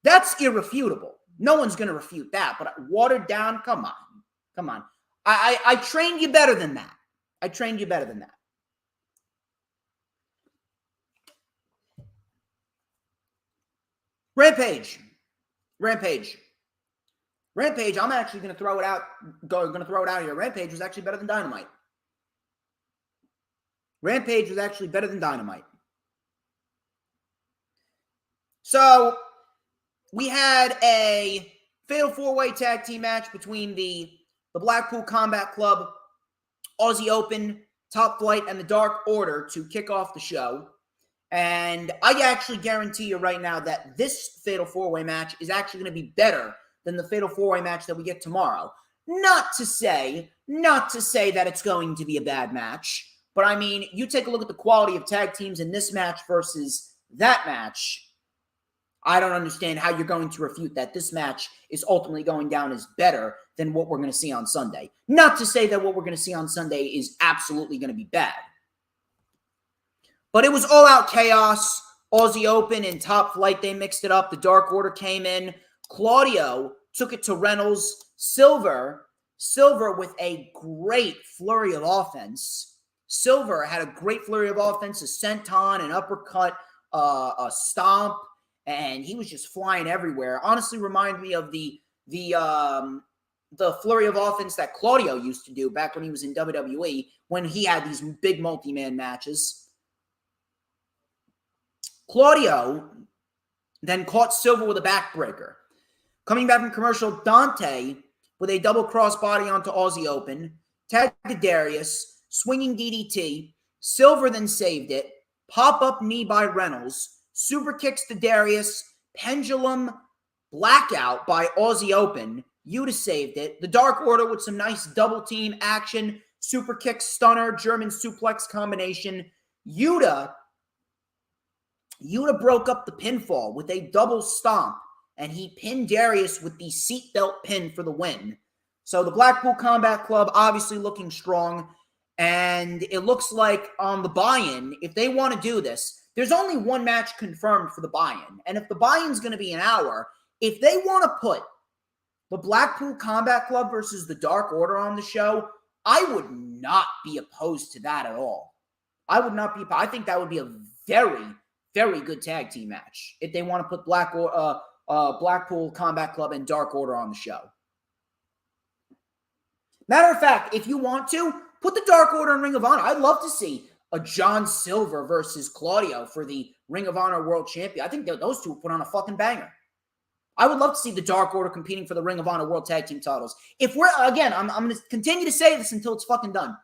That's irrefutable. No one's going to refute that, but watered down, come on. I trained you better than that. I trained you better than that. Rampage. I'm actually going to throw it out. Going to throw it out here. Rampage was actually better than Dynamite. So we had a fatal four-way tag team match between the Blackpool Combat Club, Aussie Open, Top Flight, and the Dark Order to kick off the show. And I actually guarantee you right now that this fatal four-way match is actually going to be better than the fatal four-way match that we get tomorrow. Not to say that it's going to be a bad match, but I mean, you take a look at the quality of tag teams in this match versus that match. I don't understand how you're going to refute that this match is ultimately going down as better than what we're going to see on Sunday. Not to say that what we're going to see on Sunday is absolutely going to be bad. But it was all-out chaos. Aussie Open and Top Flight, they mixed it up. The Dark Order came in. Claudio took it to Reynolds. Silver with a great flurry of offense. Silver had a great flurry of offense, a senton, an uppercut, a stomp, and he was just flying everywhere. Honestly, reminded me of the flurry of offense that Claudio used to do back when he was in WWE, when he had these big multi-man matches. Claudio then caught Silver with a backbreaker. Coming back from commercial, Dante with a double crossbody onto Aussie Open, tagged to Darius, swinging DDT. Silver then saved it. Pop-up knee by Reynolds. Super kicks to Darius. Pendulum blackout by Aussie Open. Yuta saved it. The Dark Order with some nice double team action. Super kick, stunner, German suplex combination. Yuta broke up the pinfall with a double stomp, and he pinned Darius with the seatbelt pin for the win. So the Blackpool Combat Club obviously looking strong, and it looks like on the buy-in, if they want to do this, there's only one match confirmed for the buy-in, and if the buy-in's going to be an hour, if they want to put the Blackpool Combat Club versus the Dark Order on the show, I would not be opposed to that at all. I think that would be a very, very good tag team match if they want to put Blackpool Combat Club and Dark Order on the show. Matter of fact, if you want to, put the Dark Order in Ring of Honor. I'd love to see a John Silver versus Claudio for the Ring of Honor World Champion. I think those two will put on a fucking banger. I would love to see the Dark Order competing for the Ring of Honor World Tag Team titles. If we're, again, I'm going to continue to say this until it's fucking done.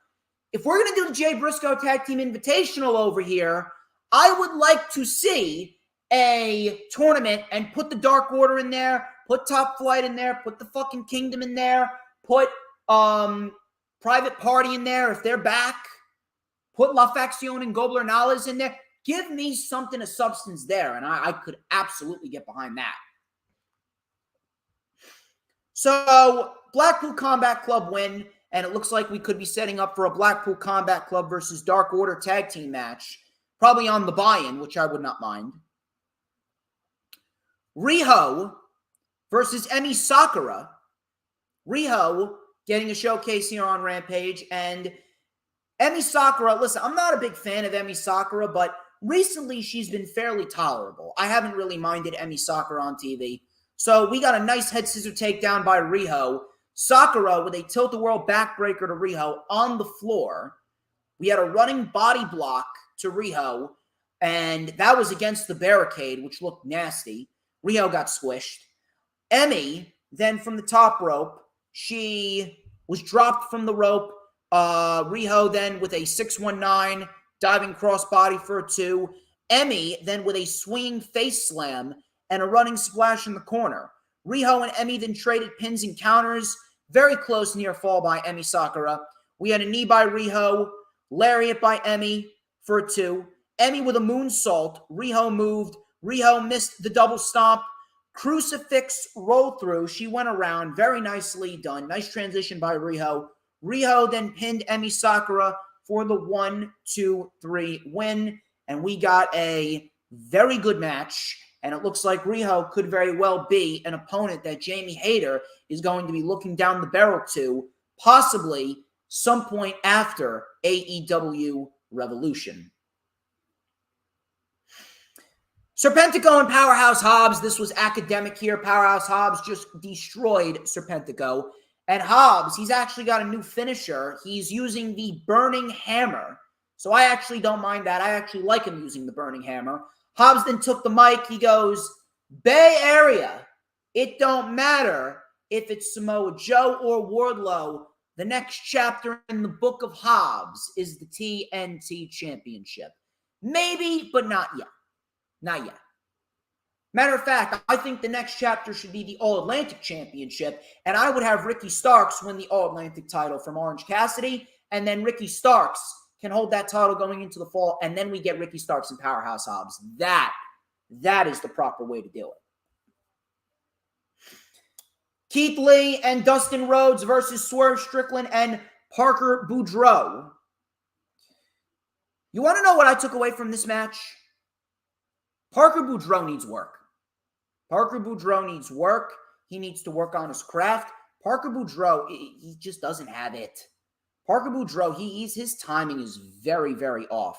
If we're going to do the Jay Briscoe Tag Team Invitational over here, I would like to see a tournament and put the Dark Order in there, put Top Flight in there, put the fucking Kingdom in there, put Private Party in there if they're back, put La Facción and Gobler Nales in there. Give me something of substance there, and I could absolutely get behind that. So, Blackpool Combat Club win, and it looks like we could be setting up for a Blackpool Combat Club versus Dark Order tag team match, probably on the buy-in, which I would not mind. Riho versus Emi Sakura. Riho getting a showcase here on Rampage, and Emi Sakura, listen, I'm not a big fan of Emi Sakura, but recently she's been fairly tolerable. I haven't really minded Emi Sakura on TV. So we got a nice head scissor takedown by Riho Sakura with a tilt-a-whirl backbreaker to Riho on the floor. We had a running body block to Riho, and that was against the barricade, which looked nasty. Riho got squished. Emmy, then from the top rope, she was dropped from the rope. Riho then with a 619 diving crossbody for a 2. Emmy then with a swinging face slam and a running splash in the corner. Riho and Emmy then traded pins and counters. Very close near fall by Emmy Sakura. We had a knee by Riho, lariat by Emmy for a 2. Emmy with a moonsault. Riho moved. Riho missed the double stomp. Crucifix roll through. She went around. Very nicely done. Nice transition by Riho. Riho then pinned Emmy Sakura for the 1-2-3 win. And we got a very good match. And it looks like Riho could very well be an opponent that Jamie Hayter is going to be looking down the barrel to, possibly some point after AEW Revolution. Serpentico and Powerhouse Hobbs. This was academic here. Powerhouse Hobbs just destroyed Serpentico. And Hobbs, he's actually got a new finisher. He's using the Burning Hammer. So I actually don't mind that. I actually like him using the Burning Hammer. Hobbs then took the mic. He goes, Bay Area, it don't matter if it's Samoa Joe or Wardlow. The next chapter in the book of Hobbs is the TNT Championship. Maybe, but not yet. Not yet. Matter of fact, I think the next chapter should be the All-Atlantic Championship, and I would have Ricky Starks win the All-Atlantic title from Orange Cassidy, and then Ricky Starks can hold that title going into the fall, and then we get Ricky Starks and Powerhouse Hobbs. That is the proper way to do it. Keith Lee and Dustin Rhodes versus Swerve Strickland and Parker Boudreaux. You want to know what I took away from this match? Parker Boudreaux needs work. Parker Boudreaux needs work. He needs to work on his craft. Parker Boudreaux, he just doesn't have it. Parker Boudreaux, his timing is very, very off.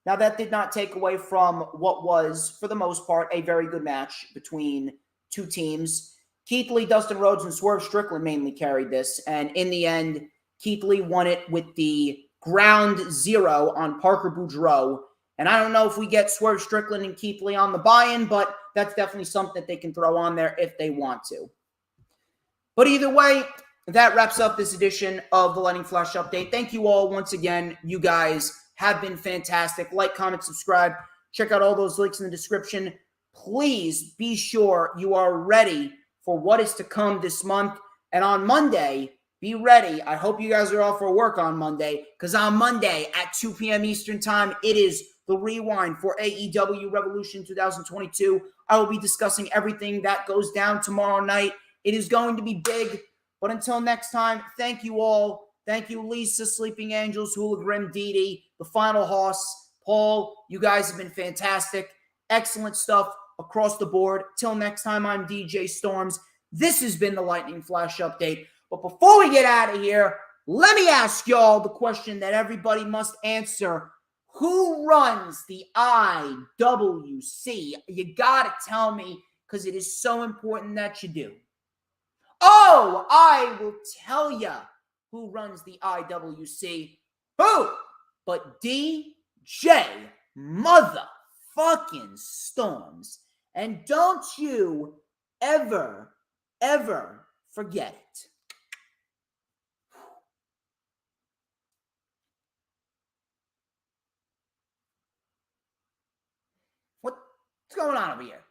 Now, that did not take away from what was, for the most part, a very good match between two teams. Keith Lee, Dustin Rhodes, and Swerve Strickland mainly carried this. And in the end, Keith Lee won it with the ground zero on Parker Boudreaux. And I don't know if we get Swerve Strickland and Keith Lee on the buy-in, but that's definitely something that they can throw on there if they want to. But either way, that wraps up this edition of the Lightning Flash Update. Thank you all once again. You guys have been fantastic. Like, comment, subscribe. Check out all those links in the description. Please be sure you are ready for what is to come this month. And on Monday, be ready. I hope you guys are all for work on Monday, because on Monday at 2 p.m. Eastern Time, it is the Rewind for AEW Revolution 2022. I will be discussing everything that goes down tomorrow night. It is going to be big. But until next time, thank you all. Thank you, Lisa, Sleeping Angels, Hula Grim, Dee, The Final Hoss, Paul. You guys have been fantastic. Excellent stuff across the board. Till next time, I'm DJ Storms. This has been the Lightning Flash Update. But before we get out of here, let me ask y'all the question that everybody must answer. Who runs the IWC? You gotta tell me, because it is so important that you do. Oh, I will tell you who runs the IWC. Who? But DJ motherfucking Storms. And don't you ever forget it. What's going on over here?